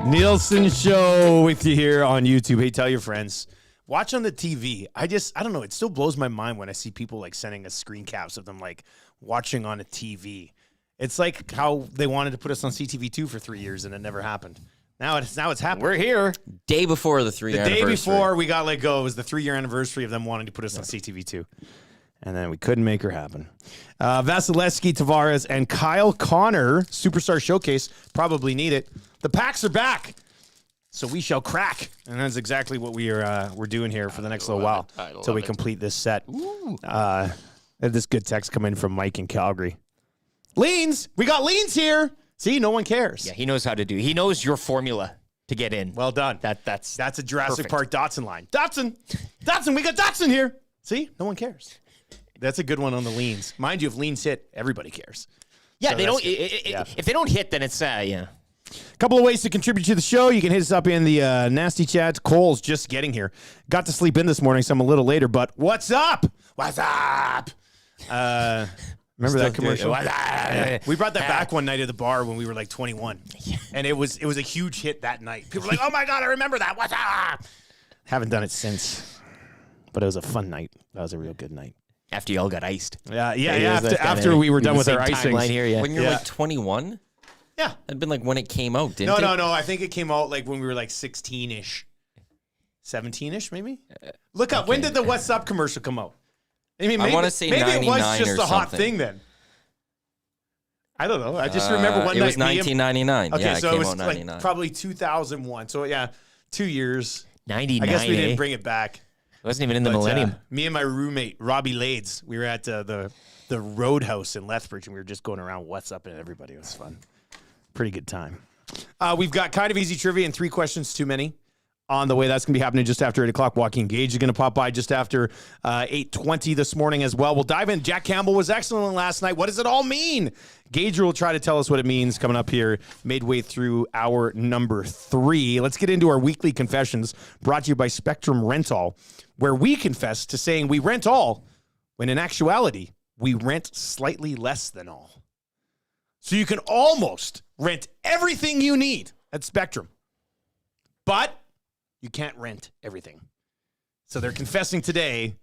Nielsen Show with you here on YouTube. Hey, tell your friends. Watch on the TV. I don't know. It still blows my mind when I see people like sending us screen caps of them like watching on a TV. It's like how they wanted to put us on CTV2 for 3 years and it never happened. Now it's happened. We're here. Day before the 3-year anniversary. The day before we got let go, it was the 3-year anniversary of them wanting to put us on CTV2. And then we couldn't make her happen. Vasilevsky, Tavares, and Kyle Connor, Superstar Showcase, probably need it. The packs are back, so we shall crack. And that's exactly what we're doing here for the next little while until we complete this set. I had this good text come in from Mike in Calgary. Leans! We got Leans here! See, no one cares. Yeah, he knows how to do. He knows your formula to get in. Well done. That's a Jurassic perfect. Park Dotson line. Dotson! We got Dotson here! See, no one cares. That's a good one on the leans. Mind you, if leans hit, everybody cares. Yeah, So they don't. yeah. If they don't hit, then it's yeah. A couple of ways to contribute to the show. You can hit us up in the nasty chats. Cole's just getting here. Got to sleep in this morning, so I'm a little later. But what's up? What's up? Remember that commercial? Yeah. We brought that back one night at the bar when we were like 21, and it was a huge hit that night. People were like, "Oh my god, I remember that." What's up? Haven't done it since, but it was a fun night. That was a real good night. After you all got iced. Yeah. After we were done with our icing. Here, When you're like 21? Yeah. That'd been like when it came out, didn't it? No. I think it came out like when we were like 16-ish. 17-ish, maybe? Look up. When did the What's Up commercial come out? I mean, maybe, I want to say maybe 99 it was just or a hot something. thing then. I don't know. I just remember one night. It was 1999. Okay, yeah, so it it came was out 99. like probably 2001. So yeah, 2 years. 99. I guess we didn't bring it back. It wasn't even in the But, millennium. Me and my roommate Robbie Lades, we were at the Roadhouse in Lethbridge, and we were just going around What's Up and everybody. It was fun. Pretty good time. We've got kind of easy trivia and 3 questions too many on the way. That's going to be happening just after 8 o'clock. Joaquin Gage is going to pop by just after 8:20 this morning as well. We'll dive in. Jack Campbell was excellent last night. What does it all mean? Gage will try to tell us what it means coming up here midway through hour number 3. Let's get into our weekly confessions brought to you by Spectrum Rental, where we confess to saying we rent all when in actuality we rent slightly less than all. So you can almost rent everything you need at Spectrum, but you can't rent everything. So they're confessing today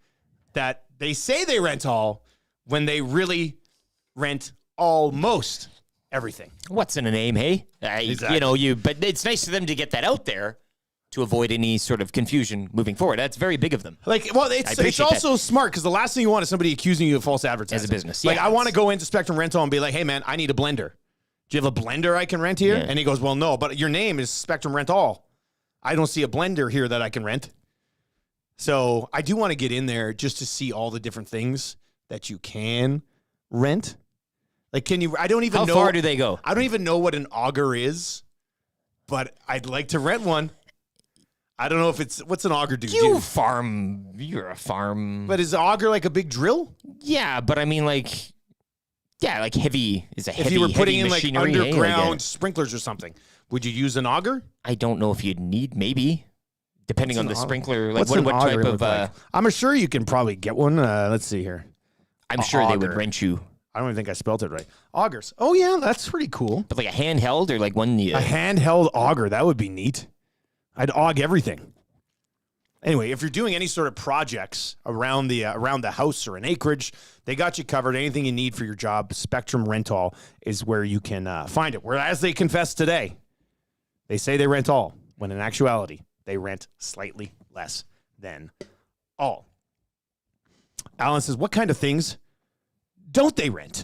that they say they rent all when they really rent almost everything. What's in a name, hey? Exactly. But it's nice for them to get that out there to avoid any sort of confusion moving forward. That's very big of them. It's also smart because the last thing you want is somebody accusing you of false advertising. As a business, Like, yeah. I want to go into Spectrum Rental and be like, hey, man, I need a blender. Do you have a blender I can rent here? Yeah. And he goes, well, no, but your name is Spectrum Rent All. I don't see a blender here that I can rent. So I do want to get in there just to see all the different things that you can rent. Like, can you, I don't even know. How far do they go? I don't even know what an auger is, but I'd like to rent one. I don't know if what's an auger do? You're a farm. But is auger like a big drill? Yeah, but I mean like heavy is a heavy. If you were putting in like machinery, underground sprinklers or something, would you use an auger? I don't know if you'd need, maybe. Depending on the sprinkler. Like What's what an type auger of look like? I'm sure you can probably get one. Let's see here. I'm sure they would rent you. I don't even think I spelled it right. Augers. Oh yeah, that's pretty cool. But like a handheld or like one a handheld auger, that would be neat. I'd aug everything. Anyway, if you're doing any sort of projects around the house or an acreage, they got you covered. Anything you need for your job, Spectrum Rental is where you can find it. Whereas they confess today, they say they rent all, when in actuality, they rent slightly less than all. Alan says, what kind of things don't they rent?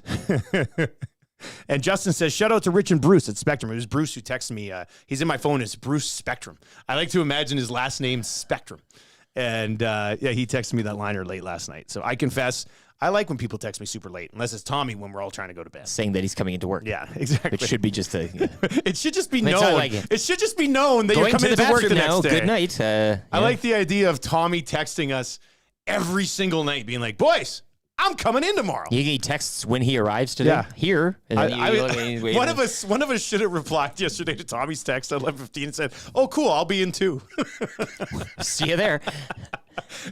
And Justin says, shout out to Rich and Bruce at Spectrum. It was Bruce who texted me. He's in my phone as Bruce Spectrum. I like to imagine his last name Spectrum. And he texted me that liner late last night. So I confess, I like when people text me super late, unless it's Tommy when we're all trying to go to bed. Saying that he's coming into work. Yeah, exactly. It should be just a... It should just be It's known. not like it. It should just be known that Going you're coming to the into work the bathroom now. next day. Good night. I like the idea of Tommy texting us every single night being like, boys, I'm coming in tomorrow. He texts when he arrives today. Yeah. Here. And then one of us should have replied yesterday to Tommy's text at 11:15 and said, "Oh, cool, I'll be in too." See you there.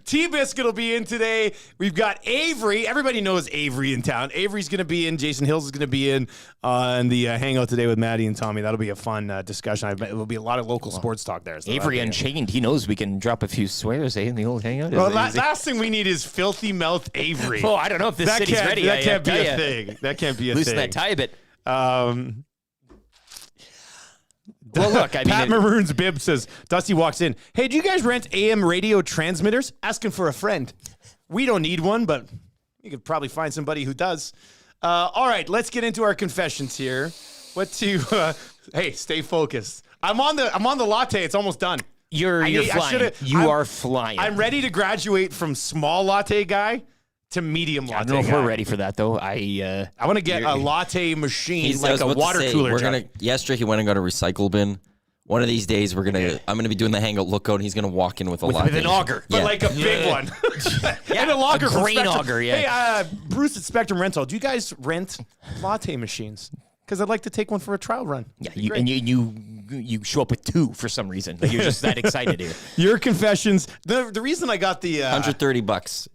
T-Biscuit will be in today. We've got Avery. Everybody knows Avery in town. Avery's going to be in. Jason Hills is going to be in on the hangout today with Maddie and Tommy. That'll be a fun discussion. I bet it will be a lot of local sports talk there. So Avery Unchained. He knows we can drop a few swears in the old hangout. Well, last thing we need is filthy mouth Avery. Oh, I don't know if this city's ready. That can't be a thing. That can't be a Loosen thing. that tie a bit. Well, look, Pat Maroon's bib says, Dusty walks in. Hey, do you guys rent AM radio transmitters? Asking for a friend. We don't need one, but you could probably find somebody who does. All right, let's get into our confessions here. Hey, stay focused. I'm on the latte. It's almost done. You're flying. You are flying. I'm ready to graduate from small latte guy to medium latte. I don't know if we're ready for that though. I want to get a latte machine, like a water cooler. Yesterday he went and got a recycle bin. One of these days I'm gonna be doing the hangout lookout and he's gonna walk in with a latte. With an auger. But like a big one. And a lager from grain Spectrum. auger, yeah. Hey, Bruce at Spectrum Rental, do you guys rent latte machines? Because I'd like to take one for a trial run. Yeah, you show up with 2 for some reason. Like you're just that excited here. Your confessions. The reason I got the $130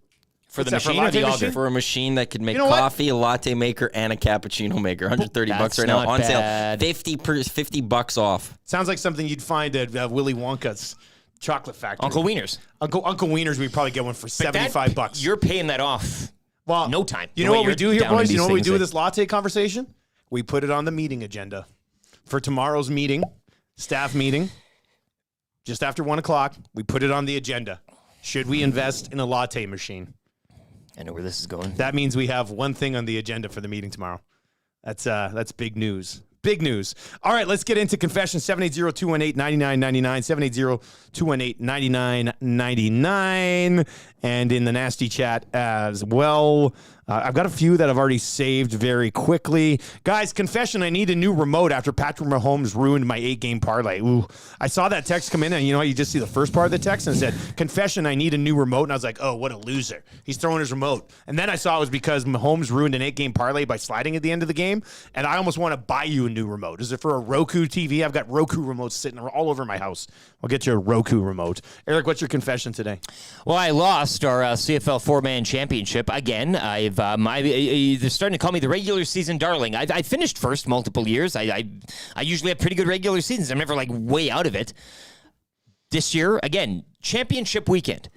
for the What's that, machine or the auger? for a machine that could make You know what? coffee, a latte maker, and a cappuccino maker. $130 That's right now not on bad. sale. $50 off. sounds like something you'd find at Willy Wonka's chocolate factory. Uncle Wieners. Uncle Wieners, we'd probably get one for $75. You're paying that off. Well, no time. You The know way what we you're do here, downing boys? You these know what we things, do with this latte conversation? We put it on the meeting agenda. for tomorrow's meeting, staff meeting, just after 1 o'clock, we put it on the agenda. Should we invest in a latte machine? I know where this is going. That means we have one thing on the agenda for the meeting tomorrow. That's big news. Big news. All right, let's get into confessions. 780-218-9999. 780-218-9999. And in the nasty chat as well. I've got a few that I've already saved very quickly. Guys, confession, I need a new remote after Patrick Mahomes ruined my 8-game parlay. Ooh, I saw that text come in, and you just see the first part of the text, and it said, confession, I need a new remote. And I was like, oh, what a loser. He's throwing his remote. And then I saw it was because Mahomes ruined an 8-game parlay by sliding at the end of the game, and I almost want to buy you a new remote. Is it for a Roku TV? I've got Roku remotes sitting all over my house. I'll get you a Roku remote. Eric, what's your confession today? Well, I lost our CFL 4-man championship again. They're starting to call me the regular season darling. I finished first multiple years. I usually have pretty good regular seasons. I'm never way out of it. This year, again, championship weekend.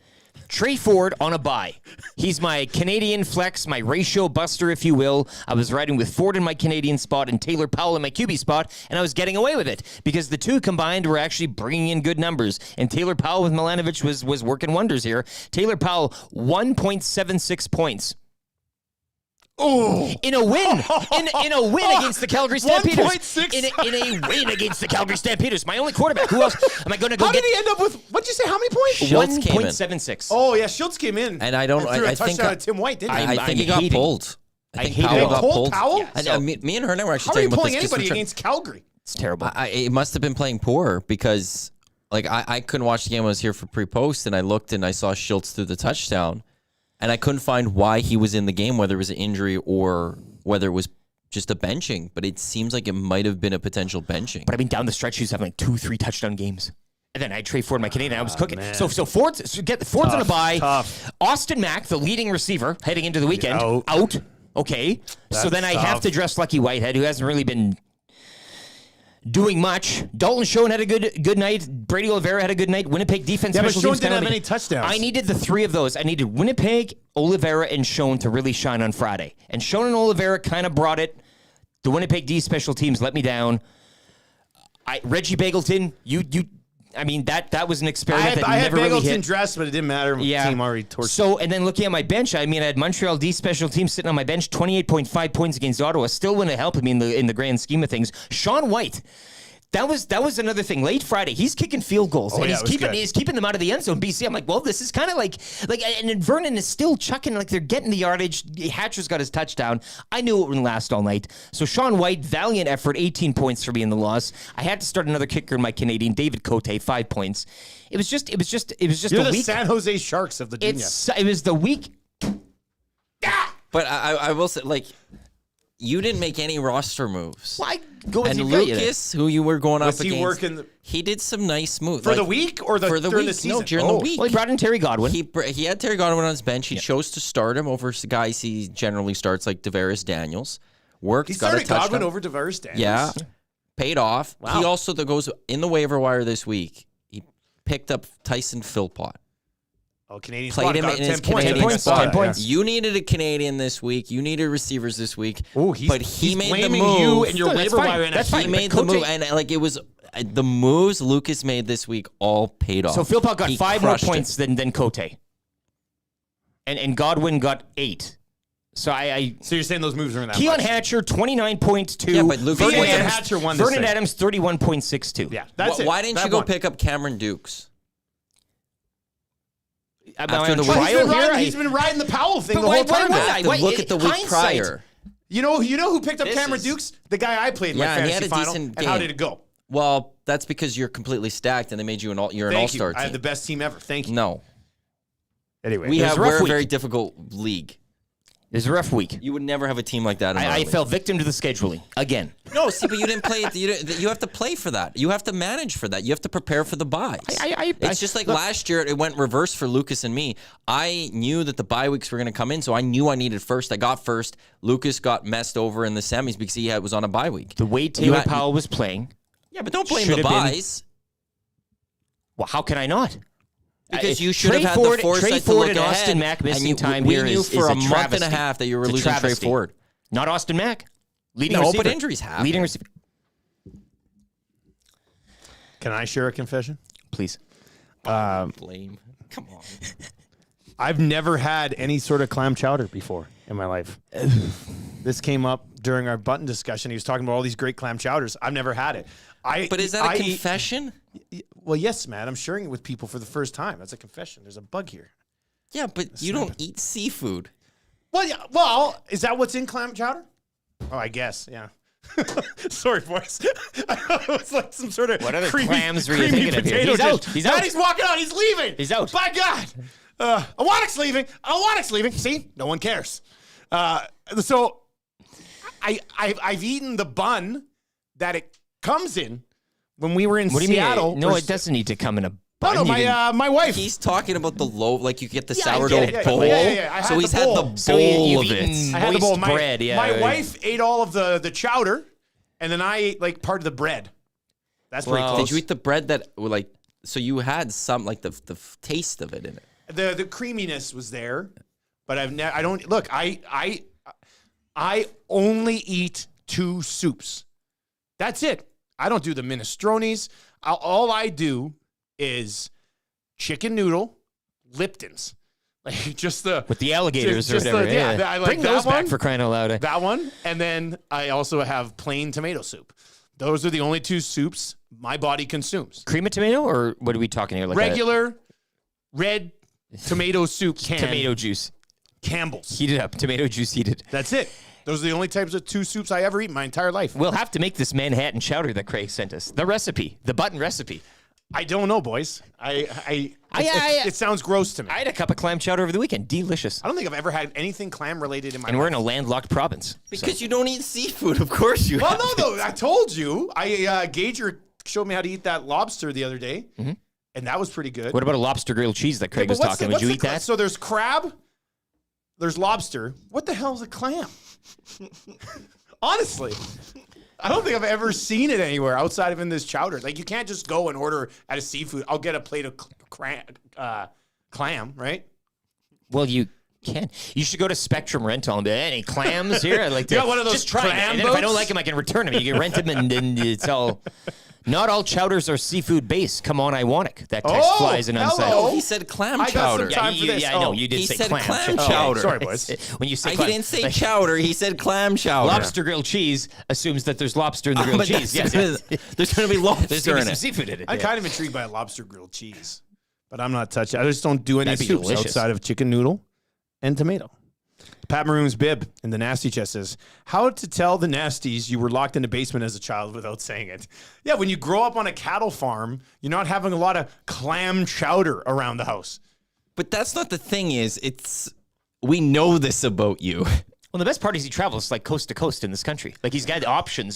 Trey Ford on a bye. He's my Canadian flex, my ratio buster, if you will. I was riding with Ford in my Canadian spot and Taylor Powell in my QB spot, and I was getting away with it because the two combined were actually bringing in good numbers. And Taylor Powell with Milanovic was working wonders here. Taylor Powell, 1.76 points. Oh, in a win, in a win against the Calgary Stampeders. 1.6. In a win against the Calgary Stampeders. My only quarterback. Who else am I going to go How get? did he end up with? What'd you say? How many points? Schultz came in. 1.76. Oh yeah, Schultz came in, and I don't. threw a I think touchdown to Tim White, didn't he? I think he got pulled. I think Powell got pulled. Powell? Yeah, me and her were actually How are you talking about pulling this. anybody against Calgary? It's terrible. It must have been playing poor because, I couldn't watch the game when I was here for pre-post, and I looked and I saw Schultz through the touchdown, and I couldn't find why he was in the game, whether it was an injury or whether it was just a benching, but it seems like it might have been a potential benching. But down the stretch, he was having 2-3 touchdown games. And then I trade Ford my Canadian. I was cooking. So Ford's on a bye. Tough. Austin Mack, the leading receiver, heading into the weekend, out. Okay. So then I have to dress Lucky Whitehead, who hasn't really been doing much. Dalton Schoen had a good night. Brady Oliveira had a good night. Winnipeg defense. Yeah, but special Schoen teams didn't have kinda- any touchdowns. I needed the three of those. I needed Winnipeg, Oliveira, and Schoen to really shine on Friday. And Schoen and Oliveira kind of brought it. The Winnipeg D special teams let me down. Reggie Bagleton, that was an experiment that I had never really Bagleton hit. dressed, but it didn't matter. Yeah. Team already torched. So, and then looking at my bench, I had Montreal D special teams sitting on my bench, 28.5 points against Ottawa. Still wouldn't help me in the grand scheme of things. Sean White. That was another thing. Late Friday, he's kicking field goals, and he's keeping them out of the end zone. BC, I'm like, well, this is kind of like, and then Vernon is still chucking, they're getting the yardage. Hatcher's got his touchdown. I knew it wouldn't last all night. So Sean White, valiant effort, 18 points for me in the loss. I had to start another kicker in my Canadian, David Cote, 5 points. It was just You're a the week. San Jose Sharks of the Junior. It was the week. But I will say, you didn't make any roster moves. Why go with and you? Lucas, who you were going Was up he against, working he did some nice moves for the week or during the week? season? No, during the week. Well, he brought in Terry Godwin. He had Terry Godwin on his bench. He chose to start him over guys he generally starts, like Tavares Daniels. Worked, He got a started touchdown. Godwin over Tavares Daniels. Yeah, paid off. Wow. He also goes in the waiver wire this week. He picked up Tyson Philpott. Oh, Canadian Played spot. him Got in 10 his points. Canadian 10 spot. points. 10 points. You needed a Canadian this week. You needed receivers this week. Oh, but he made the blaming move. you and your That's waiver fine. wire. That's He fine. made But the move, Cote- and it was the moves Lucas made this week all paid off. So Philpott got He 5 more crushed it. points than Cote. And Godwin got 8. So So you're saying those moves are in that Keon much? Hatcher, 29.2. Yeah, but Lucas Vernon went- Hatcher won this Vernon thing. Adams, 31.62. Yeah, that's it. Why didn't That you go one. pick up Cameron Dukes? Am I After on the trial week- here? He's been riding the Powell thing But the why- whole why time. would now. I? Have to Why- look at the week hindsight. prior. You know who picked up This Cameron is- Dukes? The guy I played in my Yeah, and he fantasy had a final. decent And how game. did it go? Well, that's because you're completely stacked, and they made you you're an Thank all-star you. team. I have the best team ever. Thank you. No, Anyway, we're a very difficult league. It was a rough week. You would never have a team like that. In our I league. fell victim to the scheduling again. No, see, but you didn't play it. You have to play for that. You have to manage for that. You have to prepare for the buys. It's just like last year, it went reverse for Lucas and me. I knew that the bye weeks were going to come in, so I knew I needed first. I got first. Lucas got messed over in the semis because he was on a bye week. The way Taylor Powell was playing. Yeah, but don't blame should the have been- buys. Well, how can I not? Because you should Trey have had Ford- the foresight Trey to Ford look and ahead. Austin Mack missing and time we here knew is for a a month and travesty. a half that you were It's a losing Trey travesty. Ford. Not Austin Mack. Leading No, receiver. but injuries happen. Leading receiver. Can I share a confession? Please. Blame. Come on. I've never had any sort of clam chowder before in my life. This came up during our button discussion. He was talking about all these great clam chowders. I've never had it. But is that a confession? Well, yes, Matt. I'm sharing it with people for the first time. That's a confession. There's a bug here. Yeah, but you don't eat seafood. Well, yeah. Well, is that what's in clam chowder? Oh, I guess. Yeah. Sorry, boys. It was like some sort of what other creamy, clams were you creamy thinking of here? potato He's dish. out. He's out. He's walking out. He's leaving. He's out. By God. Awanik's leaving. Awanik's leaving. See? No one cares. So I've eaten the bun that it comes in when we were in Seattle. No, it doesn't need to come in a bun. No, my wife. He's talking about the loaf, like you get the sourdough bowl. Yeah. So he's had the bowl of it. I had the bowl. Bread, my wife ate all of the chowder, and then I ate like part of the bread. That's pretty close. Did you eat the bread that like? So you had some like the taste of it in it. The creaminess was there, but I don't look. I only eat 2 soups. That's it. I don't do the minestrones. All I do is chicken noodle, Lipton's, like just the with the alligators or whatever. I like bring those back for crying out loud. That one, and then I also have plain tomato soup. Those are the only 2 soups my body consumes. Cream of tomato, or what are we talking here? Like regular red tomato soup can. Tomato juice. Campbell's. Heated up. Tomato juice heated. That's it. Those are the only types of 2 soups I ever eat in my entire life. We'll have to make this Manhattan chowder that Craig sent us. The recipe. The button recipe. I don't know, boys. It sounds gross to me. I had a cup of clam chowder over the weekend. Delicious. I don't think I've ever had anything clam related in my life. And we're in a landlocked province. Because you don't eat seafood, of course you have. No, though. I told you. Gager showed me how to eat that lobster the other day, and that was pretty good. What about a lobster grilled cheese that Craig was talking? Would you eat that? So there's crab, there's lobster. What the hell is a clam? Honestly. I don't think I've ever seen it anywhere outside of in this chowder. Like, you can't just go and order at a seafood. I'll get a plate of clam, right? Well, you can. You should go to Spectrum Rental and be, any clams here? I'd like to one of those just try them. And if I don't like them, I can return them. You can rent them, and it's all... Not all chowders are seafood based. Come on, Iwanic. That text flies in unsighted. Oh, he said clam chowder. I know. You did say clam. He said clam chowder. Sorry, boys. When you say he didn't say chowder. He said clam chowder. Lobster grilled cheese assumes that there's lobster in the grilled cheese. Yes. There's going to be lobster there's gonna in be it. Some seafood in it. I'm kind of intrigued by a lobster grilled cheese, but I'm not touching. I just don't do any That'd be soups delicious. outside of chicken noodle and tomato. Pat Maroon's bib in the Nasty Chest says, how to tell the nasties you were locked in a basement as a child without saying it. Yeah, when you grow up on a cattle farm, you're not having a lot of clam chowder around the house. But that's not the thing we know this about you. Well, the best part is he travels like coast to coast in this country. Like he's got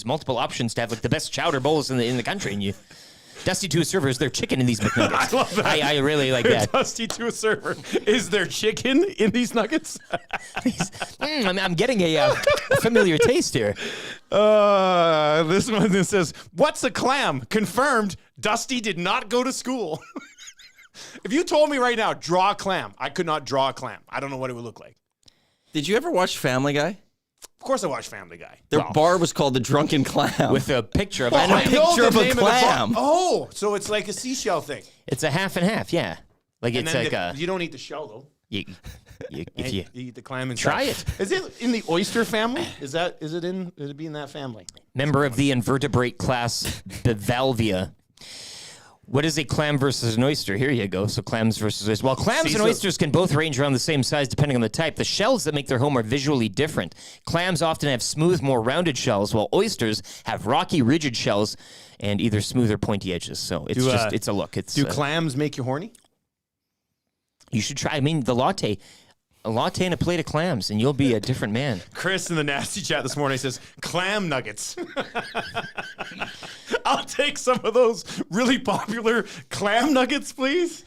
multiple options to have like the best chowder bowls in the country. And Dusty to a server, is there chicken in these McNuggets? I love that. I really like that. Dusty to a server, is there chicken in these nuggets? I'm getting a familiar taste here. This one that says, what's a clam? Confirmed, Dusty did not go to school. If you told me right now, draw a clam, I could not draw a clam. I don't know what it would look like. Did you ever watch Family Guy? Of course I watch Family Guy. Their bar was called The Drunken Clam. With a picture of a clam. Oh, so it's like a seashell thing. It's a half and half, yeah. Like and it's like you don't eat the shell though. You eat the clam and try it. Is it in the oyster family? Is it be in that family? Member of the invertebrate class Bivalvia. What is a clam versus an oyster? Here you go. So clams versus oysters. Well, clams and oysters can both range around the same size depending on the type. The shells that make their home are visually different. Clams often have smooth, more rounded shells, while oysters have rocky, rigid shells and either smooth or pointy edges. So it's it's a look. Do clams make you horny? You should try. I mean, a latte and a plate of clams, and you'll be a different man. Chris in the Nasty Chat this morning says, clam nuggets. I'll take some of those really popular clam nuggets, please.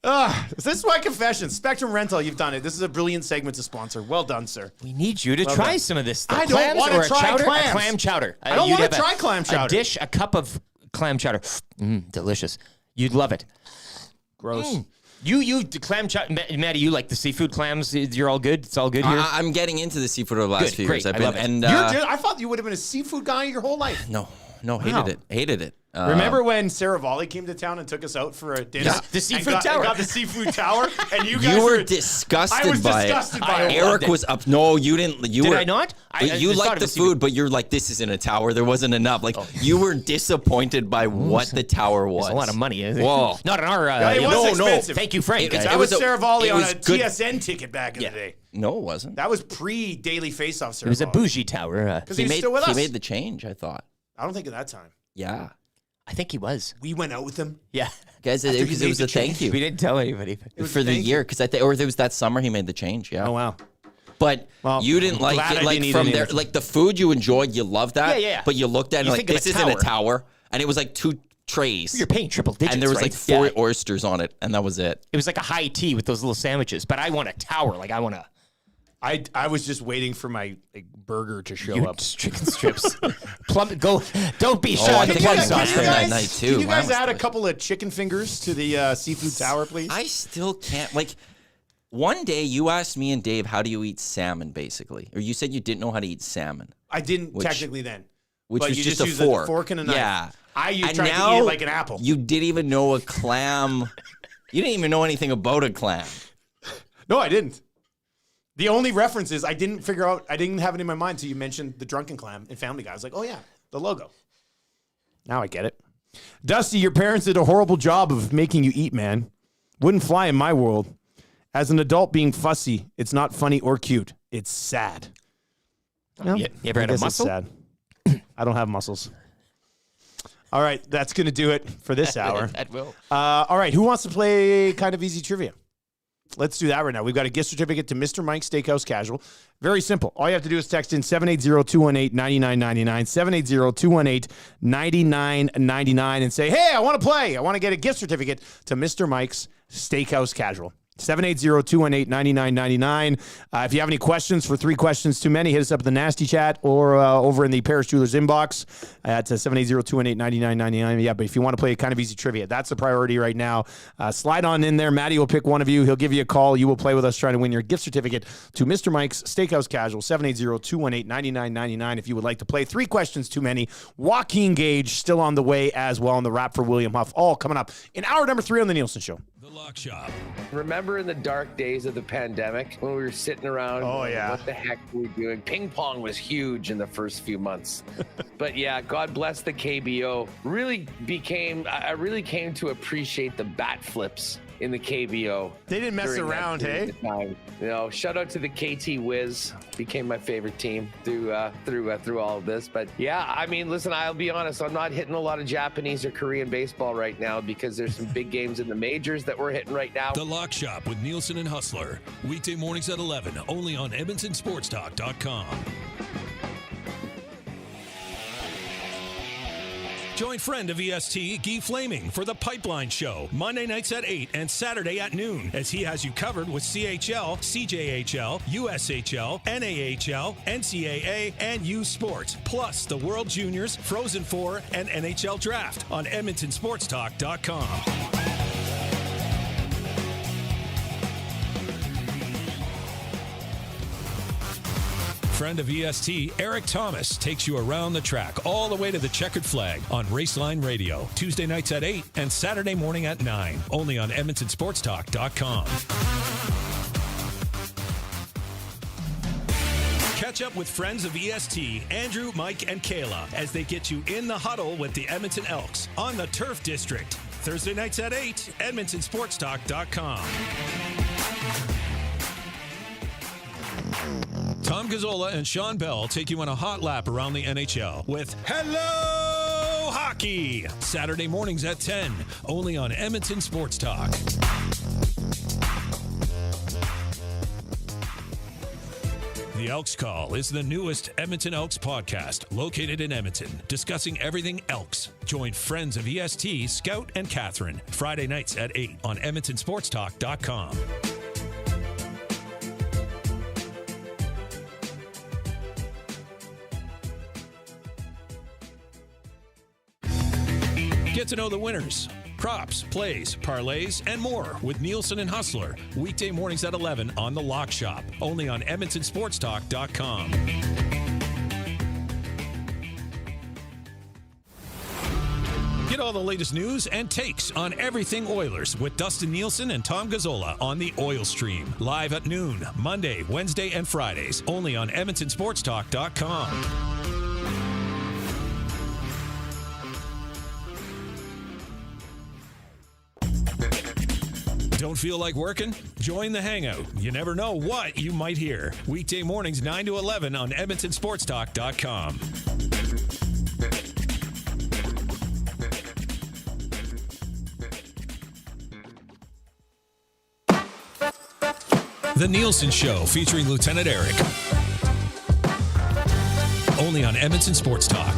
This is my confession. Spectrum Rental, you've done it. This is a brilliant segment to sponsor. Well done, sir. We need you to try some of this stuff. I don't want to try clams. A clam chowder. I don't want to try clam chowder. A cup of clam chowder. Delicious. You'd love it. Gross. You clam chowder. Maddie, you like the seafood clams? You're all good? It's all good here? I'm getting into the seafood over the last few years. I love it. I thought you would have been a seafood guy your whole life. No, hated it. Remember when Sarah Volley came to town and took us out for a dinner? Yeah, the seafood tower. Got the seafood tower, and you guys were disgusted. I was disgusted by it. Eric was up. No, you didn't. Did I not? You liked the food, but you're like, this isn't a tower. There wasn't enough. Like you were disappointed by what the tower was. It's a lot of money. Whoa, not in our. It was expensive. Thank you, Frank. That was Sarah Volley on a TSN ticket back in the day. No, it wasn't. That was pre-daily face-off. It was a bougie tower. Because he was still with us. He made the change, I thought. I don't think at that time. Yeah. I think he was. We went out with him. Yeah. Guys, it was a thank you. We didn't tell anybody. For the year, because or it was that summer he made the change, yeah. Oh, wow. But you didn't like it, like from there, like the food you enjoyed, you loved that. Yeah. But you looked at it like, this isn't a tower. And it was like 2 trays. You're paying triple digits, and there was right? like 4 oysters on it, and that was it. It was like a high tea with those little sandwiches. But I want a tower. Like I want a... I was just waiting for my burger to show up. Chicken strips. Don't be shy. I think I got them that night too. Can you guys add a couple of chicken fingers to the seafood tower, please? I still can't. Like, one day you asked me and Dave, how do you eat salmon, basically? Or you said you didn't know how to eat salmon. I didn't technically then. Which but was you just a use fork. A fork and a knife. Yeah. You tried to eat it like an apple. You didn't even know a clam. You didn't even know anything about a clam. No, I didn't. The only reference is I didn't have it in my mind until you mentioned the drunken clam in Family Guy. I was like, oh yeah, the logo. Now I get it. Dusty, your parents did a horrible job of making you eat, man. Wouldn't fly in my world. As an adult being fussy, it's not funny or cute. It's sad. Well, you ever had a muscle? Sad. I don't have muscles. All right, that's going to do it for this hour. That will. All right, who wants to play kind of easy trivia? Let's do that right now. We've got a gift certificate to Mr. Mike's Steakhouse Casual. Very simple. All you have to do is text in 780-218-9999, 780-218-9999, and say, hey, I want to play. I want to get a gift certificate to Mr. Mike's Steakhouse Casual. 780-218-9999. If you have any questions for 3 questions too many, hit us up in the Nasty Chat or over in the Paris Jewelers inbox at 780-218-9999. Yeah, but if you want to play a kind of easy trivia, that's the priority right now. Slide on in there. Maddie will pick one of you. He'll give you a call. You will play with us trying to win your gift certificate to Mr. Mike's Steakhouse Casual, 780-218-9999. If you would like to play 3 questions too many, Joaquin Gage still on the way as well, and the rap for William Huff, all coming up in hour number 3 on The Nielsen Show. The Lock Shop. Remember in the dark days of the pandemic when we were sitting around? Oh, yeah. What the heck were we doing? Ping pong was huge in the first few months. But yeah, God bless the KBO. I really came to appreciate the bat flips in the KBO. They didn't mess around, hey? Shout out to the KT Wiz. Became my favorite team through all of this. But yeah, I mean, listen, I'll be honest, I'm not hitting a lot of Japanese or Korean baseball right now because there's some big games in the majors that we're hitting right now. The Lock Shop with Nielsen and Hustler. Weekday mornings at 11, only on EdmontonSportsTalk.com. Join friend of EST, Guy Flaming, for the Pipeline Show, Monday nights at 8 and Saturday at noon, as he has you covered with CHL, CJHL, USHL, NAHL, NCAA, and U Sports, plus the World Juniors, Frozen Four, and NHL Draft on EdmontonSportsTalk.com. Friend of EST, Eric Thomas, takes you around the track all the way to the checkered flag on Raceline Radio, Tuesday nights at 8 and Saturday morning at 9, only on EdmontonSportsTalk.com. Catch up with friends of EST, Andrew, Mike, and Kayla, as they get you in the huddle with the Edmonton Elks on the Turf District, Thursday nights at 8, EdmontonSportsTalk.com. Tom Gazzola and Sean Bell take you on a hot lap around the NHL with Hello Hockey, Saturday mornings at 10, only on Edmonton Sports Talk. The Elks Call is the newest Edmonton Elks podcast located in Edmonton, discussing everything Elks. Join friends of EST, Scout and Catherine, Friday nights at 8 on EdmontonSportsTalk.com. Get to know the winners, props, plays, parlays, and more with Nielsen and Hustler. Weekday mornings at 11 on The Lock Shop, only on EdmontonSportsTalk.com. Get all the latest news and takes on everything Oilers with Dustin Nielson and Tom Gazzola on the Oil Stream. Live at noon, Monday, Wednesday, and Fridays. Only on EdmontonSportsTalk.com. Don't feel like working? Join the Hangout. You never know what you might hear. Weekday mornings 9 to 11 on EdmontonSportsTalk.com. The Nielsen Show featuring Lieutenant Eric. Only on Edmonton Sports Talk.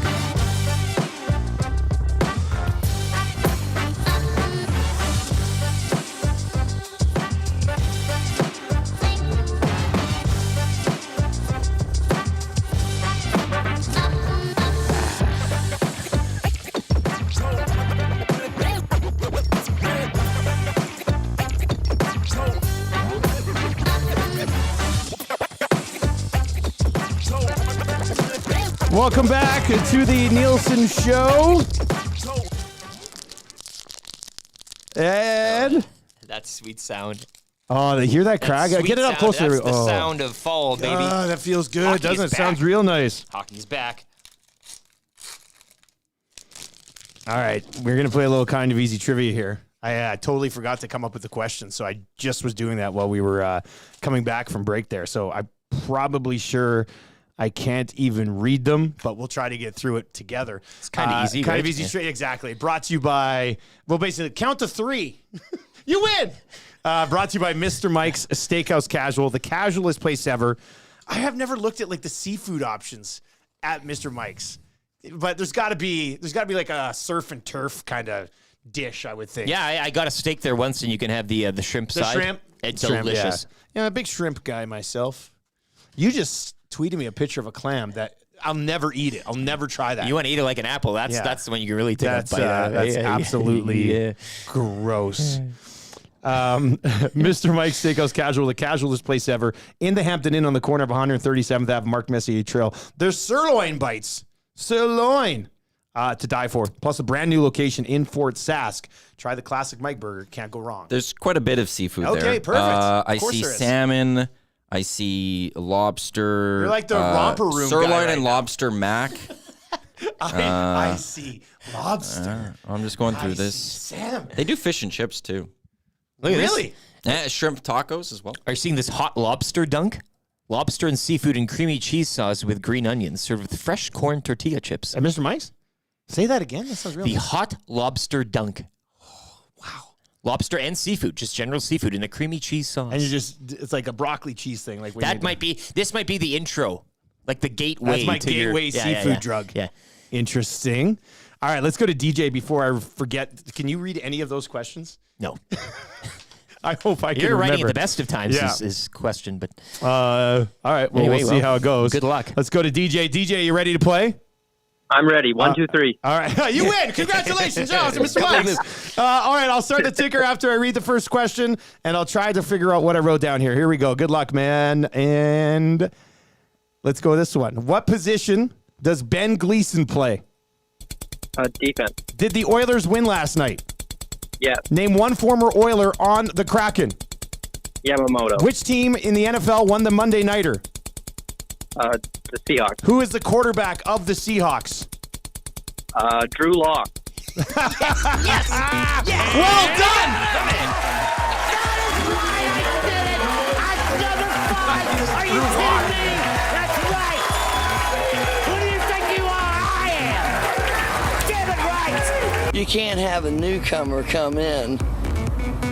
Welcome back to the Nielsen Show. And that sweet sound. Oh, they hear that crack? Get it up closer. That's the sound of fall, baby. Oh, that feels good, Hockey doesn't it? back. Sounds real nice. Hockey's back. All right, we're going to play a little kind of easy trivia here. I totally forgot to come up with the question, so I just was doing that while we were coming back from break there. So I'm probably sure I can't even read them, but we'll try to get through it together. It's kind of easy, Kind right? of easy, exactly. Brought to you by, well, basically, count to three. You win! Brought to you by Mr. Mike's Steakhouse Casual, the casualest place ever. I have never looked at, like, the seafood options at Mr. Mike's. But there's got to be like a surf and turf kind of dish, I would think. Yeah, I got a steak there once, and you can have the shrimp The side. shrimp? It's Shrimp, delicious. Yeah, I'm a big shrimp guy myself. You just tweeted me a picture of a clam that I'll never eat it. I'll never try that. You want to eat it like an apple. That's when you can really take a bite out of it. That's absolutely gross. Mr. Mike's Steakhouse Casual, the casualest place ever, in the Hampton Inn on the corner of 137th Ave, Mark Messier Trail. There's sirloin bites. Sirloin. To die for. Plus a brand new location in Fort Sask. Try the classic Mike burger. Can't go wrong. There's quite a bit of seafood there. Okay, perfect. I see salmon. I see lobster. You're like the romper room sirloin guy right and now. lobster mac. I see lobster. I'm just going through this. Salmon. They do fish and chips too. Look at Really? Yeah, shrimp tacos as well. Are you seeing this hot lobster dunk? Lobster and seafood and creamy cheese sauce with green onions, served with fresh corn tortilla chips. Mr. Mike's? Say that again. That sounds real. The hot lobster dunk. Wow. Lobster and seafood, just general seafood in a creamy cheese sauce. And it's like a broccoli cheese thing. Like This might be the intro, like the gateway. That's my to your gateway seafood drug. Yeah. Interesting. All right, let's go to DJ before I forget. Can you read any of those questions? No. I hope I can You're writing remember. at the best of times Yeah. is question, but all right, well, Anyway, we'll see how it goes. good luck. Let's go to DJ. DJ, you ready to play? I'm ready. 1, 2, 3. All right. You win. Congratulations. Oh, it's Mr. Mike's. All right. I'll start the ticker after I read the first question, and I'll try to figure out what I wrote down here. Here we go. Good luck, man. And let's go this one. What position does Ben Gleason play? Defense. Did the Oilers win last night? Yes. Name one former Oiler on the Kraken. Yamamoto. Which team in the NFL won the Monday Nighter? The Seahawks. Who is the quarterback of the Seahawks? Drew Lock. Yes! Well done! Are you kidding me? That's right. Who do you think you are? I am. Get it right. You can't have a newcomer come in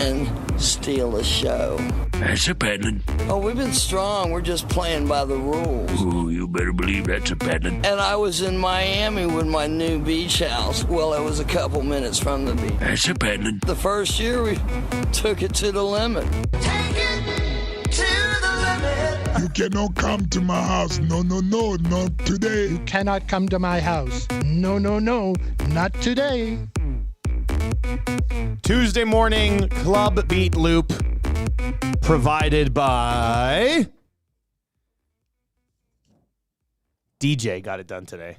and steal the show. That's a paddling. Oh, we've been strong. We're just playing by the rules. Ooh, you better believe that's a paddling. And I was in Miami with my new beach house. Well, it was a couple minutes from the beach. That's a paddling. The first year, we took it to the limit. You cannot come to my house. No, not today. You cannot come to my house. No, not today. Tuesday morning club beat loop provided by DJ. Got it done today.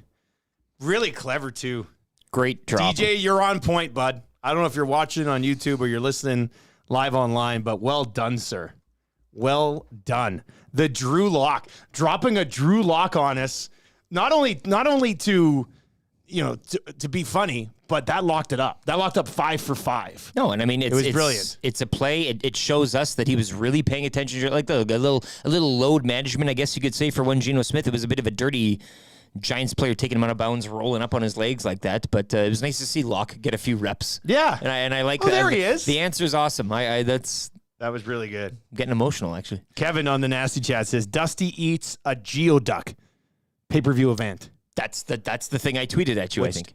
Really clever too. Great drop. DJ, you're on point, bud. I don't know if you're watching on YouTube or you're listening live online, but well done, sir. Well done. The Drew lock, dropping a Drew lock on us, not only to to be funny, but that locked it up. That locked up 5 for 5. No, and I mean, it was brilliant. It's a play. It shows us that he was really paying attention to like a little load management, I guess you could say, for one Geno Smith. It was a bit of a dirty Giants player taking him out of bounds, rolling up on his legs like that. But it was nice to see Locke get a few reps. Yeah, and I like. Oh, there he is. The answer's awesome. That was really good. I'm getting emotional, actually. Kevin on the Nasty Chat says, Dusty eats a geoduck pay-per-view event. That's the thing I tweeted at you, I think.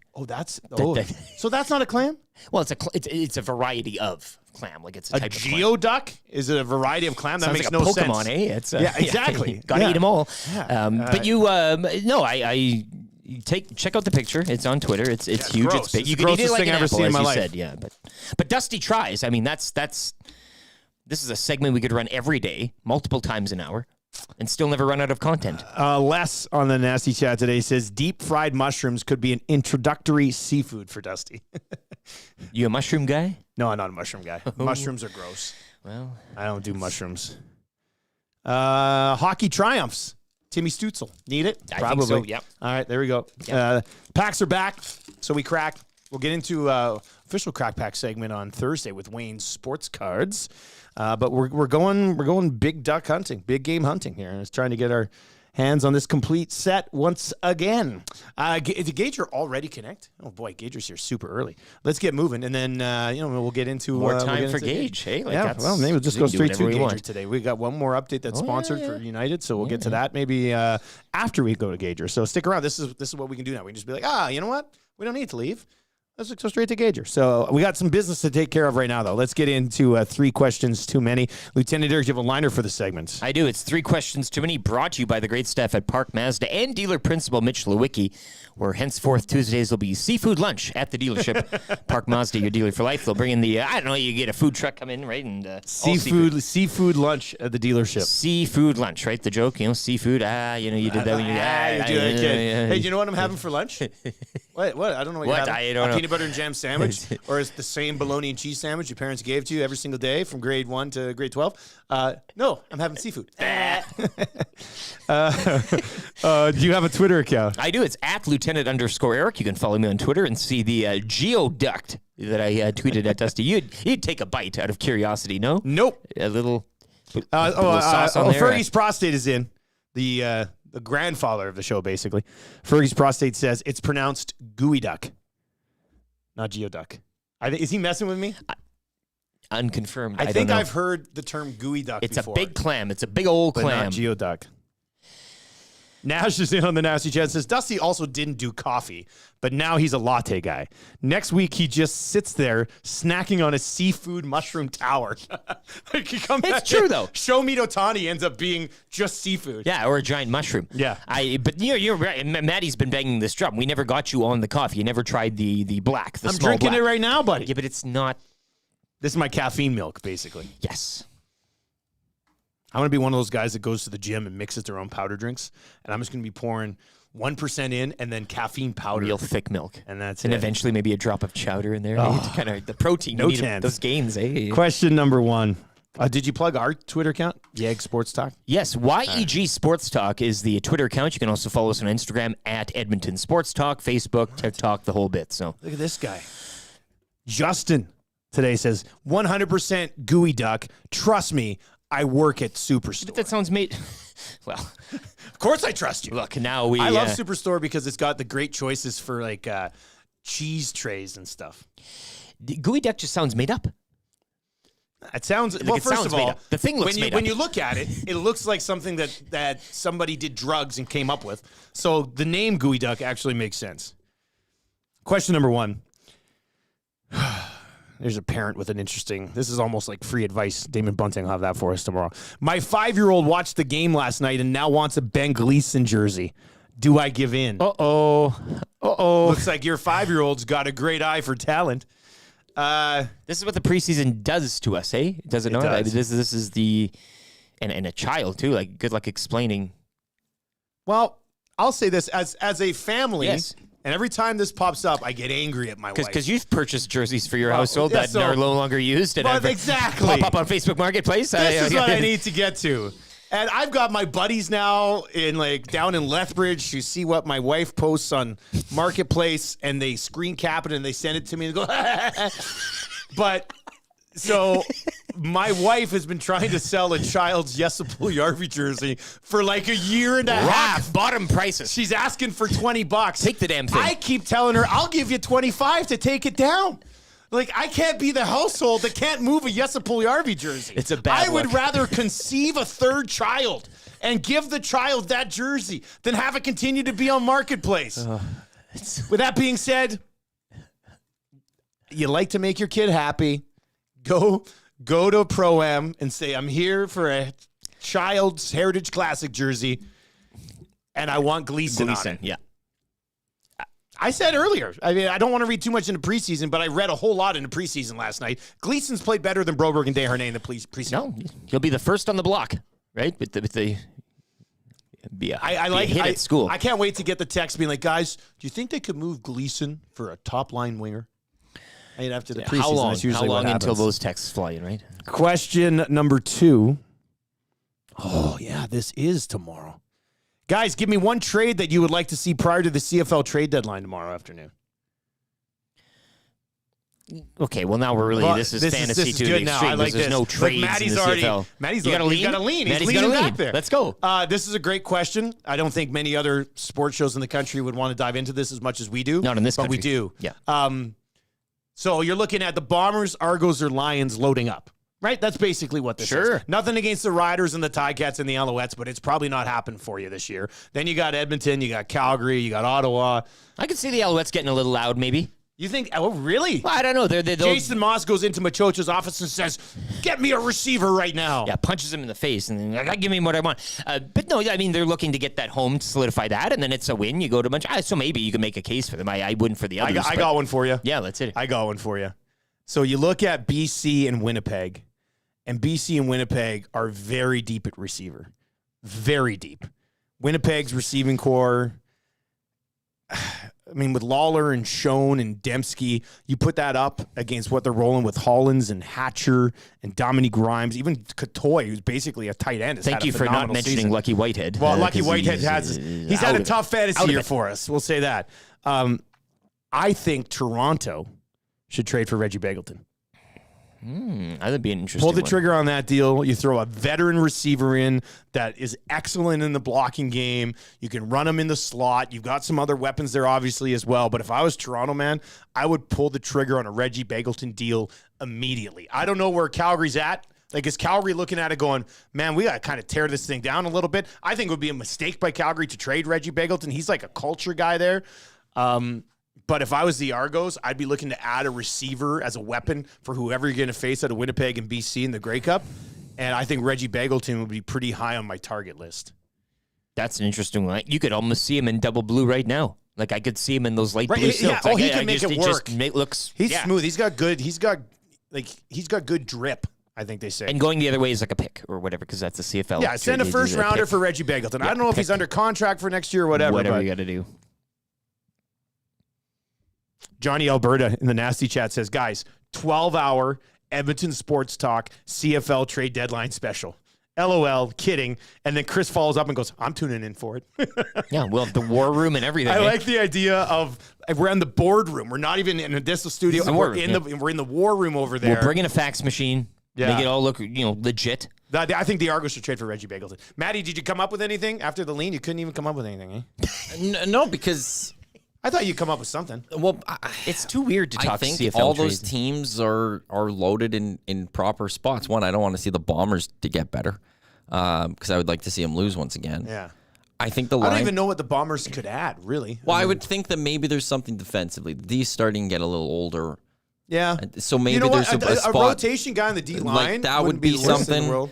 So that's not a clam? Well, it's a variety of clam. Like it's a type of clam. Geoduck? Is it a variety of clam? That Sounds makes like a no Pokemon, sense. eh? It's, yeah, exactly. Gotta eat them all. Yeah. But check out the picture. It's on Twitter. It's huge. gross. It's big. It's you the can eat it grossest like thing an I've ever apple, seen in as my you life. said. Yeah, but Dusty tries. I mean, this is a segment we could run every day, multiple times an hour, and still never run out of content. Les on the Nasty Chat today says deep fried mushrooms could be an introductory seafood for Dusty. You a mushroom guy? No, I'm not a mushroom guy. Mushrooms are gross. Well, I don't do mushrooms. Hockey triumphs. Timmy Stutzel. Need it? I think so, yep. All right, there we go. Yep. Packs are back, so we crack. We'll get into official Crack Pack segment on Thursday with Wayne's sports cards. But we're going big duck hunting, big game hunting here, and it's trying to get our hands on this complete set once again. Did Gager already connect? Oh boy, Gager's here super early. Let's get moving, and then we'll get into more time for Gage. Hey, well, maybe we'll just go straight to Gager want. today. We got one more update that's sponsored for United, so we'll get to that maybe after we go to Gager. So stick around. This is what we can do now. We can just be like, you know what? We don't need to leave. Let's go straight to Gager. So we got some business to take care of right now, though. Let's get into 3 questions too many. Lieutenant Derek, do you have a liner for the segment? I do. It's 3 questions too many, brought to you by the great staff at Park Mazda and dealer principal Mitch Lewicki, where henceforth Tuesdays will be seafood lunch at the dealership. Park Mazda, your dealer for life. They'll bring in you get a food truck come in, right? And seafood lunch at the dealership. Seafood lunch, right? The joke, seafood. You did that when you Hey, do you know what I'm having for lunch? What? I don't know what you're having. I don't know. Peanut butter and jam sandwich, or it's the same bologna and cheese sandwich your parents gave to you every single day from grade 1 to grade 12. No, I'm having seafood. Do you have a Twitter account? I do. It's at Lieutenant_Eric. You can follow me on Twitter and see the geoduct that I tweeted at Dusty. You'd take a bite out of curiosity, no? Nope. A little sauce on there. Fergie's prostate is in. The grandfather of the show, basically. Fergie's prostate says it's pronounced gooey duck. Not geoduck. Is he messing with me? Unconfirmed. I think I've heard the term gooey duck before. It's a big clam. It's a big old but clam. Not geoduck. Nash is in on the Nasty Chat. Says Dusty also didn't do coffee, but now he's a latte guy. Next week he just sits there snacking on a seafood mushroom tower. It's true though. Show Meat Otani ends up being just seafood. Yeah, or a giant mushroom. Yeah. But you're right. Maddie's been banging this drum. We never got you on the coffee. You never tried the black. I'm drinking it right now, buddy. Yeah, but it's not. This is my caffeine milk, basically. Yes. I'm going to be one of those guys that goes to the gym and mixes their own powder drinks. And I'm just going to be pouring 1% in and then caffeine powder. Real thick milk. And that's and it. eventually maybe a drop of chowder in there. To kind of the protein. No you need chance. Those gains, eh? Question number 1. Did you plug our Twitter account? YEG Sports Talk? Yes. YEG Sports Talk is the Twitter account. You can also follow us on Instagram at Edmonton Sports Talk, Facebook, TikTok, the whole bit. So look at this guy. Justin today says 100% gooey duck. Trust me, I work at Superstore. But that sounds made. Well, of course I trust you. Look, now I love Superstore because it's got the great choices for like cheese trays and stuff. The gooey duck just sounds made up. It sounds well. First of all, the thing looks when you look at it, it looks like something that somebody did drugs and came up with. So the name gooey duck actually makes sense. Question number 1. There's a parent with an interesting, this is almost like free advice. Damon Bunting will have that for us tomorrow. My 5-year-old watched the game last night and now wants a Ben Gleason jersey. Do I give in? Uh-oh. Looks like your 5-year-old's got a great eye for talent. This is what the preseason does to us, eh? Does it not? Does. This is the, and a child too, like good luck explaining. Well, I'll say this, as a family, yes. And every time this pops up, I get angry at my wife. Because you've purchased jerseys for your household that are no longer used. And exactly. Pop up on Facebook Marketplace. This is what I need to get to. And I've got my buddies now down in Lethbridge who see what my wife posts on Marketplace, and they screen cap it and they send it to me and go, but so my wife has been trying to sell a child's Jesse Puljujarvi jersey for like a year and a half. Bottom prices. She's asking for $20. Take the damn thing. I keep telling her, I'll give you $25 to take it down. Like, I can't be the household that can't move a Jesse Puljujarvi jersey. It's a bad I would look. rather conceive a third child and give the child that jersey than have it continue to be on Marketplace. With that being said, you like to make your kid happy, go to Pro-Am and say, I'm here for a child's Heritage Classic jersey, and I want Gleason on it. Yeah. I said earlier, I mean, I don't want to read too much into preseason, but I read a whole lot into preseason last night. Gleason's played better than Broberg and Desharnais in the preseason. No, he'll be the first on the block, right? I like hit at school. I can't wait to get the text being like, guys, do you think they could move Gleason for a top line winger? I mean, after the preseason, how long? that's usually How long what until happens. those texts fly in, right? Question number 2. Oh, yeah, this is tomorrow. Guys, give me one trade that you would like to see prior to the CFL trade deadline tomorrow afternoon. Okay, well, now we're really, this is fantasy to the extreme. Now. I like There's this. no trades Maddie's in the already, CFL. Maddie's you got to lean? He's got to lean. Maddie's He's leaning gotta back lean. there. Let's go. This is a great question. I don't think many other sports shows in the country would want to dive into this as much as we do. Not in this but country. we do. Yeah. So you're looking at the Bombers, Argos, or Lions loading up. Right? That's basically what this is. Nothing against the Riders and the Ticats and the Alouettes, but it's probably not happened for you this year. Then you got Edmonton, you got Calgary, you got Ottawa. I could see the Alouettes getting a little loud, maybe. You think, oh, really? Well, I don't know. Jason Moss goes into Machocha's office and says, get me a receiver right now. Yeah, punches him in the face, and then give me what I want. But no, I mean, they're looking to get that home, solidify that, and then it's a win. You go to bunch. So maybe you can make a case for them. I wouldn't for the others. I got one for you. Yeah, let's hit it. I got one for you. So you look at BC and Winnipeg, and BC and Winnipeg are very deep at receiver. Very deep. Winnipeg's receiving core, I mean, with Lawler and Schoen and Dembski, you put that up against what they're rolling with Hollins and Hatcher and Dominique Grimes, even Katoy, who's basically a tight end. Thank you for not mentioning season. Lucky Whitehead. Well, Lucky Whitehead he's had a tough fantasy year for us. We'll say that. I think Toronto should trade for Reggie Begelton. That'd be an interesting Pull the one. trigger on that deal. You throw a veteran receiver in that is excellent in the blocking game. You can run him in the slot. You've got some other weapons there, obviously, as well. But if I was Toronto, man, I would pull the trigger on a Reggie Begelton deal immediately. I don't know where Calgary's at. Like, is Calgary looking at it going, man, we got to kind of tear this thing down a little bit? I think it would be a mistake by Calgary to trade Reggie Begelton. He's like a culture guy there. But if I was the Argos, I'd be looking to add a receiver as a weapon for whoever you're going to face out of Winnipeg and BC in the Grey Cup. And I think Reggie Begelton would be pretty high on my target list. That's an interesting one. You could almost see him in double blue right now. Like, I could see him in those light blue Yeah. silks. Oh, like, he can make it work. Looks. He's smooth. He's got good drip, I think they say. And going the other way is like a pick or whatever, because that's a CFL. Yeah, send a first rounder for Reggie Begelton. I don't know if he's under contract for next year or whatever. Whatever you got to do. Johnny Alberta in the nasty chat says, guys, 12-hour Edmonton Sports Talk CFL trade deadline special. LOL, kidding. And then Chris follows up and goes, I'm tuning in for it. Yeah, well, the war room and everything. I like the idea of we're in the boardroom. We're not even in a distal studio. We're in the war room over there. We'll bring in a fax machine. Yeah. Make it all look, legit. I think the Argos should trade for Reggie Begelton. Maddie, did you come up with anything after the lean? You couldn't even come up with anything, eh? No, because I thought you'd come up with something. Well, it's too weird to talk I think CFL all trades. those teams are loaded in proper spots. One, I don't want to see the Bombers to get better because I would like to see them lose once again. Yeah. I think the I line. don't even know what the Bombers could add, really. Well, I would think that maybe there's something defensively. These starting to get a little older. Yeah. So maybe there's a spot. A rotation guy on the D line. Like, that would be something.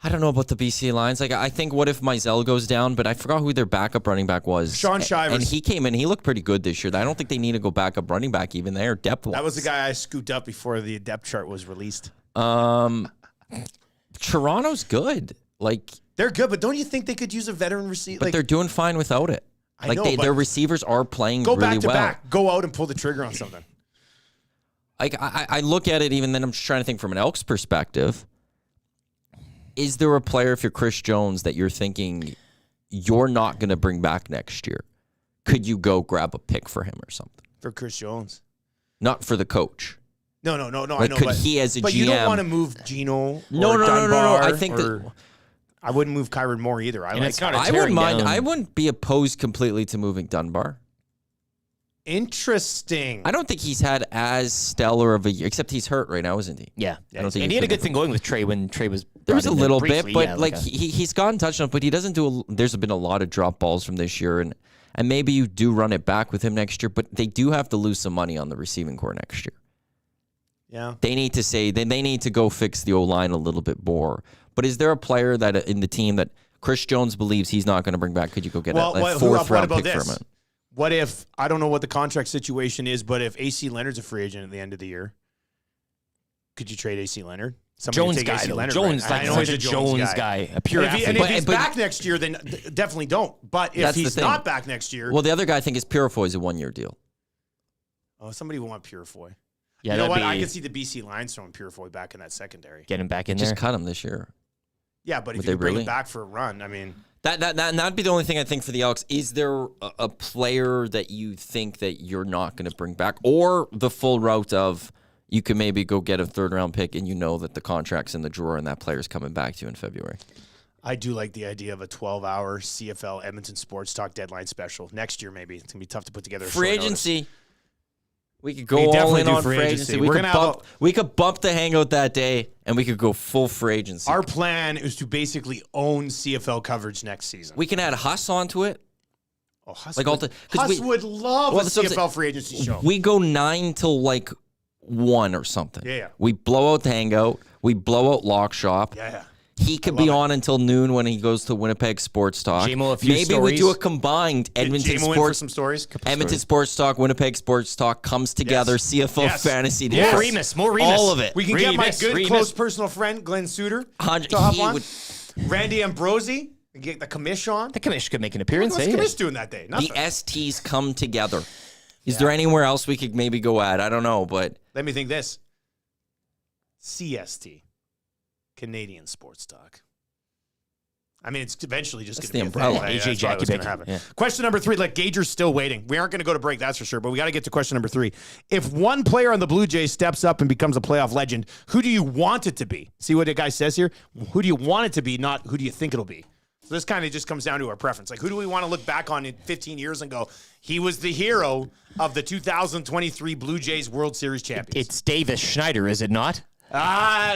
I don't know about the BC Lions. Like, I think what if Mizell goes down, but I forgot who their backup running back was. Sean Shivers. And he came in. He looked pretty good this year. I don't think they need to go backup running back even there, depth-wise. That was the guy I scooped up before the depth chart was released. Toronto's good. Like, they're good, but don't you think they could use a veteran receiver? But they're doing fine without it. I know, their receivers are playing go really back to well. back. Go out and pull the trigger on something. Like I look at it, even then I'm just trying to think from an Elks perspective. Is there a player, if you're Chris Jones, that you're thinking you're not going to bring back next year? Could you go grab a pick for him or something? For Chris Jones? Not for the coach. No. Like, I know. could he, as a but GM, you don't want to move Gino. No. I think I wouldn't move Kyron Moore either. I wouldn't be opposed completely to moving Dunbar. Interesting. I don't think he's had as stellar of a year, except he's hurt right now, isn't he? Yeah. I don't think and he had a good thing going with Trey when Trey was. There was a little briefly, bit, but he's gotten touchdowns, but he doesn't do. There's been a lot of drop balls from this year, and maybe you do run it back with him next year, but they do have to lose some money on the receiving core next year. Yeah. They need to they need to go fix the O-line a little bit more. But is there a player that in the team that Chris Jones believes he's not going to bring back? Could you go get a fourth-round pick from him? What if, I don't know what the contract situation is, but if AC Leonard's a free agent at the end of the year, could you trade AC Leonard? Jones guy, though. Jones, I know he's a Jones guy. A pure athlete. And if he's back next year, then definitely don't. But if he's not back next year. Well, the other guy I think is Purifoy's a one-year deal. Oh, somebody will want Purifoy. Yeah, you know what? I can see the BC Lions throwing Purifoy back in that secondary. Get him back in there. Just cut him this year. Yeah, but if you bring him back for a run, I mean. That'd be the only thing I think for the Elks. Is there a player that you think that you're not going to bring back? Or the full route of you can maybe go get a third-round pick and you know that the contract's in the drawer and that player's coming back to you in February? I do like the idea of a 12-hour CFL Edmonton Sports Talk deadline special. Next year, maybe. It's going to be tough to put together a free agency. Notice. We could go all in on free agency. We could bump the hangout that day, and we could go full free agency. Our plan is to basically own CFL coverage next season. We can add Huss onto it. Oh, Huss, like Huss would love a CFL free agency show. We go 9 till like 1 or something. Yeah. We blow out the hangout. We blow out Lock Shop. Yeah. He could be on until noon when he goes to Winnipeg Sports Talk. Maybe we do a combined Edmonton Sports some stories. Edmonton Sports Talk, Winnipeg Sports Talk comes together. CFL Fantasy. Yes. Remus, more Remus. All of it. We can get my good close personal friend Glenn Suter to hop on. Randy Ambrosi. Get the commish on. The commish could make an appearance. What's the commish doing that day? Nothing. The STs come together. Is there anywhere else we could maybe go at? I don't know, but let me think this. CST. Canadian Sports Talk. I mean, it's eventually just going to be umbrella. AJ Jackie going to happen. Yeah. Question number 3. Like, Gager's still waiting. We aren't going to go to break, that's for sure, but we got to get to question number 3. If one player on the Blue Jays steps up and becomes a playoff legend, who do you want it to be? See what the guy says here? Who do you want it to be, not who do you think it'll be? So this kind of just comes down to our preference. Like, who do we want to look back on in 15 years and go, he was the hero of the 2023 Blue Jays World Series champions? It's Davis Schneider, is it not?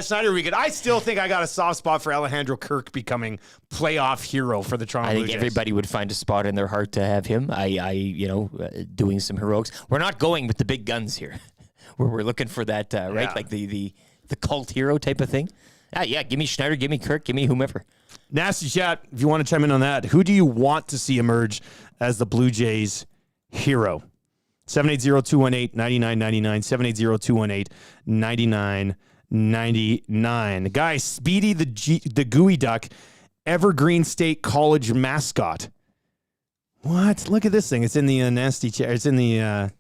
Snyder Wicked. I still think I got a soft spot for Alejandro Kirk becoming playoff hero for the Toronto Blue Jays. I think everybody would find a spot in their heart to have him. Doing some heroics. We're not going with the big guns here. We're looking for that, right? Like the cult hero type of thing. Give me Schneider, give me Kirk, give me whomever. Nasty chat, if you want to chime in on that. Who do you want to see emerge as the Blue Jays hero? 780-218-9999, 780-218-9999. Guys, Speedy the Gooey Duck, Evergreen State College mascot. What? Look at this thing. It's in the nasty chat. It's in the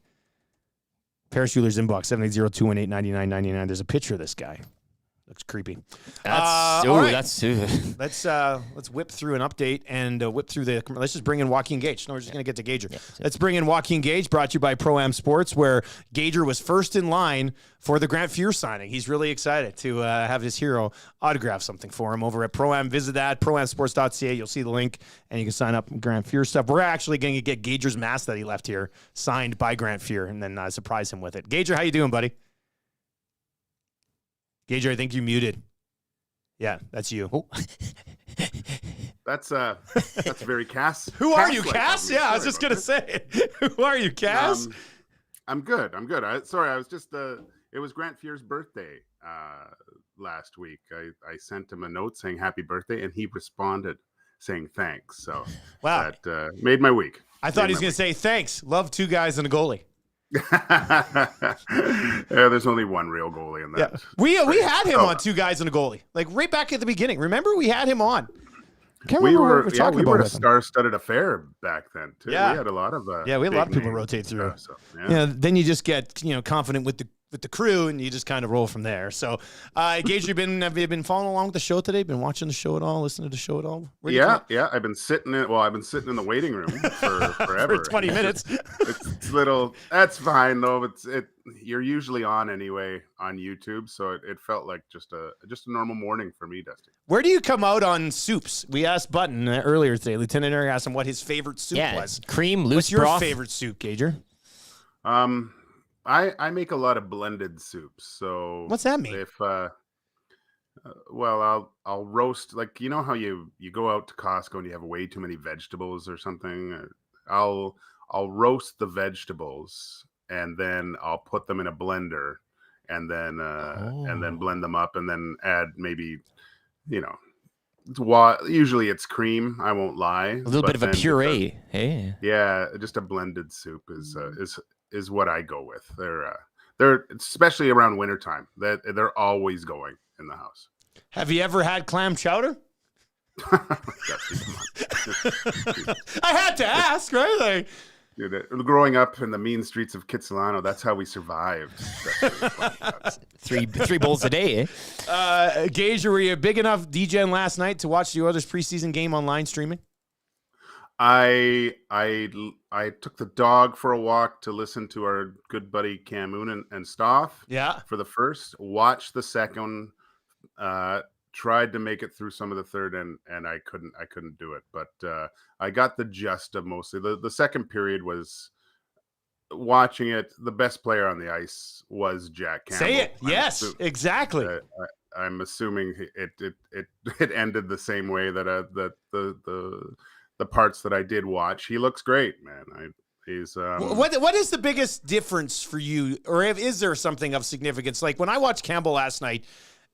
Parachuters inbox, 780-218-9999. There's a picture of this guy. Looks creepy. Let's whip through an update and whip through the. Let's just bring in Joaquin Gage. No, we're just going to get to Gager. Yeah, let's bring in Joaquin Gage, brought to you by Pro-Am Sports, where Gager was first in line for the Grant Fuhr signing. He's really excited to have his hero autograph something for him over at Pro-Am. Visit that, proamsports.ca. You'll see the link, and you can sign up Grant Fuhr stuff. We're actually going to get Gager's mask that he left here signed by Grant Fuhr, and then surprise him with it. Gager, how you doing, buddy? Gager, I think you muted. Yeah, that's you. Oh. That's very Cass. Who are you, Cass? Yeah, I was just gonna say. Who are you, Cass? I'm good. I was just. It was Grant Fuhr's birthday last week. I sent him a note saying happy birthday, and he responded saying thanks. So wow, that made my week. I thought he was gonna say thanks. Love 2 guys and a goalie. Yeah, there's only one real goalie in that. Yeah. We had him on 2 guys and a goalie, like right back at the beginning. Remember, we had him on. can't remember what we're talking about. We were a with him. star-studded affair back then too. Yeah. We had a lot of we had a lot of people names rotate and through. stuff, so, Then you just get confident with the crew, and you just kind of roll from there. So, Gage, have you been following along with the show today? Been watching the show at all? Listening to the show at all? Yeah. I've been sitting in the waiting room for forever. For 20 minutes. It's little. That's fine though. You're usually on anyway on YouTube, so it felt like just a normal morning for me, Dusty. Where do you come out on soups? We asked Button earlier today. Lieutenant Eric asked him what his favorite soup was. Cream, loose What's your broth? favorite soup, Gager? I make a lot of blended soups. So what's that mean? If I'll roast, like, you know how you go out to Costco and you have way too many vegetables or something. I'll roast the vegetables and then I'll put them in a blender and then blend them up and then add maybe, usually it's cream. I won't lie. A little bit of a puree. Hey. Yeah, just a blended soup is what I go with. They're especially around wintertime. They're always going in the house. Have you ever had clam chowder? I had to ask, right? Dude, growing up in the mean streets of Kitsilano, that's how we survived. three bowls a day, eh? Gage, were you big enough DJing last night to watch the Oilers preseason game online streaming? I took the dog for a walk to listen to our good buddy Cam Moon and Stoff. Yeah. For the first, watched the second, tried to make it through some of the third, and I couldn't do it. But I got the gist of mostly. The second period was watching it. The best player on the ice was Jack Campbell. Say it. Yes, exactly. I'm assuming it ended the same way that the parts that I did watch. He looks great, man. He's what is the biggest difference for you, or is there something of significance? Like when I watched Campbell last night,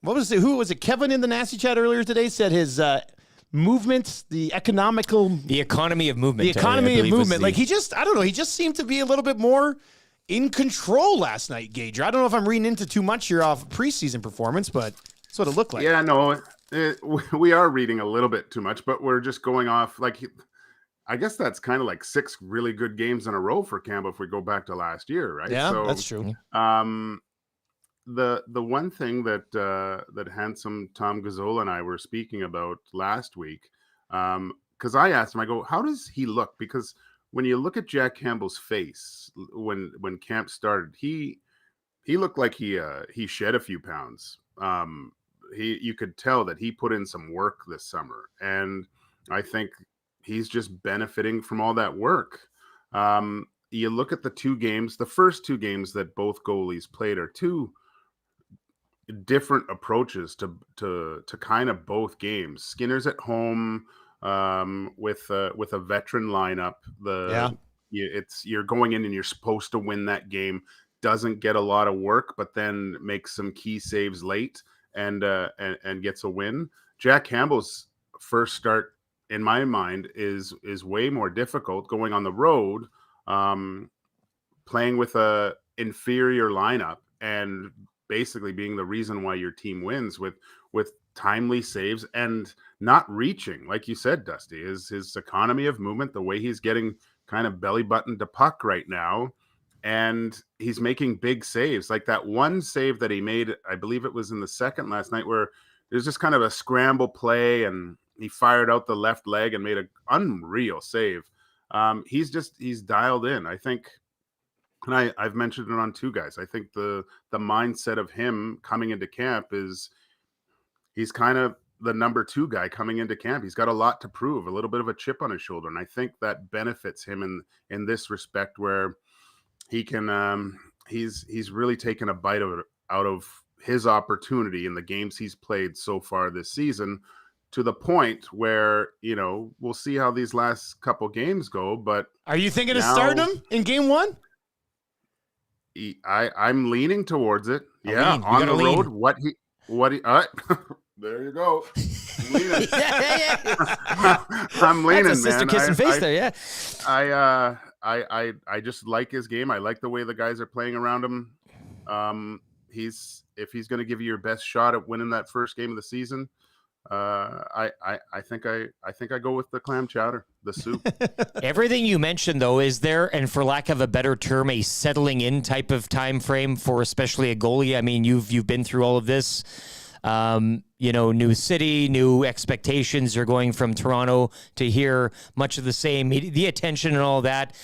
who was it? Kevin in the Nasty Chat earlier today said his movement, the economy of movement. Like he just seemed to be a little bit more in control last night, Gage. I don't know if I'm reading into too much here off preseason performance, but that's what it looked like. Yeah, no, we are reading a little bit too much, but we're just going off I guess that's kind of like 6 really good games in a row for Campbell if we go back to last year, right? Yeah, so, that's true. The one thing that handsome Tom Gazzola and I were speaking about last week, because I asked him, I go, how does he look? Because when you look at Jack Campbell's face when camp started, he looked like he shed a few pounds. You could tell that he put in some work this summer, and I think he's just benefiting from all that work. You look at the first 2 games that both goalies played are 2 different approaches to kind of both games. Skinner's at home with a veteran lineup. You're going in and you're supposed to win that game. Doesn't get a lot of work, but then makes some key saves late and gets a win. Jack Campbell's first start, in my mind, is way more difficult, going on the road, playing with a inferior lineup and basically being the reason why your team wins with timely saves and not reaching, like you said, Dusty, is his economy of movement, the way he's getting kind of belly button to puck right now. And he's making big saves, like that one save that he made, I believe it was in the second last night, where it was just kind of a scramble play and he fired out the left leg and made an unreal save. He's dialed in, I think. And I've mentioned it on 2 guys. I think the mindset of him coming into camp is he's kind of the number 2 guy coming into camp. He's got a lot to prove, a little bit of a chip on his shoulder. And I think that benefits him in this respect, where he can he's really taken a bite out of his opportunity in the games he's played so far this season, to the point where, we'll see how these last couple games go. But are you thinking of starting him in game 1? I'm leaning towards it. Yeah, on the road. What he there you go. I'm leaning. I'm leaning, That's a sister man. kissing face there. Yeah. I just like his game. I like the way the guys are playing around him. If he's going to give you your best shot at winning that first game of the season, I think I go with the clam chowder, the soup. Everything you mentioned, though, is there, and for lack of a better term, a settling in type of time frame for especially a goalie? I mean, you've been through all of this. New city, new expectations. You're going from Toronto to here, much of the same, the attention and all that.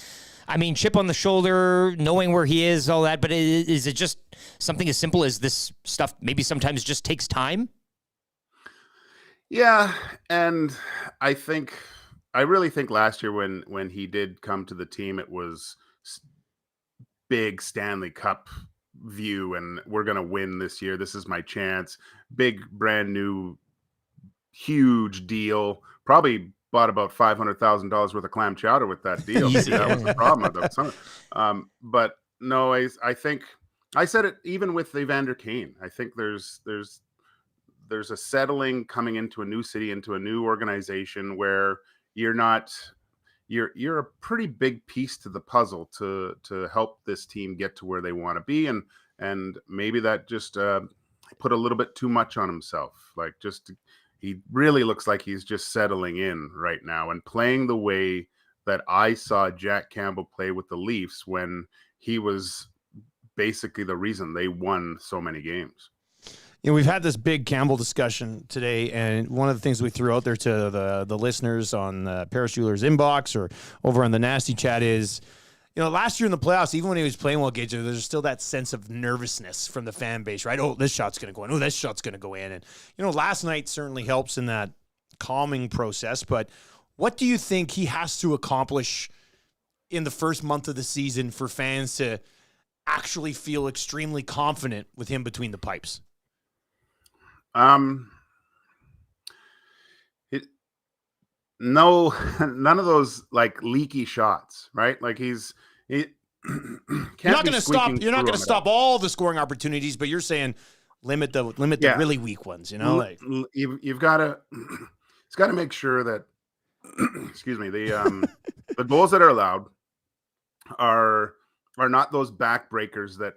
I mean, chip on the shoulder, knowing where he is, all that. But is it just something as simple as this stuff maybe sometimes just takes time? Yeah, and I really think last year when he did come to the team, it was big Stanley Cup view, and we're going to win this year. This is my chance. Big, brand new, huge deal. Probably bought about $500,000 worth of clam chowder with that deal. That was the problem. But no, I think I said it even with Evander Kane. I think there's a settling coming into a new city, into a new organization where you're a pretty big piece to the puzzle to help this team get to where they want to be. And maybe that just put a little bit too much on himself. He really looks like he's just settling in right now and playing the way that I saw Jack Campbell play with the Leafs when he was basically the reason they won so many games. We've had this big Campbell discussion today, and one of the things we threw out there to the listeners on Paris Schuler's inbox or over on the Nasty Chat is, last year in the playoffs, even when he was playing well, Gage, there's still that sense of nervousness from the fan base, right? Oh, this shot's going to go in. Oh, this shot's going to go in. And, last night certainly helps in that calming process, but what do you think he has to accomplish in the first month of the season for fans to actually feel extremely confident with him between the pipes? None of those leaky shots, right? You're not going to stop all the scoring opportunities, but you're saying limit the really weak ones. You've got to. It's got to make sure that, excuse me, the goals that are allowed are not those backbreakers that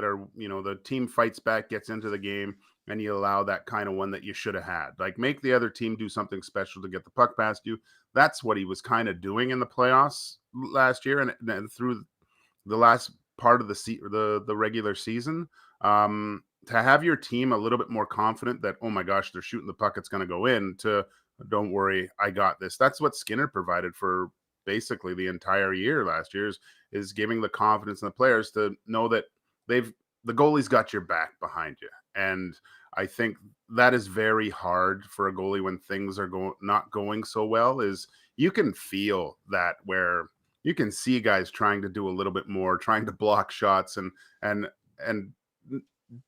are the team fights back, gets into the game, and you allow that kind of one that you should have had. Make the other team do something special to get the puck past you. That's what he was kind of doing in the playoffs last year and through the last part of the regular season. To have your team a little bit more confident that, oh my gosh, they're shooting the puck, it's going to go in, to don't worry, I got this. That's what Skinner provided for basically the entire year last year, is giving the confidence in the players to know that the goalie's got your back behind you. And I think that is very hard for a goalie when things are not going so well, is you can feel that, where you can see guys trying to do a little bit more, trying to block shots and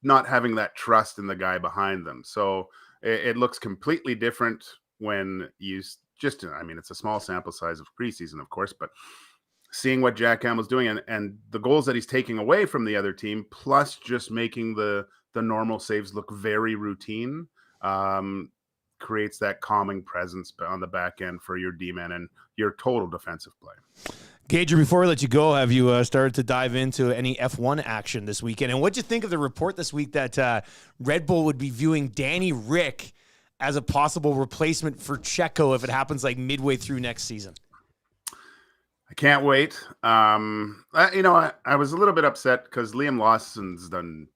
not having that trust in the guy behind them. So it looks completely different when you it's a small sample size of preseason, of course, but seeing what Jack Campbell's doing and the goals that he's taking away from the other team, plus just making the normal saves look very routine, creates that calming presence on the back end for your D-man and your total defensive play. Gager, before we let you go, have you started to dive into any F1 action this weekend? And what'd you think of the report this week that Red Bull would be viewing Danny Rick as a possible replacement for Checo if it happens midway through next season? I can't wait. I was a little bit upset because Liam Lawson's done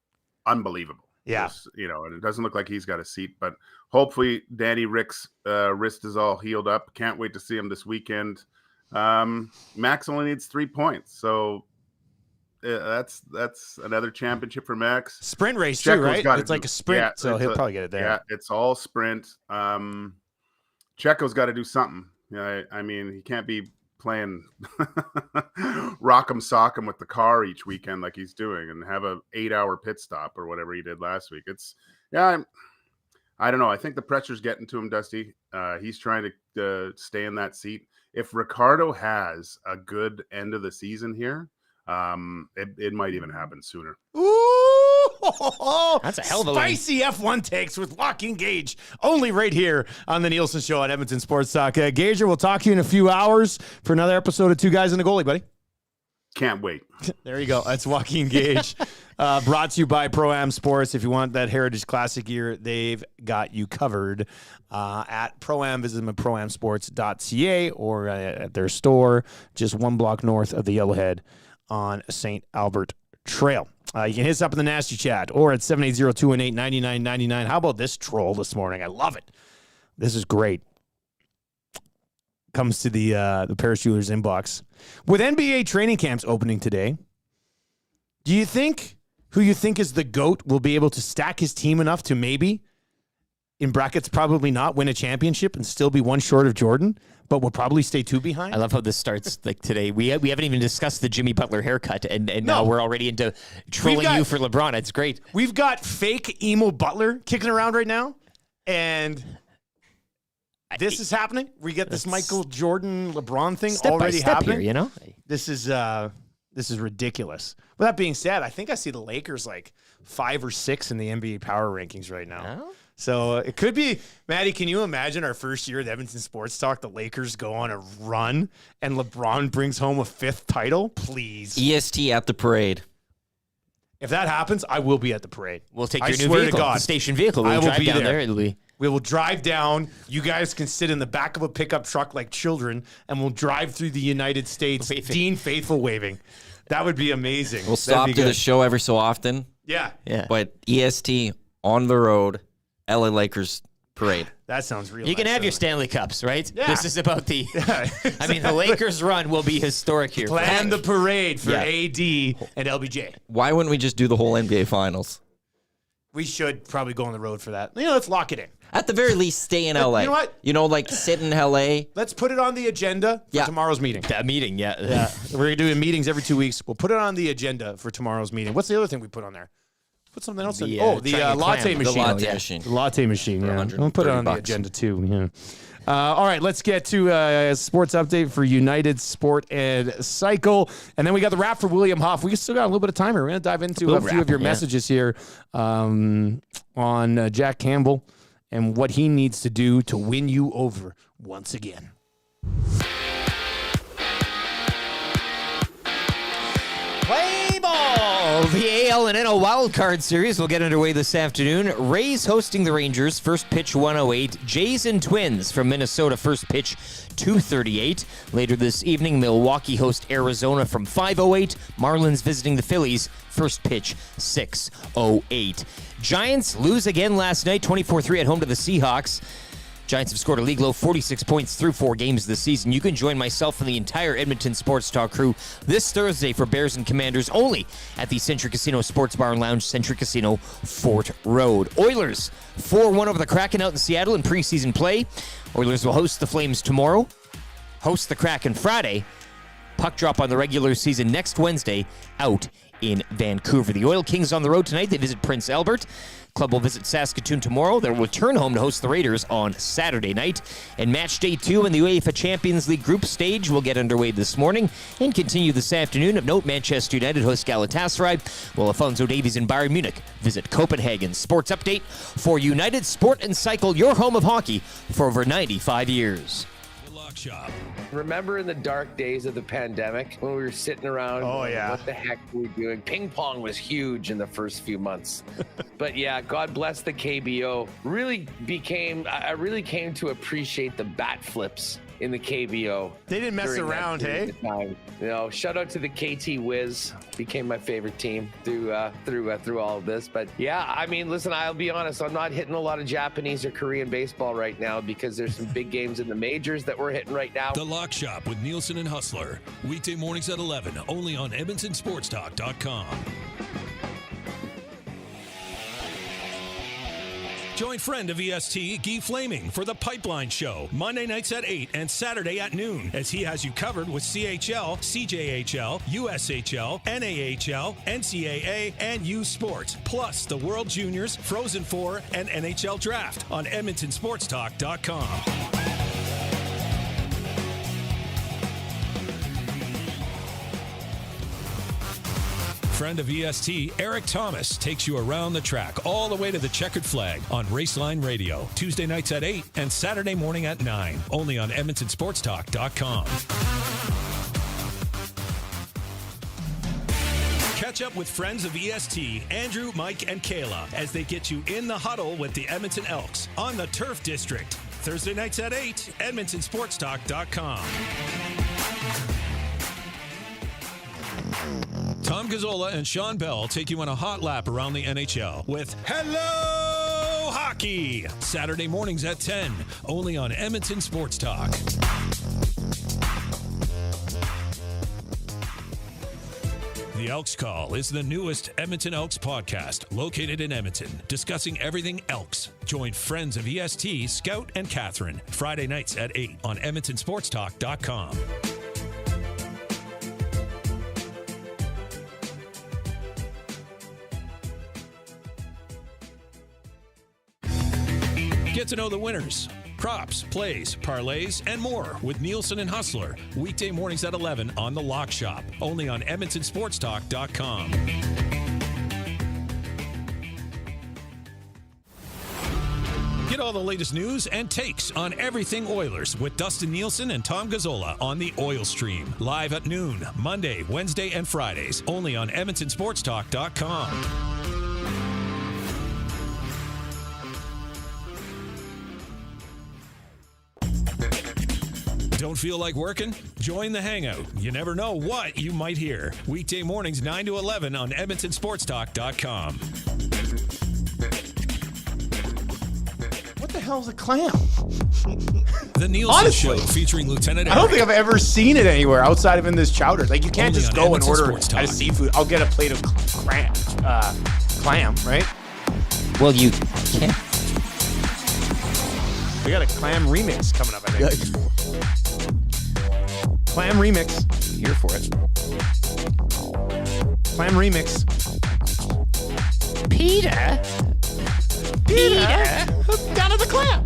unbelievable. Yeah. And it doesn't look like he's got a seat, but hopefully Danny Rick's wrist is all healed up. Can't wait to see him this weekend. Max only needs 3 points, so that's another championship for Max. Sprint race too, right? It's like a sprint, so he'll probably get it there. Yeah, it's all sprint. Checo's got to do something. I mean, he can't be playing rock'em sock'em with the car each weekend like he's doing and have a 8-hour pit stop or whatever he did last week. I don't know. I think the pressure's getting to him, Dusty. He's trying to stay in that seat. If Ricardo has a good end of the season here, it might even happen sooner. Ooh, that's a hell of a spicy F1 takes with Joaquin Gage, only right here on the Nielsen Show on Edmonton Sports Talk. Gager, we'll talk to you in a few hours for another episode of Two Guys and a Goalie, buddy. Can't wait. There you go. That's Joaquin Gage. Brought to you by Pro-Am Sports. If you want that Heritage Classic gear, they've got you covered. At Pro-Am, visit them at proamsports.ca or at their store just one block north of the Yellowhead on St. Albert Trail. You can hit us up in the Nasty Chat or at 780-218-9999. How about this troll this morning? I love it. This is great. Comes to the Paris Jewelers inbox. With NBA training camps opening today, do you think who you think is the GOAT will be able to stack his team enough to maybe, in brackets, probably not win a championship and still be one short of Jordan, but will probably stay two behind? I love how this starts like today. We haven't even discussed the Jimmy Butler haircut, and now we're already into trolling you for LeBron. It's great. We've got fake emo Butler kicking around right now, and this is happening. We get this Michael Jordan LeBron thing already happening. Here, you know, this is ridiculous. With that being said, I think I see the Lakers like 5 or 6 in the NBA power rankings right now. Oh? So it could be, Maddie, can you imagine our first year at Edmonton Sports Talk, the Lakers go on a run and LeBron brings home a 5th title? Please. EST at the parade. If that happens, I will be at the parade. We'll take your new vehicle, the station vehicle. We'll drive down there. It'll be... We will drive down. You guys can sit in the back of a pickup truck like children, and we'll drive through the United States, Dean Faithful waving. That would be amazing. We'll stop to the show every so often. Yeah. But EST on the road, LA Lakers parade. That sounds real. You can have your Stanley Cups, right? Yeah. This is about the... I mean, the Lakers run will be historic here. Plan the parade for AD and LBJ. Why wouldn't we just do the whole NBA Finals? We should probably go on the road for that. Let's lock it in. At the very least, stay in LA. You know what? Like sit in LA. Let's put it on the agenda for tomorrow's meeting. That meeting, yeah. We're doing meetings every 2 weeks. We'll put it on the agenda for tomorrow's meeting. What's the other thing we put on there? Put something else in. The latte machine. The latte machine. The latte machine, yeah. We'll put it on the agenda, too. Yeah. All right, let's get to a sports update for United Sport and Cycle. And then we got the wrap for William Huff. We still got a little bit of time here. We're going to dive into a few of your messages here on Jack Campbell and what he needs to do to win you over once again. Play ball! The AL and NL wildcard series will get underway this afternoon. Rays hosting the Rangers, first pitch 1:08. Jays and Twins from Minnesota, first pitch 2:38. Later this evening, Milwaukee host Arizona from 5:08. Marlins visiting the Phillies, first pitch 6:08. Giants lose again last night, 24-3 at home to the Seahawks. Giants have scored a league low 46 points through 4 games this season. You can join myself and the entire Edmonton Sports Talk crew this Thursday for Bears and Commanders only at the Century Casino Sports Bar and Lounge, Century Casino, Fort Road. Oilers 4-1 over the Kraken out in Seattle in preseason play. Oilers will host the Flames tomorrow, host the Kraken Friday, puck drop on the regular season next Wednesday out in Vancouver. The Oil Kings on the road tonight. They visit Prince Albert. Club will visit Saskatoon tomorrow. They'll return home to host the Raiders on Saturday night. And match day 2 in the UEFA Champions League group stage will get underway this morning and continue this afternoon. Of note, Manchester United host Galatasaray, while Alphonso Davies and Bayern Munich visit Copenhagen. Sports update for United Sport and Cycle, your home of hockey for over 95 years. Shop. Remember in the dark days of the pandemic when we were sitting around? Oh, yeah. What the heck were we doing? Ping pong was huge in the first few months. But yeah, God bless the KBO. I really came to appreciate the bat flips in the KBO. They didn't mess around, hey? Shout out to the KT Wiz. Became my favorite team through all of this. But yeah, I mean, listen, I'll be honest, I'm not hitting a lot of Japanese or Korean baseball right now because there's some big games in the majors that we're hitting right now. The Lock Shop with Nielsen and Hustler. Weekday mornings at 11, only on EdmontonSportsTalk.com. Join friend of EST, Guy Flaming, for the Pipeline Show, Monday nights at 8 and Saturday at noon, as he has you covered with CHL, CJHL, USHL, NAHL, NCAA, and U Sports, plus the World Juniors, Frozen Four, and NHL Draft on EdmontonSportsTalk.com. Friend of EST, Eric Thomas, takes you around the track all the way to the checkered flag on Raceline Radio, Tuesday nights at 8 and Saturday morning at 9, only on EdmontonSportsTalk.com. Catch up with friends of EST, Andrew, Mike, and Kayla, as they get you in the huddle with the Edmonton Elks on the Turf District. Thursday nights at 8, EdmontonSportsTalk.com. Tom Gazzola and Sean Bell take you on a hot lap around the NHL with Hello Hockey, Saturday mornings at 10, only on Edmonton Sports Talk. The Elks Call is the newest Edmonton Elks podcast located in Edmonton, discussing everything Elks. Join friends of EST, Scout, and Catherine, Friday nights at 8 on EdmontonSportsTalk.com. Get to know the winners, props, plays, parlays, and more with Nielsen and Hustler. Weekday mornings at 11 on The Lock Shop. Only on EdmontonSportsTalk.com. Get all the latest news and takes on everything Oilers with Dustin Nielsen and Tom Gazzola on the Oil Stream. Live at noon, Monday, Wednesday, and Fridays. Only on EdmontonSportsTalk.com. Don't feel like working? Join the Hangout. You never know what you might hear. Weekday mornings 9 to 11 on EdmontonSportsTalk.com. What the hell is a clam? The Nielsen Show featuring Lieutenant Eric. I don't think I've ever seen it anywhere outside of in this chowder. Like, you can't Only just on go and Edmonton order Sports Talk. at a seafood. I'll get a plate of clam, right? Well, you can't. We got a clam remix coming up, I think. Clam remix. I'm here for it. Clam remix. Peter. Down to the clam.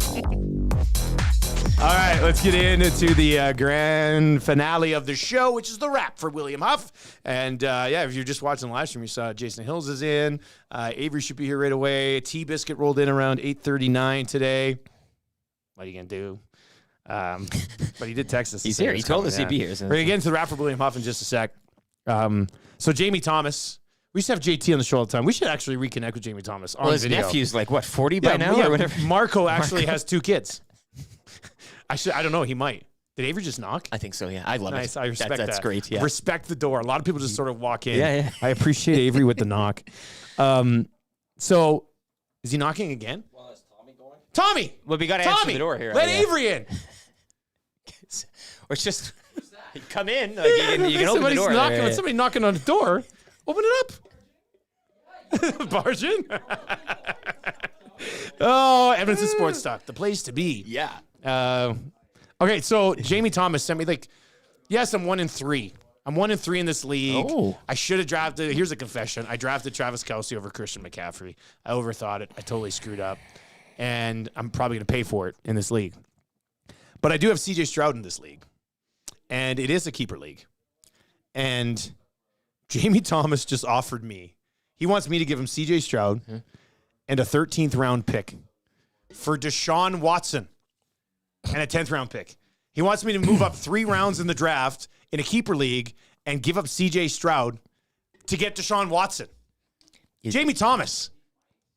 All right, let's get into the grand finale of the show, which is the wrap for William Huff. And if you're just watching the live stream, you saw Jason Hills is in. Avery should be here right away. T-Biscuit rolled in around 8:39 today. What are you going to do? But he did text us. He's here. He told us he'd be here. So we're going to get into the wrap for William Huff in just a sec. So Jamie Thomas, we used to have JT on the show all the time. We should actually reconnect with Jamie Thomas on his video. nephew's like, what, 40 by now or whatever? Marco actually has 2 kids. I don't know. He might. Did Avery just knock? I think so, yeah. I love it. Nice. I respect that. That's great, yeah. Respect the door. A lot of people just sort of walk in. Yeah. I appreciate Avery with the knock. So, is he knocking again? Well, is Tommy going? Tommy! Well, we got to answer the door here. Let Avery in. Or it's just, come in. Like, you can open the door. Somebody knocking on the door. Open it up. Barge in. Oh, Edmonton Sports Talk, the place to be. Yeah. Okay, so Jamie Thomas sent me yes, I'm 1-3. I'm 1-3 in this league. Oh. I should have drafted. Here's a confession. I drafted Travis Kelce over Christian McCaffrey. I overthought it. I totally screwed up, and I'm probably going to pay for it in this league. But I do have C.J. Stroud in this league, and it is a keeper league. And Jamie Thomas just offered me. He wants me to give him C.J. Stroud and a 13th round pick for Deshaun Watson and a 10th round pick. He wants me to move up 3 rounds in the draft in a keeper league and give up C.J. Stroud to get Deshaun Watson. Jamie Thomas,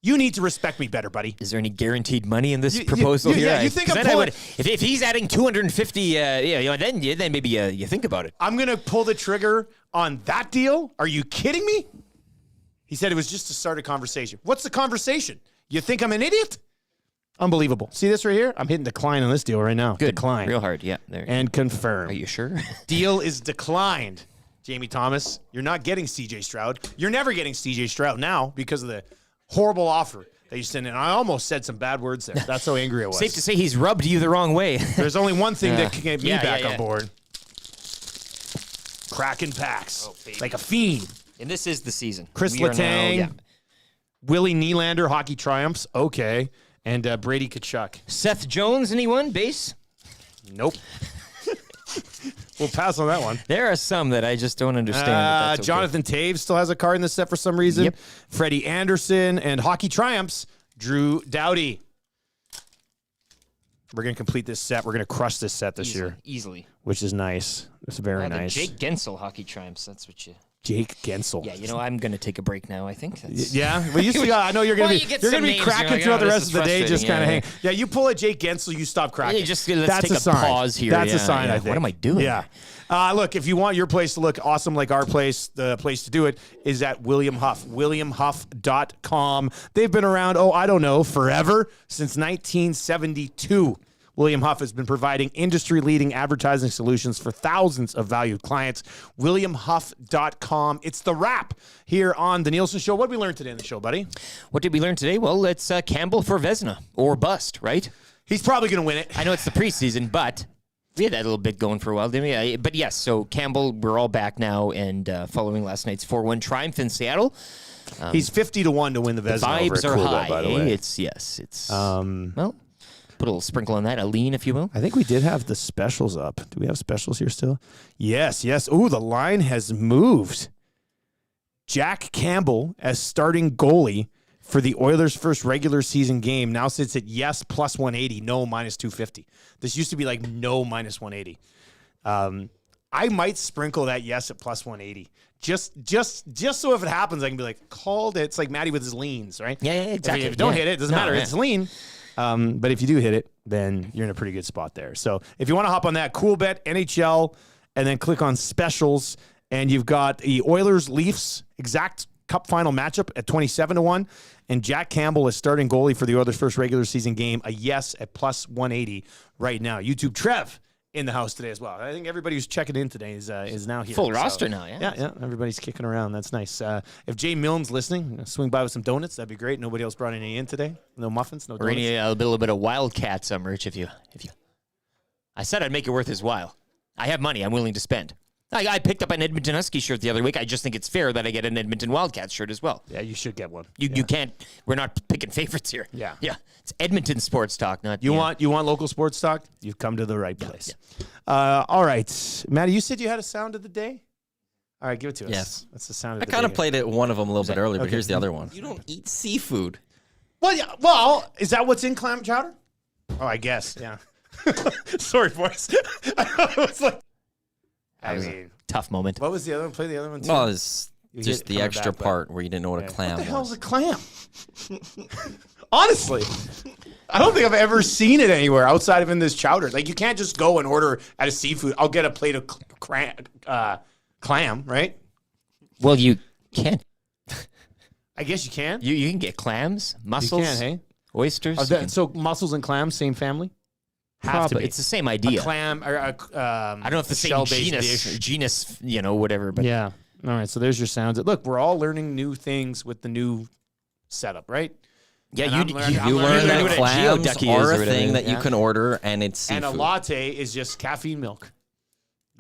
you need to respect me better, buddy. Is there any guaranteed money in this proposal here? Yeah, you think I'm pulling... If he's adding 250, then maybe you think about it. I'm going to pull the trigger on that deal? Are you kidding me? He said it was just to start a conversation. What's the conversation? You think I'm an idiot? Unbelievable. See this right here? I'm hitting decline on this deal right now. Good. Decline. Real hard. Yeah. There. And confirm. Are you sure? Deal is declined. Jamie Thomas, you're not getting C.J. Stroud. You're never getting C.J. Stroud now because of the horrible offer that you sent in. I almost said some bad words there. That's how angry I was. Safe to say he's rubbed you the wrong way. There's only one thing that can get me back on board. Kraken packs. Like a fiend. And this is the season. Chris Letang. Willie Nylander, hockey triumphs. Okay. And Brady Tkachuk. Seth Jones, anyone? Base? Nope. We'll pass on that one. There are some that I just don't understand. Jonathan Taves still has a card in the set for some reason. Yep. Freddie Anderson and hockey triumphs. Drew Doughty. We're going to complete this set. We're going to crush this set this year. Easily. Which is nice. It's very nice. Jake Gensel hockey triumphs. That's what you... Jake Gensel. Yeah, I'm going to take a break now, I think. Yeah? Well, you still got, I know you're going to be cracking throughout the rest of the day, just kind of hang. Yeah, you pull a Jake Gensel, you stop cracking. Let's take a pause here. That's a sign, I think. What am I doing? Yeah. Look, if you want your place to look awesome like our place, the place to do it is at William Huff, williamhuff.com. They've been around, forever, since 1972. William Huff has been providing industry-leading advertising solutions for thousands of valued clients. WilliamHuff.com. It's the wrap here on The Nielsen Show. What did we learn today in the show, buddy? What did we learn today? Well, it's Campbell for Vezina, or bust, right? He's probably going to win it. I know it's the preseason, but we had that little bit going for a while, didn't we? But yes, so Campbell, we're all back now, and following last night's 4-1 triumph in Seattle. He's 50-1 to win the Vezina. Vibes over are Coolbet, high. by the way. It's well, put a little sprinkle on that, a lean, if you will. I think we did have the specials up. Do we have specials here still? Yes. Ooh, the line has moved. Jack Campbell as starting goalie for the Oilers' first regular season game now sits at yes plus 180, no minus 250. This used to be like no minus 180. I might sprinkle that yes at plus 180. Just so if it happens, I can be like, called it. It's like Matty with his leans, right? Yeah, exactly. If you don't hit it, it doesn't matter. It's lean. But if you do hit it, then you're in a pretty good spot there. So if you want to hop on that, Coolbet, NHL, and then click on specials, and you've got the Oilers-Leafs exact cup final matchup at 27-1, and Jack Campbell is starting goalie for the Oilers' first regular season game, a yes at plus 180 right now. YouTube Trev in the house today as well. I think everybody who's checking in today is now here. Full roster now, yeah. Yeah, everybody's kicking around. That's nice. If Jay Milne's listening, swing by with some donuts. That'd be great. Nobody else brought any in today. No muffins, no donuts. Or a little bit of Wildcats merch if you. I said I'd make it worth his while. I have money I'm willing to spend. I picked up an Edmonton Husky shirt the other week. I just think it's fair that I get an Edmonton Wildcats shirt as well. Yeah, you should get one. You can't. We're not picking favorites here. Yeah. It's Edmonton sports talk, not you want local sports talk. You've come to the right place. Yeah. All right, Matty. You said you had a sound of the day. All right, give it to us. Yes, that's the sound of the day. I kind of played it one of them a little bit earlier, but here's the other one. You don't eat seafood. Well, yeah. Well, is that what's in clam chowder? Oh, I guess. Yeah. Sorry, boys. It's like. I mean, tough moment. What was the other one? Play the other one too. Well, it's just the extra part where you didn't know what a clam was. What the hell's a clam? Honestly, I don't think I've ever seen it anywhere outside of in this chowder. Like, you can't just go and order at a seafood. I'll get a plate of clam, right? Well, you can. I guess you can. You can get clams, mussels, you can, hey? oysters. So mussels and clams, same family? Probably. It's the same idea. A clam or I don't know if the same genus, whatever. But yeah. All right. So there's your sounds. Look, we're all learning new things with the new setup, right? Yeah, you learn that clams are a thing that you can order, and it's seafood. And a latte is just caffeine milk.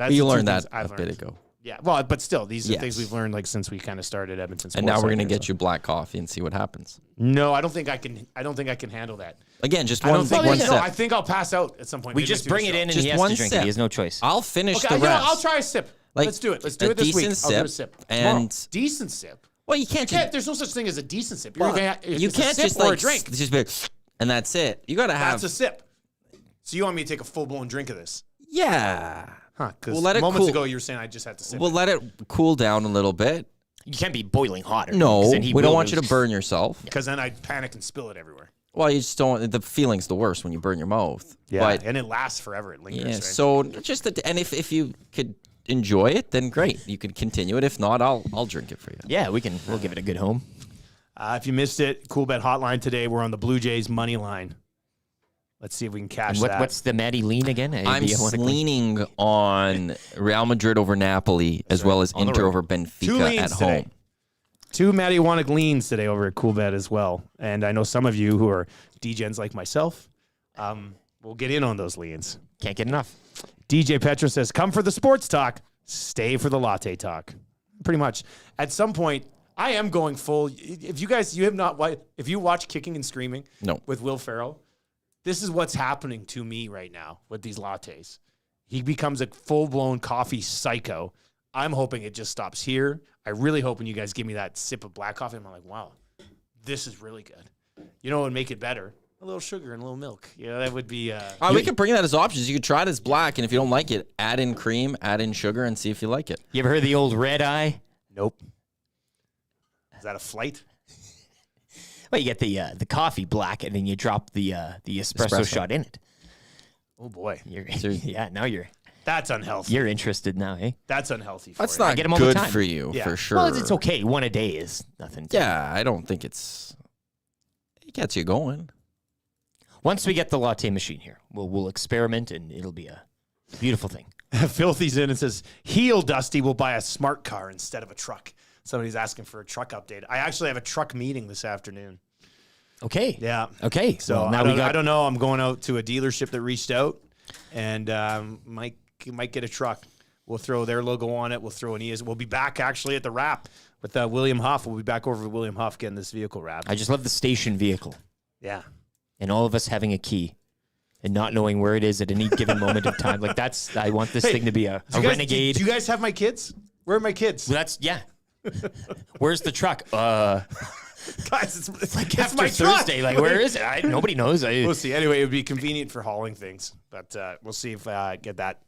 You learned that a bit ago. Yeah, well, but still, these are things we've learned like since we kind of started Edmonton Sports. And now we're going to get you black coffee and see what happens. No, I don't think I can. I don't think I can handle that. Again, just one sip. No, I think I'll pass out at some point. We just bring it in, and he has to drink it. He has no choice. I'll finish the rest. I'll try a sip. Let's do it. Let's do it this week. I'll do a sip. And decent sip. Well, you can't. There's no such thing as a decent sip. You can't just like drink. Just be, and that's it. You got to have. That's a sip. So you want me to take a full blown drink of this? Yeah. Huh? Because moments ago you were saying I just had to sip. We'll let it cool down a little bit. You can't be boiling hot. No, we don't want you to burn yourself. Because then I'd panic and spill it everywhere. Well, you just don't. The feeling's the worst when you burn your mouth. Yeah, and it lasts forever. It lingers. Yeah. Right? So and if you could enjoy it, then great. You could continue it. If not, I'll drink it for you. Yeah, we'll give it a good home. If you missed it, Coolbet Hotline today. We're on the Blue Jays money line. Let's see if we can cash that. What's the Matty lean again? I'm leaning on Real Madrid over Napoli, as well as Inter over Benfica at home. Today. 2 Matty Wannick leans today over at Coolbet as well. And I know some of you who are DGens like myself will get in on those leans. Can't get enough. DJ Petra says, come for the sports talk, stay for the latte talk. Pretty much. At some point, I am going full. If you watch Kicking and Screaming with Will Ferrell, this is what's happening to me right now with these lattes. He becomes a full-blown coffee psycho. I'm hoping it just stops here. I really hope when you guys give me that sip of black coffee, I'm like, wow, this is really good. You know what would make it better? A little sugar and a little milk. Yeah, that would be... we could bring that as options. You could try it as black, and if you don't like it, add in cream, add in sugar, and see if you like it. You ever heard the old red eye? Nope. Is that a flight? Well, you get the coffee black, and then you drop the espresso shot in it. Oh boy, now you're. That's unhealthy. You're interested now, eh? That's unhealthy. That's you. not I get 'em all the good time. for you, for sure. Well, it's okay. One a day is nothing. Yeah, I don't think it gets you going. Once we get the latte machine here, we'll experiment, and it'll be a beautiful thing. Filthy's in and says, "Heel Dusty will buy a smart car instead of a truck." Somebody's asking for a truck update. I actually have a truck meeting this afternoon. Okay. Yeah. Okay. So well, now I don't know. I'm going out to a dealership that reached out, and might get a truck. We'll throw their logo on it. We'll throw an ES. We'll be back actually at the wrap with William Huff. We'll be back over with William Huff getting this vehicle wrapped. I just love the station vehicle. Yeah. And all of us having a key and not knowing where it is at any given moment of time. Like I want this thing to be a renegade. Do you guys have my kids? Where are my kids? Well, where's the truck? Guys, it's like After my Thursday, truck. like where is it? Nobody knows. We'll see. Anyway, it would be convenient for hauling things, but we'll see if I get that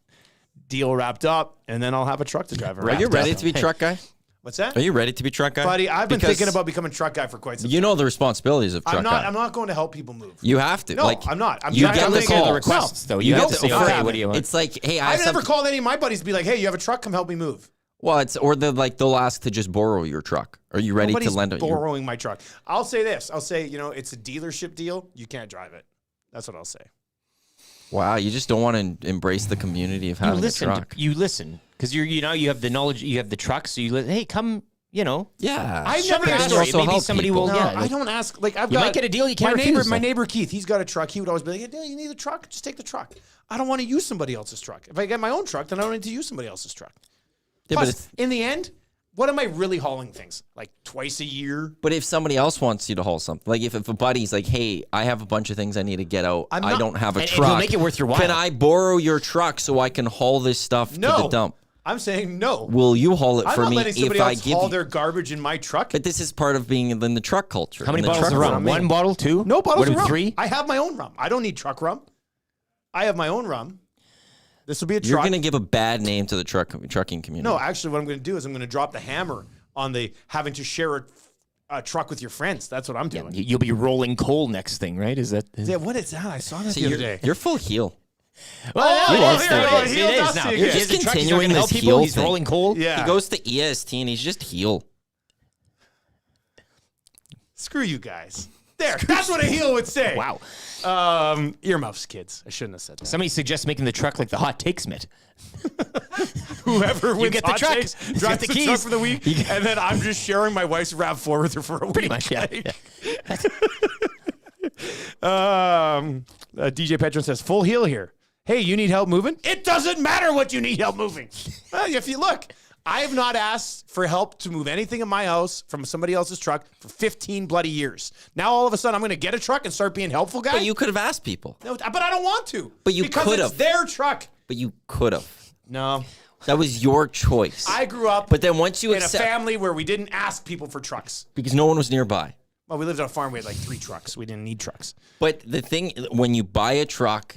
deal wrapped up, and then I'll have a truck to drive around. Are you ready to be truck guy? What's that? Are you ready to be truck guy? Buddy, I've been thinking about becoming truck guy for quite some time. You know the responsibilities of truck guy. I'm not going to help people move. You have to. No, I'm not. You get the call. The requests, though. You have to say, okay, what do you want? It's like, hey, I've never called any of my buddies to be like, hey, you have a truck, come help me move. Well, they'll ask to just borrow your truck. Are you ready Nobody's to lend it? borrowing my truck. I'll say this. I'll say, it's a dealership deal. You can't drive it. That's what I'll say. Wow, you just don't want to embrace the community of having a truck. You listen because you have the knowledge. You have the truck, so you hey, come. Yeah. I never asked. Maybe somebody will. I don't ask. Like you might get a deal. You can't refuse. My neighbor Keith, he's got a truck. He would always be like, "Hey, you need a truck? Just take the truck." I don't want to use somebody else's truck. If I get my own truck, then I don't need to use somebody else's truck. Yeah, Plus, in the end, what am I really hauling things? Like twice a year? But if somebody else wants you to haul something, like if a buddy's like, hey, I have a bunch of things I need to get out. I don't have a truck. And make it worth your while. Can I borrow your truck so I can haul this stuff to the dump? I'm saying no. Will you haul it for me if I give haul you their garbage in my truck? But this is part of being in the truck culture. How many bottles of rum? One bottle, two? No bottles of rum. 3? I have my own rum. I don't need truck rum. I have my own rum. This will be a truck. You're going to give a bad name to the trucking community. No, actually, what I'm going to do is I'm going to drop the hammer on the having to share a truck with your friends. That's what I'm doing. You'll be rolling coal next thing, right? Yeah, what is that? I saw that the other day. You're full heel. Well, it is now. You're just continuing this heel He's thing. rolling coal. Yeah. He goes to EST and he's just heel. Screw you guys. There. That's what a heel would say. Wow. Earmuffs, kids. I shouldn't have said that. Somebody suggests making the truck like the hot takes mitt. Whoever wins get the hot truck. takes, You drives get the the keys. truck for the week, and then I'm just sharing my wife's RAV4 with her for a week. Pretty much, yeah. DJ Petron says, full heel here. Hey, you need help moving? It doesn't matter what you need help moving. Well, if you look, I have not asked for help to move anything in my house from somebody else's truck for 15 bloody years. Now, all of a sudden, I'm going to get a truck and start being helpful guy? But you could have asked people. No, but I don't want to. But you because could it's have. their truck. But you could have. No. That was your choice. I grew up but then once you in a family where we didn't ask people for trucks. Because no one was nearby. Well, we lived on a farm. We had like 3 trucks. We didn't need trucks. But the thing, when you buy a truck,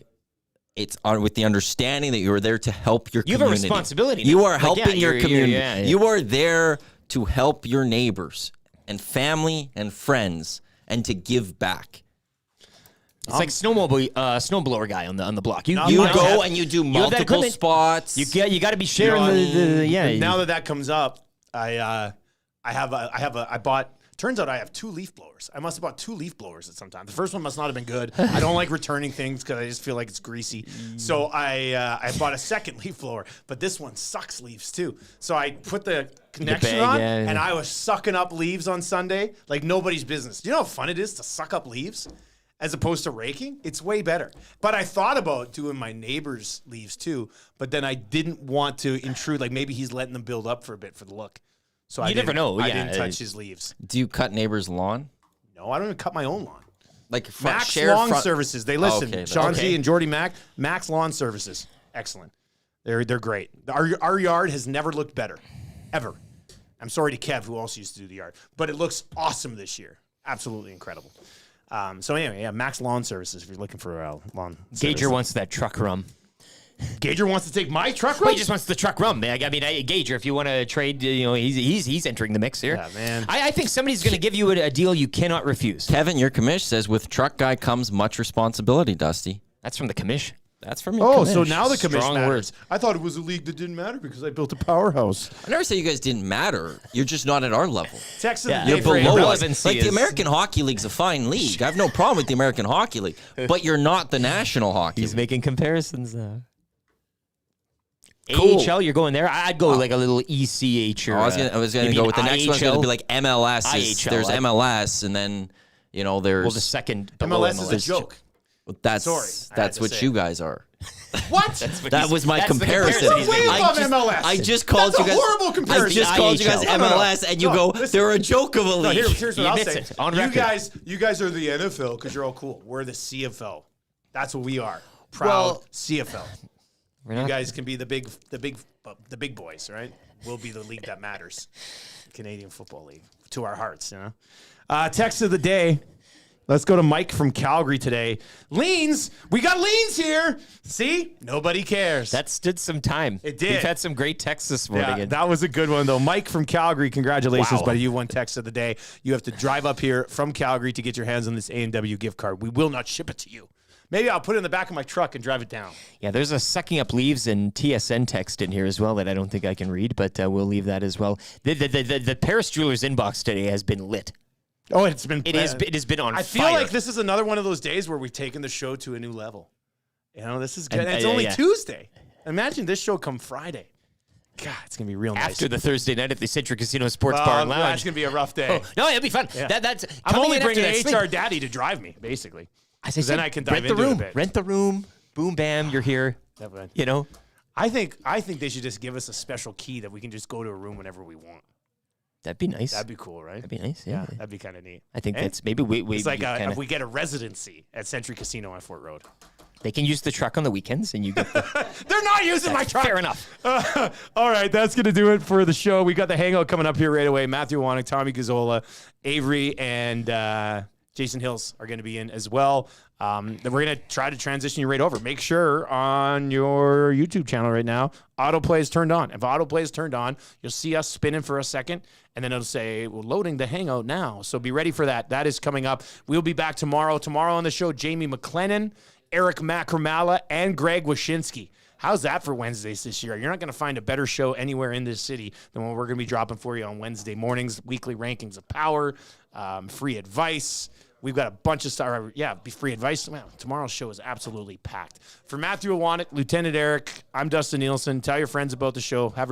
it's with the understanding that you're there to help your community. You have a responsibility. You are Like, helping your community. Yeah. You are there to help your neighbors and family and friends and to give back. It's like snowblower guy on the block. You go and you do multiple spots. You got to be sharing the Now that comes up, I bought. Turns out I have 2 leaf blowers. I must have bought 2 leaf blowers at some time. The first one must not have been good. I don't like returning things because I just feel like it's greasy. So I bought a second leaf blower, but this one sucks leaves too. So I put the connection on, and I was sucking up leaves on Sunday like nobody's business. Do you know how fun it is to suck up leaves as opposed to raking? It's way better. But I thought about doing my neighbor's leaves too, but then I didn't want to intrude. Like maybe he's letting them build up for a bit for the look. So I never know. I didn't touch his leaves. Do you cut neighbors' lawn? No, I don't even cut my own lawn. Like Max Lawn Services. They listen. Chauncey and Jordy Max Lawn Services. Excellent. They're great. Our yard has never looked better. Ever. I'm sorry to Kev, who also used to do the yard. But it looks awesome this year. Absolutely incredible. So anyway, Max Lawn Services if you're looking for a lawn Gager service. wants that truck rum. Gager wants to take my truck rum? Well, he just wants the truck rum. Gager, if you want to trade, he's entering the mix here. Yeah, man. I think somebody's going to give you a deal you cannot refuse. Kevin, your commish says, with truck guy comes much responsibility, Dusty. That's from the commish. That's from your commish. So now the commish Strong matters. words. I thought it was a league that didn't matter because I built a powerhouse. I never say you guys didn't matter. You're just not at our level. Texas, You're below us. Like, the American Hockey League's a fine league. I have no problem with the American Hockey League, but you're not the National Hockey League. He's making comparisons now. Cool. AHL, you're going there? I'd go like a little ECH or. I was gonna go with the next one's going to be like MLS. IHL, There's MLS, and then there's. Well, the second below MLS is a joke. That's what you guys are. What? That was my comparison. We're way above MLS. I just called you guys. That's a horrible comparison. I just called you guys MLS, and you go, they're a joke of a league. Here's what I'll say. On you record. guys are the NFL because you're all cool. We're the CFL. That's what we are. Proud CFL. You guys can be the big boys, right? We'll be the league that matters. Canadian Football League. To our hearts, Text of the day. Let's go to Mike from Calgary today. Leans. We got Leans here. See? Nobody cares. That stood some time. It did. We've had some great texts this morning. Yeah, that was a good one, though. Mike from Calgary, congratulations, buddy. You won text of the day. You have to drive up here from Calgary to get your hands on this A&W gift card. We will not ship it to you. Maybe I'll put it in the back of my truck and drive it down. Yeah, there's a sucking up leaves and TSN text in here as well that I don't think I can read, but we'll leave that as well. The Paris Jewelers inbox today has been lit. Oh, it has been on fire. I feel like this is another one of those days where we've taken the show to a new level. This is good. And it's only Tuesday. Imagine this show come Friday. God, it's going to be real nice. After the Thursday night at the Centric Casino Sports Bar and Lounge. That's going to be a rough day. No, it'll be fun. Yeah. I'm only bringing HR Daddy to drive me, basically. Then I can dive into it a bit. Rent the room. Boom, bam, you're here. I think they should just give us a special key that we can just go to a room whenever we want. That'd be nice. That'd be cool, right? That'd be nice. Yeah, that'd be kind of neat. I think that's maybe we. It's like if we get a residency at Century Casino on Fort Road. They can use the truck on the weekends, and you get. They're not using my truck. Fair enough. All right, that's gonna do it for the show. We got the hangout coming up here right away. Matthew Wannick, Tommy Gazzola, Avery, and Jason Hills are going to be in as well. Then we're going to try to transition you right over. Make sure on your YouTube channel right now, autoplay is turned on. If autoplay is turned on, you'll see us spinning for a second, and then it'll say, well, loading the hangout now. So be ready for that. That is coming up. We'll be back tomorrow. Tomorrow on the show, Jamie McLennan, Eric Macramala, and Greg Wyshynski. How's that for Wednesdays this year? You're not going to find a better show anywhere in this city than what we're going to be dropping for you on Wednesday mornings. Weekly rankings of power, free advice. We've got a bunch of free advice. Well, tomorrow's show is absolutely packed. For Matthew Wannick, Lieutenant Eric, I'm Dustin Nielson. Tell your friends about the show. Have a great